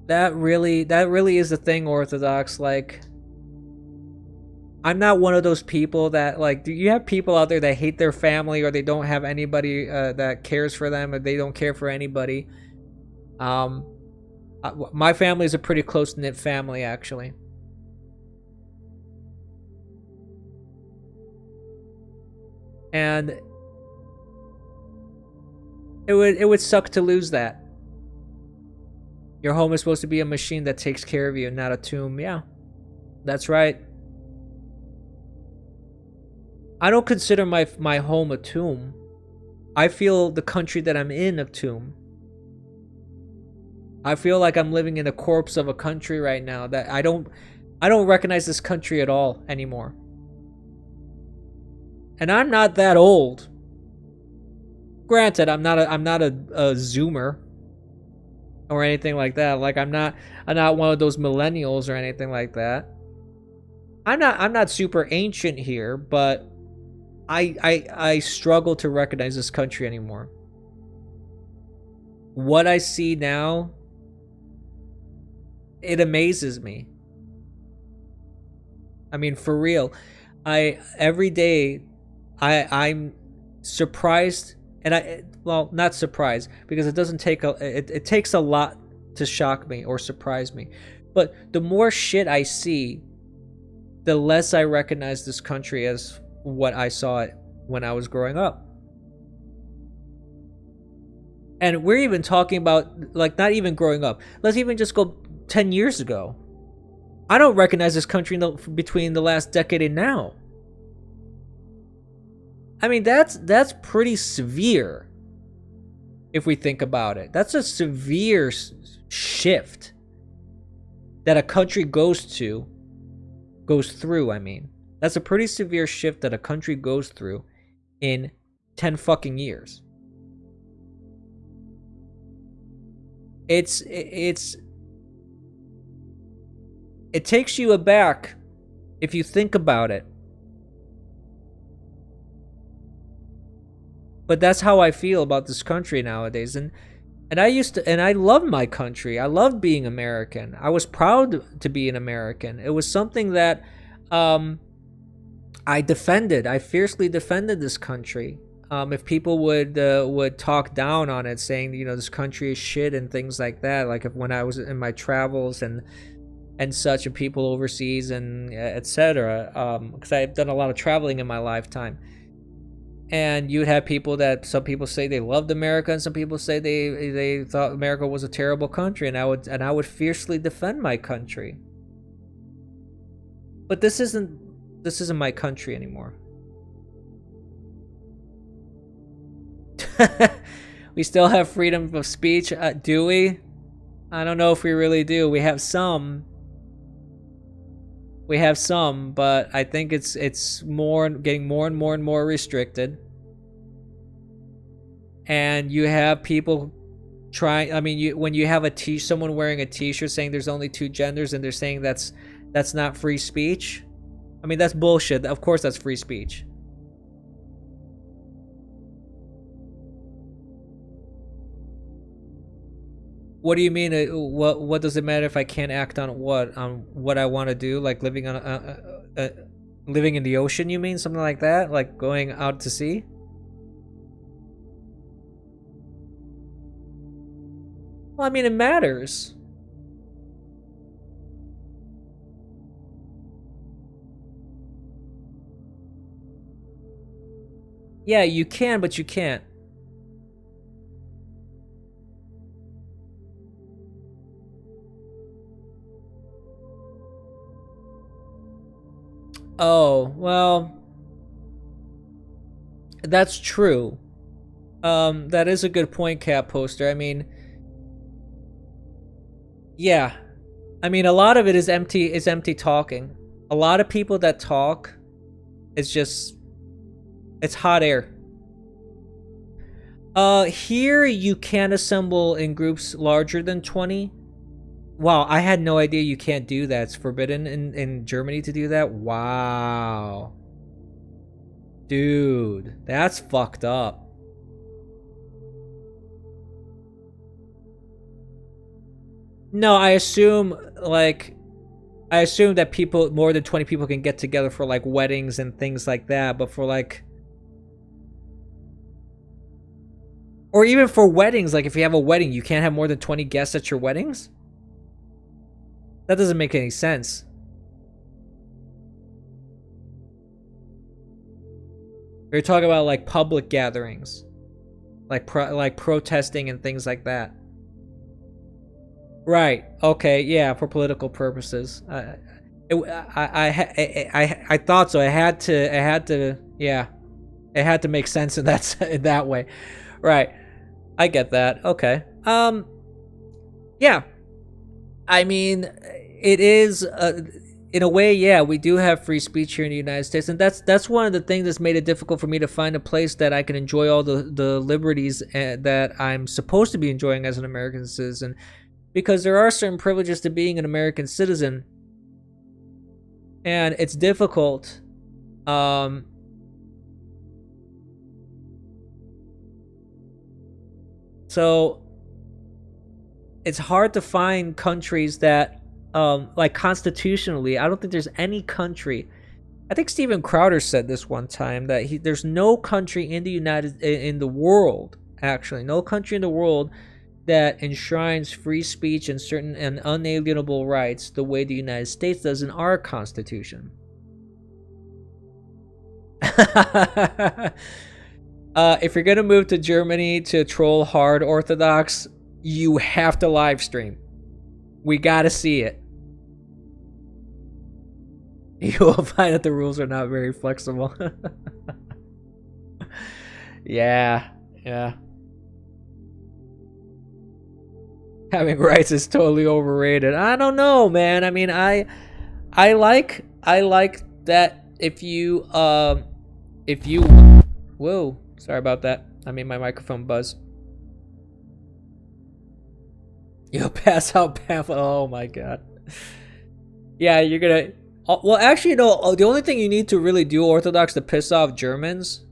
That really is the thing, Orthodox. Like, I'm not one of those people that, like, do you have people out there that hate their family, or they don't have anybody that cares for them, or they don't care for anybody? Um, my family is a pretty close knit family, actually, and it would suck to lose that. Your home is supposed to be a machine that takes care of you, not a tomb. Yeah, that's right. I don't consider my home a tomb. I feel the country that I'm in a tomb. I feel like I'm living in a corpse of a country right now that I don't recognize this country at all anymore. And I'm not that old. Granted, I'm not a zoomer or anything like that. Like, I'm not one of those millennials or anything like that. I'm not super ancient here, but I struggle to recognize this country anymore. What I see now, it amazes me. I mean, for real. I every day I'm surprised, and well, not surprised, because it doesn't take it takes a lot to shock me or surprise me. But the more shit I see, the less I recognize this country as what I saw it when I was growing up. And we're even talking about, like, not even growing up. Let's even just go 10 years ago. I don't recognize this country between the last decade and now. I mean, that's pretty severe if we think about it. That's a severe shift that a country goes through, I mean. That's a pretty severe shift that a country goes through in 10 fucking years. It takes you aback if you think about it. But that's how I feel about this country nowadays. And I loved my country. I loved being American. I was proud to be an American. It was something that I defended. I fiercely defended this country. If people would talk down on it, saying, this country is shit and things like that, like when I was in my travels and such, and people overseas and etc. Because I've done a lot of traveling in my lifetime, and you would have some people say they loved America, and some people say they thought America was a terrible country, and I would fiercely defend my country. But this isn't my country anymore. We still have freedom of speech, do we? I don't know if we really do. We have some, but I think it's getting more and more and more restricted. And you have people trying. I mean, when you have someone wearing a T-shirt saying there's only two genders, and they're saying that's not free speech. I mean, that's bullshit. Of course, that's free speech. What do you mean? What does it matter if I can't act on what I want to do? Like living living in the ocean? You mean something like that? Like going out to sea? Well, I mean, it matters. Yeah, you can, but you can't. Oh, well, that's true. That is a good point, Cat Poster. I mean, yeah. I mean, a lot of it is empty talking. A lot of people that talk is just, it's hot air. Here you can assemble in groups larger than 20. Wow, I had no idea you can't do that. It's forbidden in Germany to do that? Wow. Dude, that's fucked up. No, I assume like I assume that people more than 20 people can get together for like weddings and things like that, but for like or even for weddings, like if you have a wedding, you can't have more than 20 guests at your weddings? That doesn't make any sense. We're talking about like public gatherings, like protesting and things like that. Right. Okay. Yeah. For political purposes. I thought so. I had to. I had to. Yeah. It had to make sense in that in that way. Right. I get that. Okay. Yeah. I mean, it is in a way, yeah, we do have free speech here in the United States, and that's one of the things that's made it difficult for me to find a place that I can enjoy all the liberties that I'm supposed to be enjoying as an American citizen, because there are certain privileges to being an American citizen, and it's difficult. So it's hard to find countries that like constitutionally, I don't think there's any country. I think Steven Crowder said this one time that there's no country in the world, actually, no country in the world that enshrines free speech and certain and unalienable rights the way the United States does in our Constitution. If you're gonna move to Germany to troll hard Orthodox, you have to live stream. We gotta see it. You will find that the rules are not very flexible. Yeah. Having rights is totally overrated. I don't know, man. I mean, I like that if you whoa, sorry about that. I made my microphone buzz. You'll pass out pamphlet. Oh my god. Yeah, you're gonna. Well, actually, no. The only thing you need to really do, Orthodox, to piss off Germans,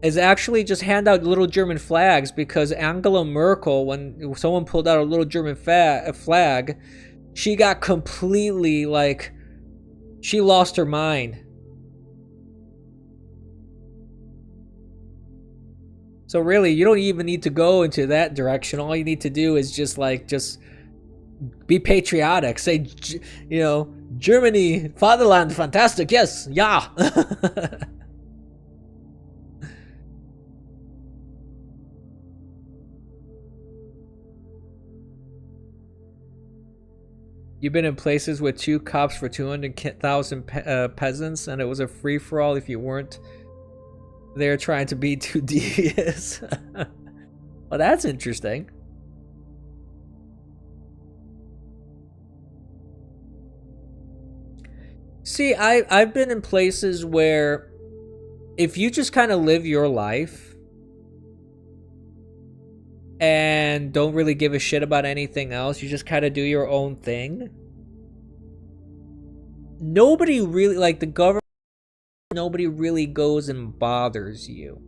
is actually just hand out little German flags. Because Angela Merkel, when someone pulled out a little German flag, she got completely like, she lost her mind. So really, you don't even need to go into that direction. All you need to do is just be patriotic. Say, Germany, fatherland, fantastic. Yes, yeah. You've been in places with 2 cops for 200,000 peasants, and it was a free-for-all if you weren't there trying to be too devious. Well, that's interesting. See, I've been in places where if you just kind of live your life and don't really give a shit about anything else, you just kind of do your own thing. Nobody really, like the government, nobody really goes and bothers you.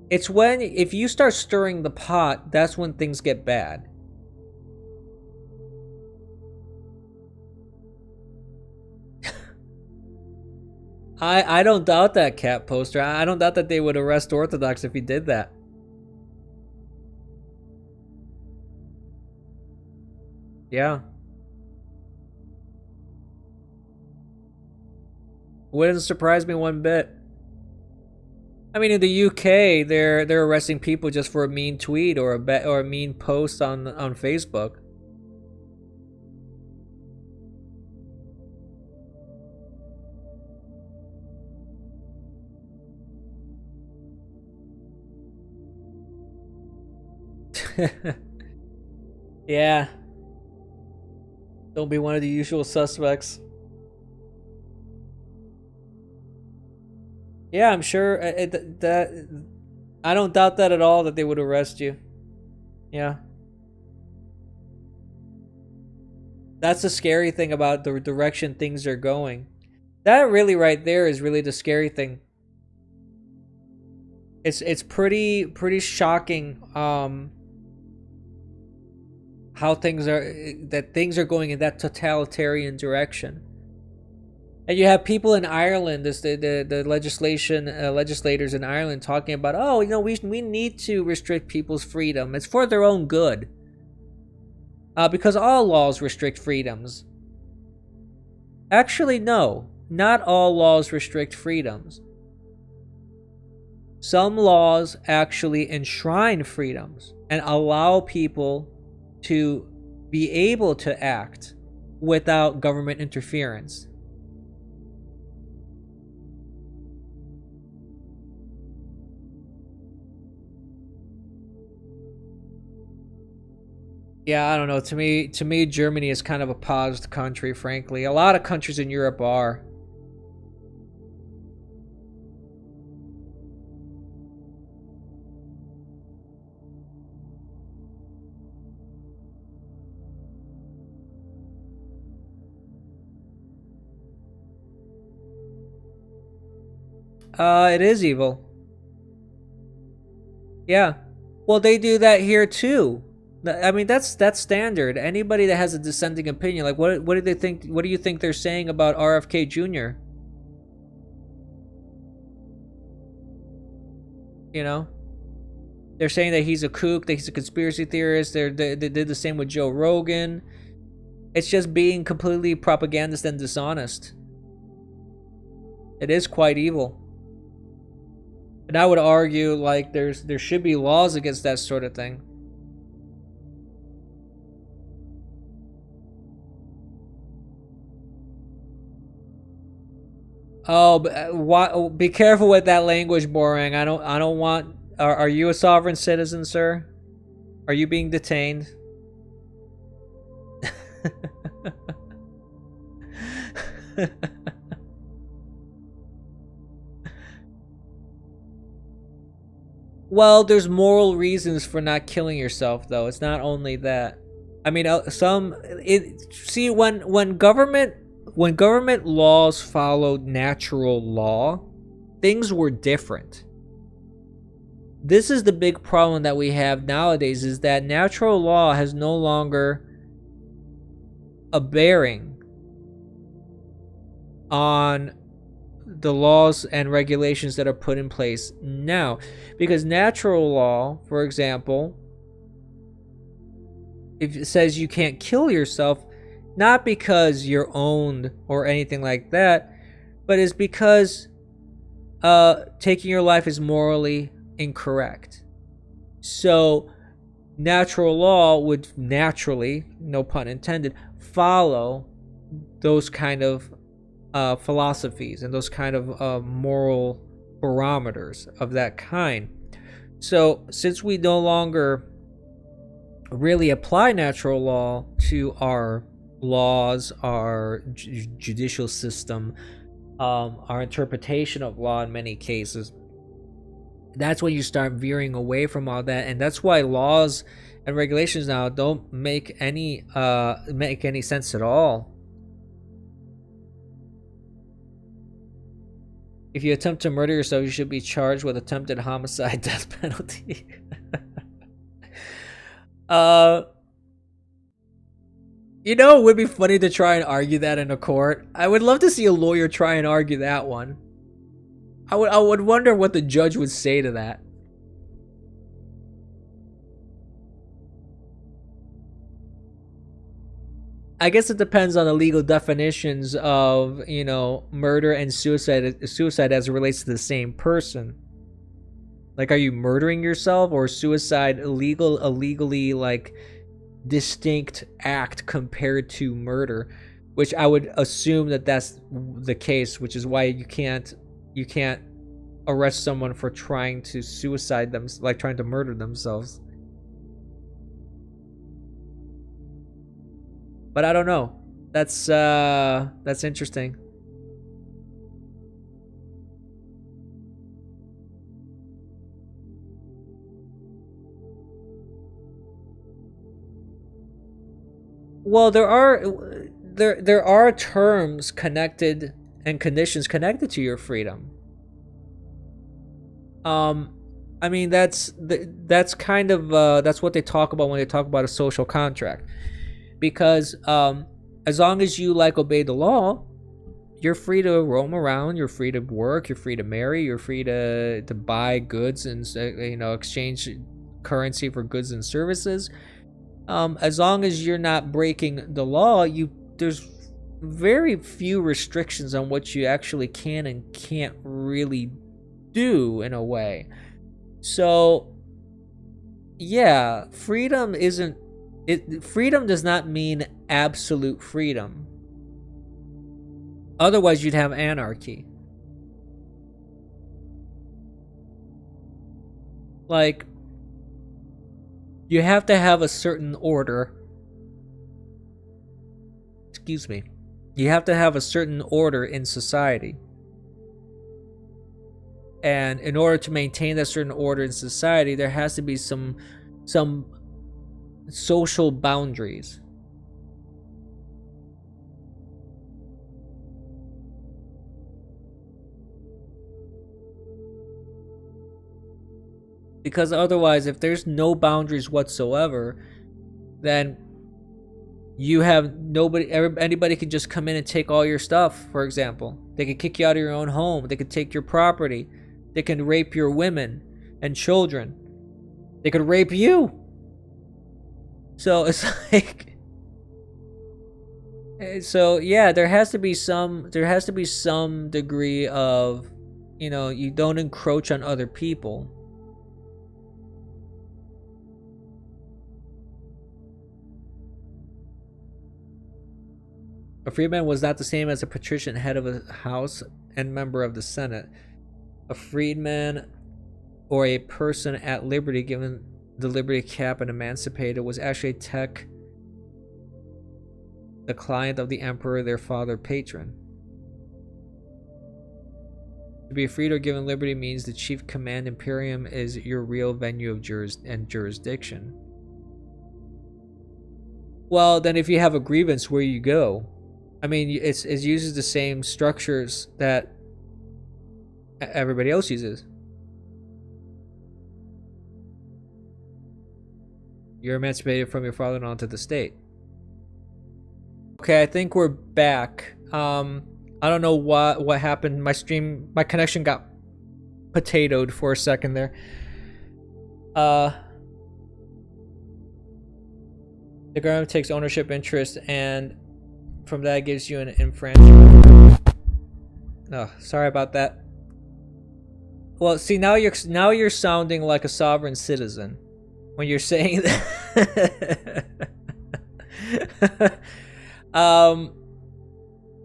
It's when, if you start stirring the pot, that's when things get bad. I don't doubt that, Cat Poster. I don't doubt that they would arrest Orthodox if he did that. Yeah. Wouldn't surprise me one bit. I mean, in the UK, they're arresting people just for a mean tweet or a mean post on Facebook. Yeah. Don't be one of the usual suspects. Yeah, I'm sure that I don't doubt that at all, that they would arrest you. Yeah. That's the scary thing about the direction things are going. That really right there is really the scary thing. It's pretty shocking how things are going in that totalitarian direction. And you have people in Ireland, the legislators in Ireland talking about, oh, we need to restrict people's freedom. It's for their own good. Because all laws restrict freedoms. Actually, no. Not all laws restrict freedoms. Some laws actually enshrine freedoms and allow people to be able to act without government interference. Yeah, I don't know. To me, Germany is kind of a paused country, frankly. A lot of countries in Europe are. It is evil. Yeah. Well, they do that here too. I mean, that's standard. Anybody that has a dissenting opinion, like what do they think? What do you think they're saying about RFK Jr.? You know, they're saying that he's a kook, that he's a conspiracy theorist. They did the same with Joe Rogan. It's just being completely propagandist and dishonest. It is quite evil. And I would argue like there should be laws against that sort of thing. Oh, be careful with that language, Boring. I don't want. Are you a sovereign citizen, sir? Are you being detained? Well, there's moral reasons for not killing yourself, though. It's not only that. I mean, see when government laws followed natural law, things were different. This is the big problem that we have nowadays, is that natural law has no longer a bearing on the laws and regulations that are put in place now. Because natural law, for example, if it says you can't kill yourself, not because you're owned or anything like that, but it's because taking your life is morally incorrect. So natural law would naturally, no pun intended, follow those kind of philosophies and those kind of moral barometers of that kind. So since we no longer really apply natural law to our laws, our judicial system, our interpretation of law in many cases, that's when you start veering away from all that. And that's why laws and regulations now don't make any sense at all. If you attempt to murder yourself, you should be charged with attempted homicide, death penalty. You know, it would be funny to try and argue that in a court. I would love to see a lawyer try and argue that one. I would wonder what the judge would say to that. I guess it depends on the legal definitions of, murder and suicide as it relates to the same person. Like, are you murdering yourself, or suicide a legally like distinct act compared to murder? Which I would assume that that's the case, which is why you can't arrest someone for trying to suicide them, like trying to murder themselves. But I don't know. That's interesting. Well, there are terms connected and conditions connected to your freedom. I mean, that's kind of that's what they talk about when they talk about a social contract, because as long as you like obey the law, you're free to roam around, you're free to work, you're free to marry, you're free to buy goods and exchange currency for goods and services. As long as you're not breaking the law, there's very few restrictions on what you actually can and can't really do in a way. So yeah, freedom does not mean absolute freedom. Otherwise you'd have anarchy. Like, you have to have a certain order. Excuse me. You have to have a certain order in society. And in order to maintain that certain order in society, there has to be some social boundaries. Because otherwise, if there's no boundaries whatsoever, then you have anybody can just come in and take all your stuff. For example, they could kick you out of your own home, they could take your property, they can rape your women and children, they could rape you. So it's like, so yeah, there has to be some degree of, you don't encroach on other people. A freedman was not the same as a patrician, head of a house and member of the Senate. A freedman, or a person at liberty given the liberty cap and emancipated, was actually the client of the emperor, their father patron. To be freed or given liberty means the chief command imperium is your real venue of jurisdiction. Well, then if you have a grievance, where you go? I mean, it uses the same structures that everybody else uses. You're emancipated from your father and onto the state. Okay, I think we're back. I don't know what happened. My connection got potatoed for a second there. The government takes ownership interest, and from that gives you an enfranchisement. Oh, sorry about that. Well, see, now you're sounding like a sovereign citizen when you're saying that.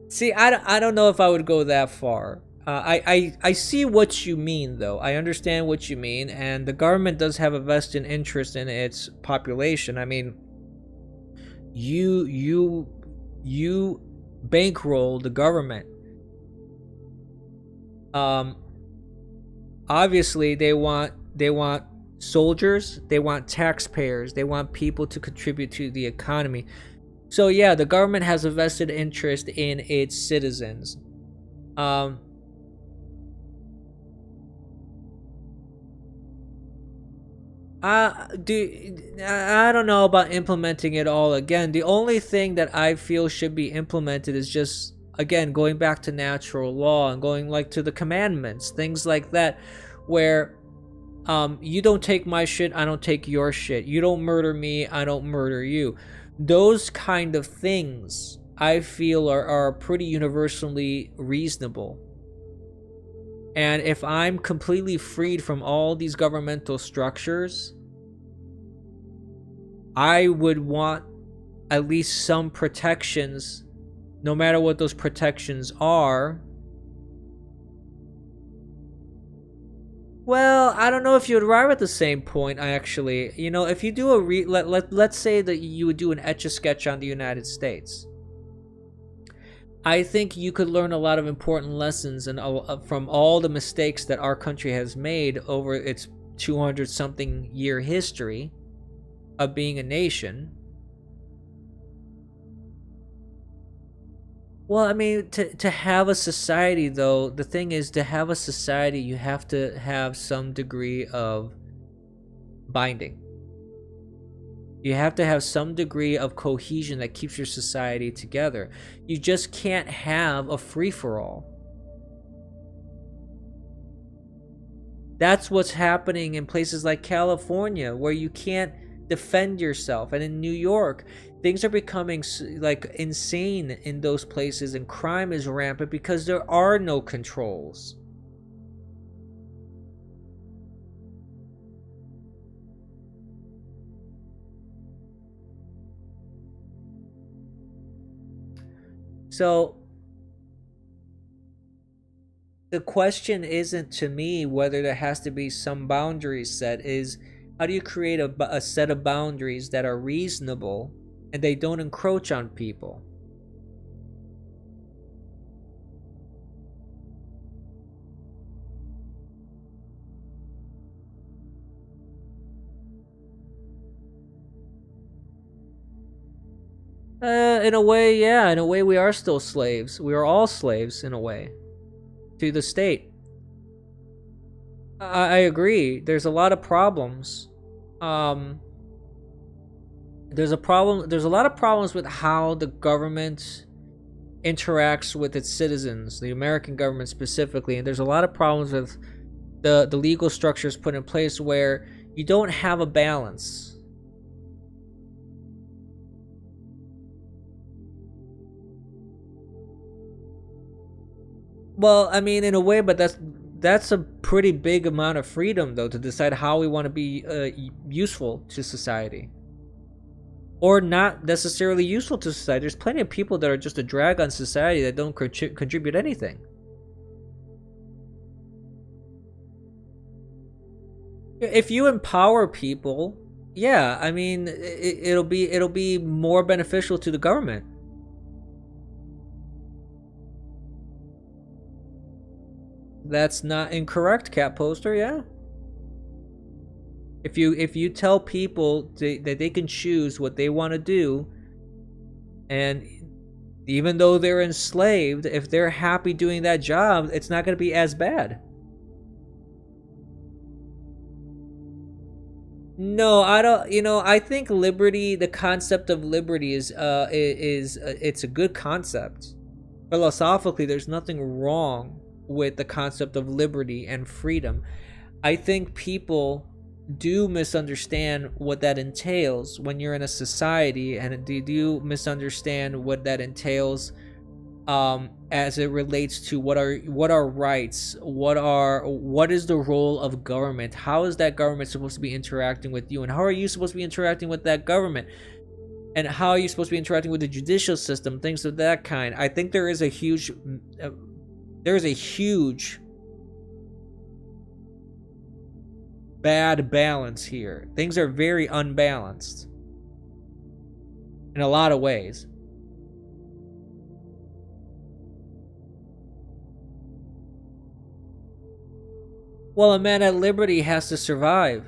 See, I don't know if I would go that far. I see what you mean, though. I understand what you mean, and the government does have a vested interest in its population. I mean, you bankroll the government. Obviously they want soldiers, they want taxpayers, they want people to contribute to the economy. So yeah, the government has a vested interest in its citizens. I don't know about implementing it all again. The only thing that I feel should be implemented is just, again, going back to natural law and going like to the commandments, things like that, where you don't take my shit, I don't take your shit. You don't murder me, I don't murder you. Those kind of things I feel are pretty universally reasonable. And if I'm completely freed from all these governmental structures, I would want at least some protections, no matter what those protections are. Well, I don't know if you would arrive at the same point, actually. If you do let's say that you would do an Etch-a-Sketch on the United States. I think you could learn a lot of important lessons from all the mistakes that our country has made over its 200-something year history of being a nation. Well, I mean, to have a society, though, the thing is, to have a society, you have to have some degree of binding. You have to have some degree of cohesion that keeps your society together. You just can't have a free-for-all. That's what's happening in places like California, where you can't defend yourself, and in New York, things are becoming like insane in those places, and crime is rampant because there are no controls. So the question isn't, to me, whether there has to be some boundaries set. Is how do you create a set of boundaries that are reasonable and they don't encroach on people? In a way, yeah. In a way, we are still slaves. We are all slaves, in a way, to the state. I agree. There's a lot of problems. Um, there's a problem. There's a lot of problems with how the government interacts with its citizens, the American government specifically, and there's a lot of problems with the legal structures put in place where you don't have a balance. Well, I mean, in a way, but that's a pretty big amount of freedom, though, to decide how we want to be useful to society, or not necessarily useful to society. There's plenty of people that are just a drag on society that don't contribute anything. If you empower people, yeah, I mean, it'll be more beneficial to the government. That's not incorrect, Cat Poster. Yeah. If you tell people that they can choose what they want to do, and even though they're enslaved, if they're happy doing that job, it's not going to be as bad. No, I don't. I think liberty, the concept of liberty it's a good concept. Philosophically, there's nothing wrong with the concept of liberty and freedom. I think people do misunderstand what that entails when you're in a society, and they do misunderstand what that entails as it relates to what are rights, what is the role of government, how is that government supposed to be interacting with you, and how are you supposed to be interacting with that government, and how are you supposed to be interacting with the judicial system, things of that kind. I think there is a huge bad balance here. Things are very unbalanced in a lot of ways. Well, a man at liberty has to survive.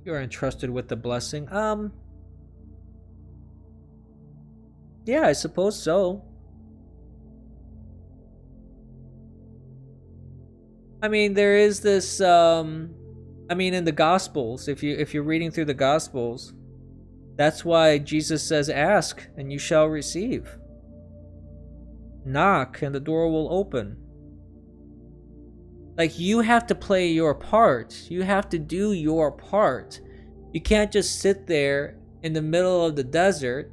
You're entrusted with the blessing. Yeah, I suppose so. I mean, there is this I mean, in the Gospels, if you're reading through the Gospels, that's why Jesus says, "Ask and you shall receive. Knock and the door will open." Like, you have to play your part. You have to do your part. You can't just sit there in the middle of the desert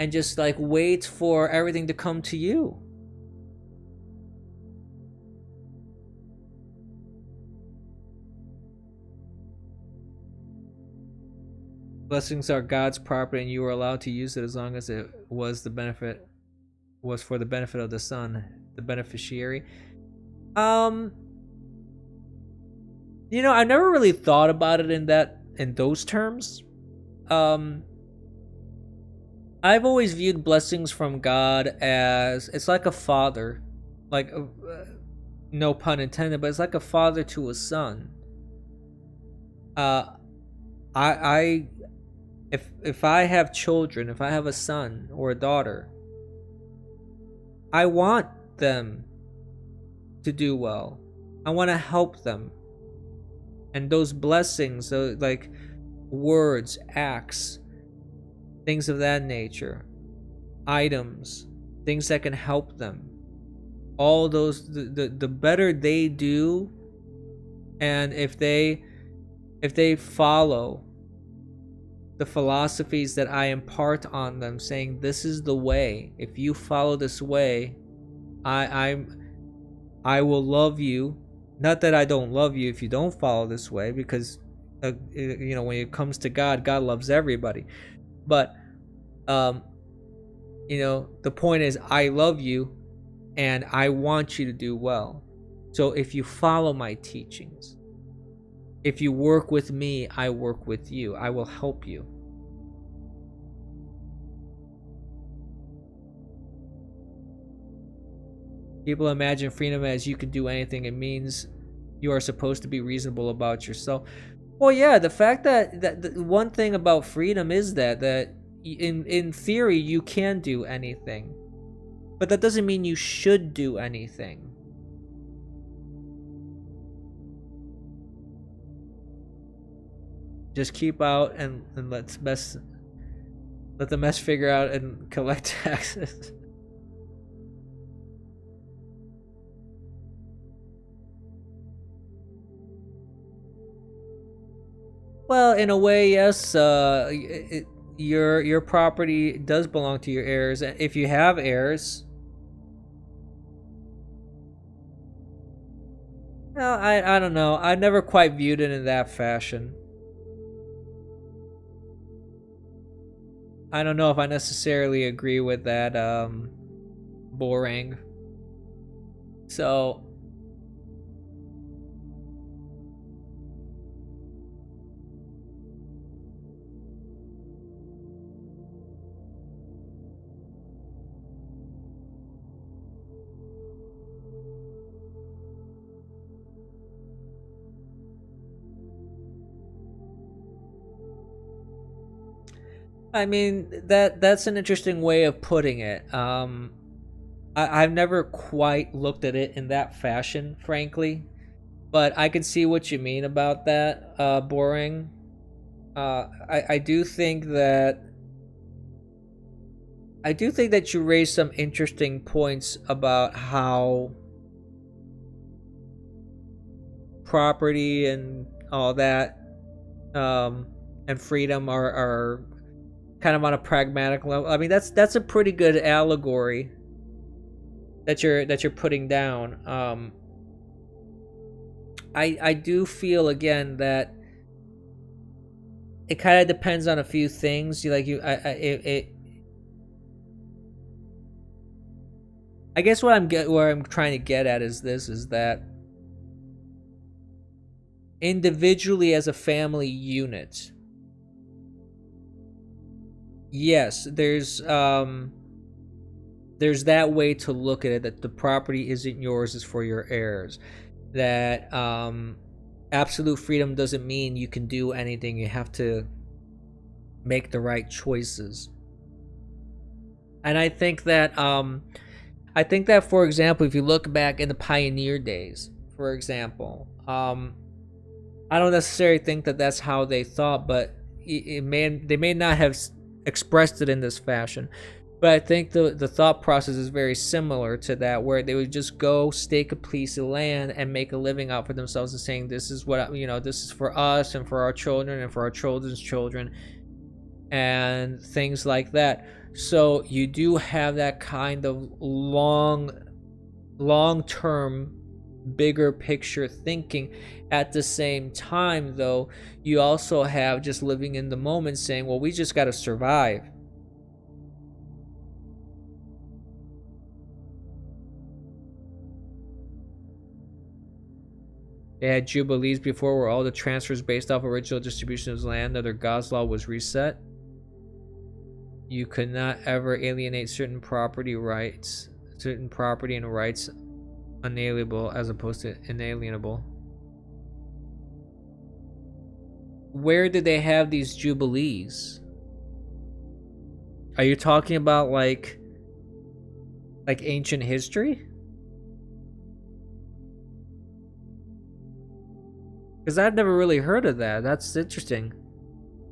and just like wait for everything to come to you. Blessings are God's property, and you are allowed to use it as long as it was for the benefit of the son, the beneficiary. I never really thought about it in those terms. I've always viewed blessings from God as, it's like a father, like no pun intended, but it's like a father to a son. uh I if I have children, if I have a son or a daughter, I want them to do well. I want to help them. And those blessings, like words, acts, things of that nature, items, things that can help them. All those, the better they do, and if they follow the philosophies that I impart on them, saying this is the way. If you follow this way, I will love you. Not that I don't love you if you don't follow this way, because you know, when it comes to God, God loves everybody. But you know, the point is, I love you and I want you to do well. So if you follow my teachings, if you work with me, I work with you. I will help you. People imagine freedom as you can do anything. It means you are supposed to be reasonable about yourself. Well, yeah, the fact that the one thing about freedom is that in theory you can do anything, but that doesn't mean you should do anything. Just keep out and let the mess figure out and collect taxes. Well, in a way, yes. Your property does belong to your heirs, if you have heirs. Well, I don't know. I never quite viewed it in that fashion. I don't know if I necessarily agree with that boring. So I mean, that's an interesting way of putting it. I've never quite looked at it in that fashion, frankly, but I can see what you mean about that. Boring. I do think that you raised some interesting points about how property and all that, and freedom are kind of on a pragmatic level. I mean, that's a pretty good allegory that you're putting down. I do feel again that it kind of depends on a few things. I guess where I'm trying to get at is that individually as a family unit, yes, there's that way to look at it, that the property isn't yours, it's for your heirs. That absolute freedom doesn't mean you can do anything. You have to make the right choices. And I think that for example, if you look back in the pioneer days, for example, I don't necessarily think that that's how they thought, but they may not have expressed it in this fashion. But I think the thought process is very similar to that, where they would just go stake a piece of land and make a living out for themselves, and saying, this is what, this is for us and for our children and for our children's children and things like that. So you do have that kind of long-term, bigger picture thinking. At the same time, though, you also have just living in the moment, saying, well, we just got to survive. They had jubilees before, where all the transfers based off original distribution of land under God's law was reset. You could not ever alienate certain property and rights unalienable as opposed to inalienable. Where did they have these jubilees? Are you talking about like ancient history? Because I've never really heard of that. That's interesting.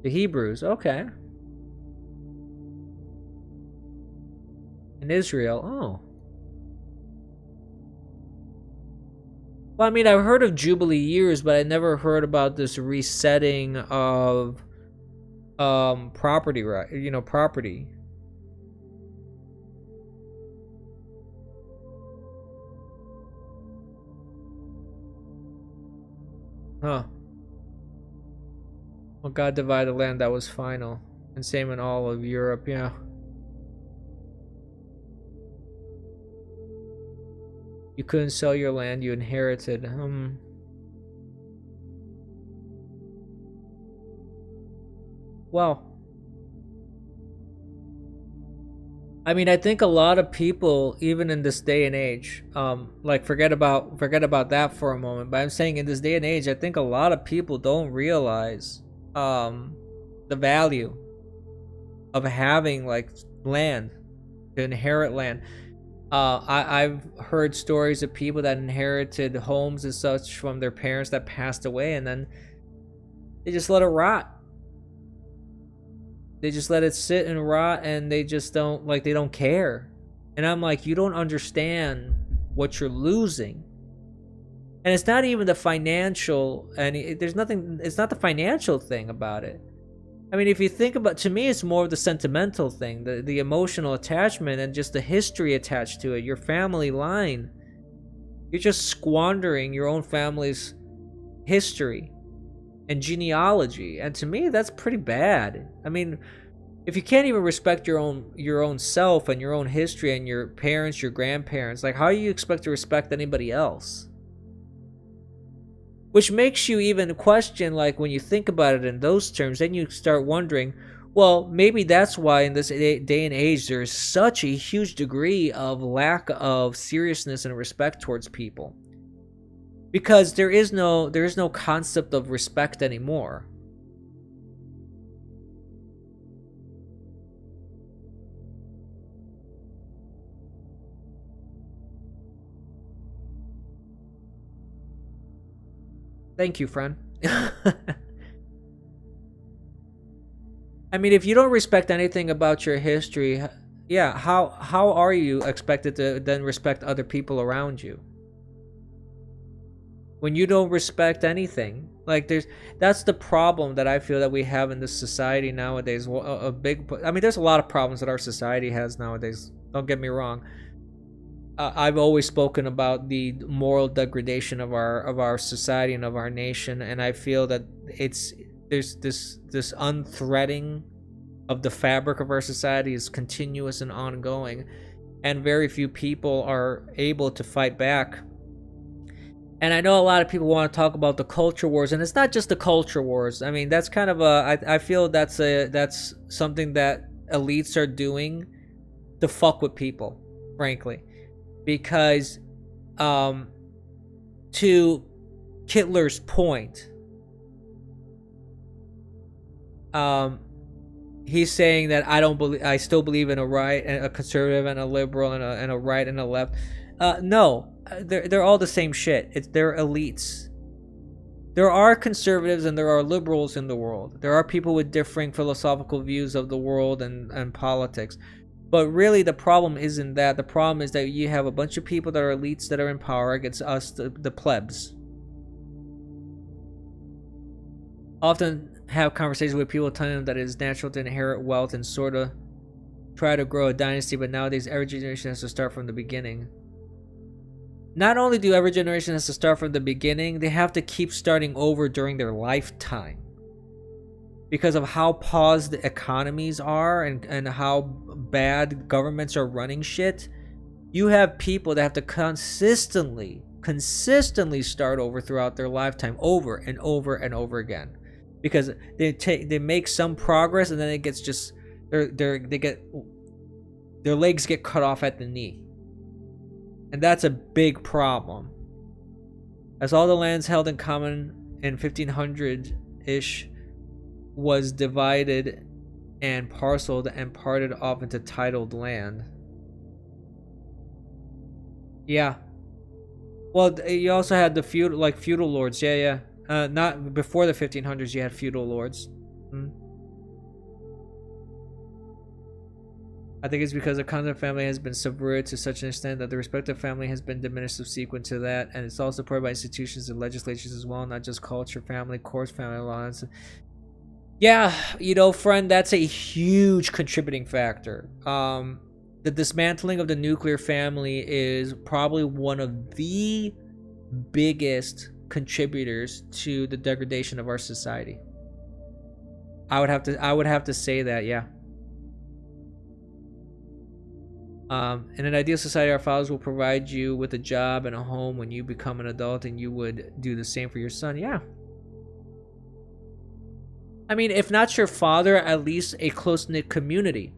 The Hebrews, okay. In Israel, oh. Well, I mean, I've heard of Jubilee years, but I never heard about this resetting of property, right? You know, property. Huh. Well, God divided the land, that was final. And same in all of Europe, yeah. You couldn't sell your land you inherited. Well, I mean, I think a lot of people, even in this day and age, like forget about that for a moment. But I'm saying in this day and age, I think a lot of people don't realize the value of having like land, to inherit land. I've heard stories of people that inherited homes and such from their parents that passed away, and then they just let it rot. They just let it sit and rot, and they just don't, like, they don't care. And I'm like, you don't understand what you're losing. And it's not even the financial, and there's nothing, it's not the financial thing about it. I mean, if you think about, to me, it's more of the sentimental thing, the emotional attachment and just the history attached to it, your family line. You're just squandering your own family's history and genealogy, and to me, that's pretty bad. I mean, if you can't even respect your own self and your own history and your parents, your grandparents, like, how do you expect to respect anybody else? Which makes you even question, like, when you think about it in those terms, then you start wondering, well, maybe that's why in this day and age there is such a huge degree of lack of seriousness and respect towards people. Because there is no concept of respect anymore. Thank you, friend. I mean, if you don't respect anything about your history, yeah, how are you expected to then respect other people around you? When you don't respect anything, like, that's the problem that I feel that we have in this society nowadays. I mean, there's a lot of problems that our society has nowadays, don't get me wrong. I've always spoken about the moral degradation of our society and of our nation, and I feel that there's this unthreading of the fabric of our society is continuous and ongoing, and very few people are able to fight back. And I know a lot of people want to talk about the culture wars, and it's not just the culture wars. I mean, that's kind of I feel that's something that elites are doing to fuck with people, frankly. Because to Hitler's point, he's saying that I still believe in a right and a conservative and a liberal and a right and a left. No, they're all the same shit. They're elites. There are conservatives and there are liberals in the world. There are people with differing philosophical views of the world and politics. But really, the problem isn't that. The problem is that you have a bunch of people that are elites that are in power against us, the plebs. Often have conversations with people telling them that it is natural to inherit wealth and sort of try to grow a dynasty, but nowadays every generation has to start from the beginning. Not only do every generation has to start from the beginning, they have to keep starting over during their lifetime. Because of how paused the economies are and how bad governments are running shit, you have people that have to consistently start over throughout their lifetime, over and over and over again, because they make some progress and then it gets just their legs get cut off at the knee. And that's a big problem. As all the lands held in common in 1500-ish was divided and parceled and parted off into titled land. Yeah. Well, you also had the feudal lords. Yeah. Not before the 1500s. You had feudal lords. I think it's because the concept of family has been subverted to such an extent that the respective family has been diminished subsequent to that, and it's all supported by institutions and legislatures as well, not just culture, family, courts, family laws. Yeah, friend, that's a huge contributing factor. The dismantling of the nuclear family is probably one of the biggest contributors to the degradation of our society. I would have to say that, yeah. In an ideal society, our fathers will provide you with a job and a home when you become an adult, and you would do the same for your son. Yeah. I mean, if not your father, at least a close-knit community.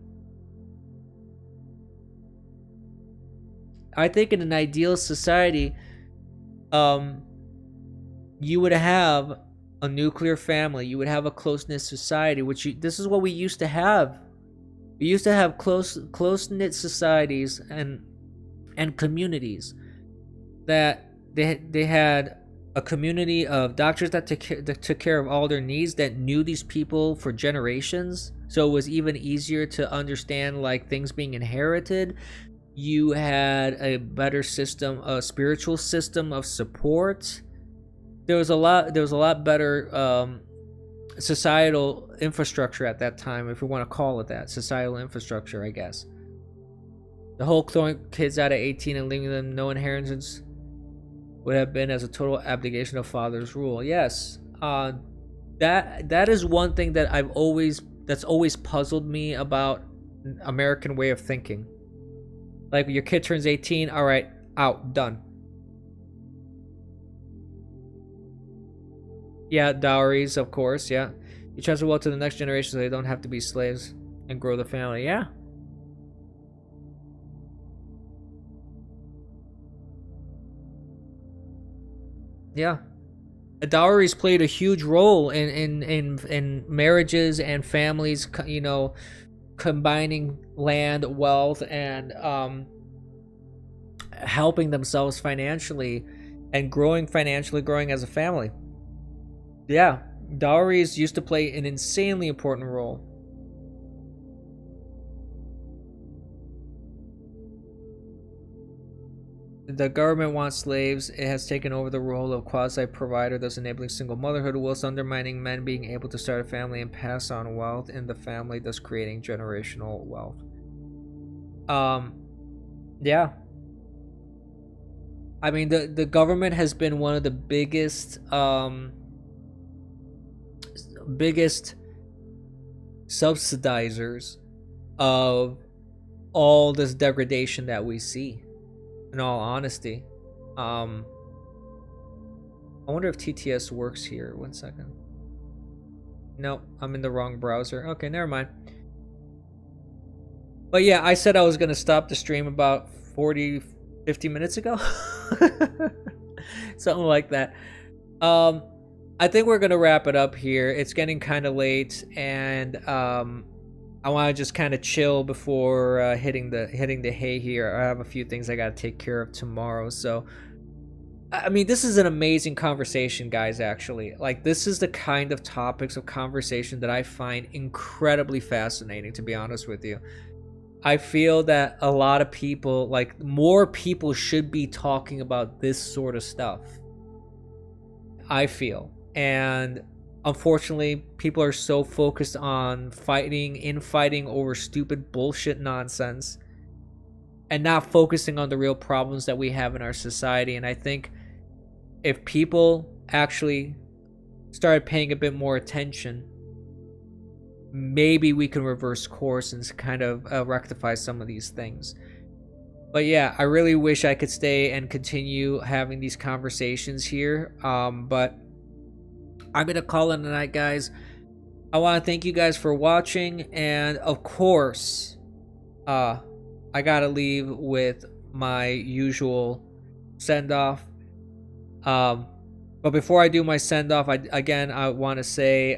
I think in an ideal society, you would have a nuclear family. You would have a close-knit society, this is what we used to have. We used to have close-knit societies and communities that they had a community of doctors that took care of all their needs, that knew these people for generations, so it was even easier to understand like things being inherited. You had a better system, a spiritual system of support. There was a lot better societal infrastructure at that time, if we want to call it that. Societal infrastructure, I guess. The whole throwing kids out at 18 and leaving them no inheritance would have been as a total abdication of father's rule. Yes, that is one thing that that's always puzzled me about American way of thinking. Like, your kid turns 18, all right, out, done. Yeah, dowries, of course, yeah. You transfer wealth to the next generation so they don't have to be slaves and grow the family, yeah. Yeah. Dowries played a huge role in marriages and families, combining land, wealth, and helping themselves financially and growing as a family. Yeah, dowries used to play an insanely important role. The government wants slaves. It has taken over the role of quasi-provider, thus enabling single motherhood, whilst undermining men being able to start a family and pass on wealth in the family, thus creating generational wealth. Yeah. I mean, the government has been one of the biggest subsidizers of all this degradation that we see, in all honesty. I wonder if TTS works here. 1 second. No, I'm in the wrong browser. Okay, never mind. But yeah, I said I was gonna stop the stream about 50 minutes ago. Something like that. I think we're gonna wrap it up here. It's getting kind of late, and I want to just kind of chill before hitting the hay here. I have a few things I gotta take care of tomorrow. So, I mean, this is an amazing conversation, guys. Actually, like, this is the kind of topics of conversation that I find incredibly fascinating. To be honest with you, I feel that a lot of people, like, more people should be talking about this sort of stuff. I feel. And unfortunately, people are so focused on fighting over stupid bullshit nonsense and not focusing on the real problems that we have in our society. And I think if people actually started paying a bit more attention, maybe we can reverse course and kind of rectify some of these things. But yeah, I really wish I could stay and continue having these conversations here. But I'm going to call it a night, guys. I want to thank you guys for watching. And of course, I got to leave with my usual send off. But before I do my send off, I want to say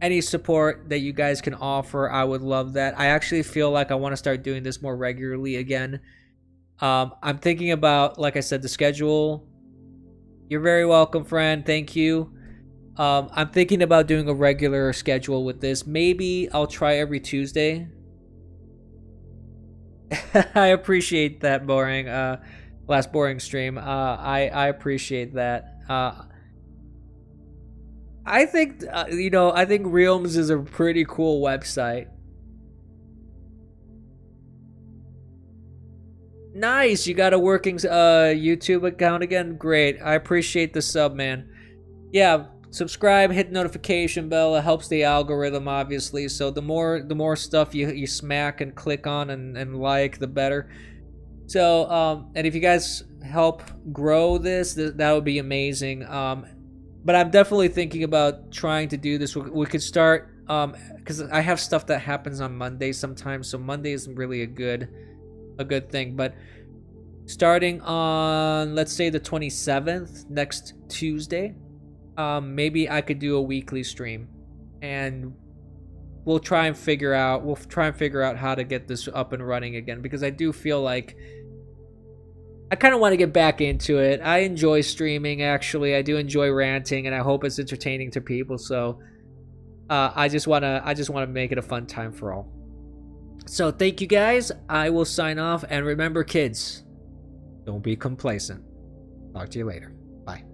any support that you guys can offer, I would love that. I actually feel like I want to start doing this more regularly again. I'm thinking about, like I said, the schedule. You're very welcome, friend. Thank you. I'm thinking about doing a regular schedule with this. Maybe I'll try every Tuesday. I appreciate that, boring. Last boring stream. I appreciate that. I think I think Realms is a pretty cool website. Nice, you got a working YouTube account again. Great, I appreciate the sub, man. Yeah, subscribe, hit the notification bell. It helps the algorithm, obviously. So the more stuff you smack and click on and like, the better. So and if you guys help grow this, that would be amazing. But I'm definitely thinking about trying to do this. We could start because I have stuff that happens on Monday sometimes, so Monday isn't really a good thing. But starting on, let's say, the 27th, next Tuesday, maybe I could do a weekly stream, and we'll try and figure out how to get this up and running again, because I do feel like I kind of want to get back into it. I enjoy streaming, actually. I do enjoy ranting, and I hope it's entertaining to people. So I just wanna make it a fun time for all. So thank you guys. I will sign off, and remember, kids, don't be complacent. Talk to you later. Bye.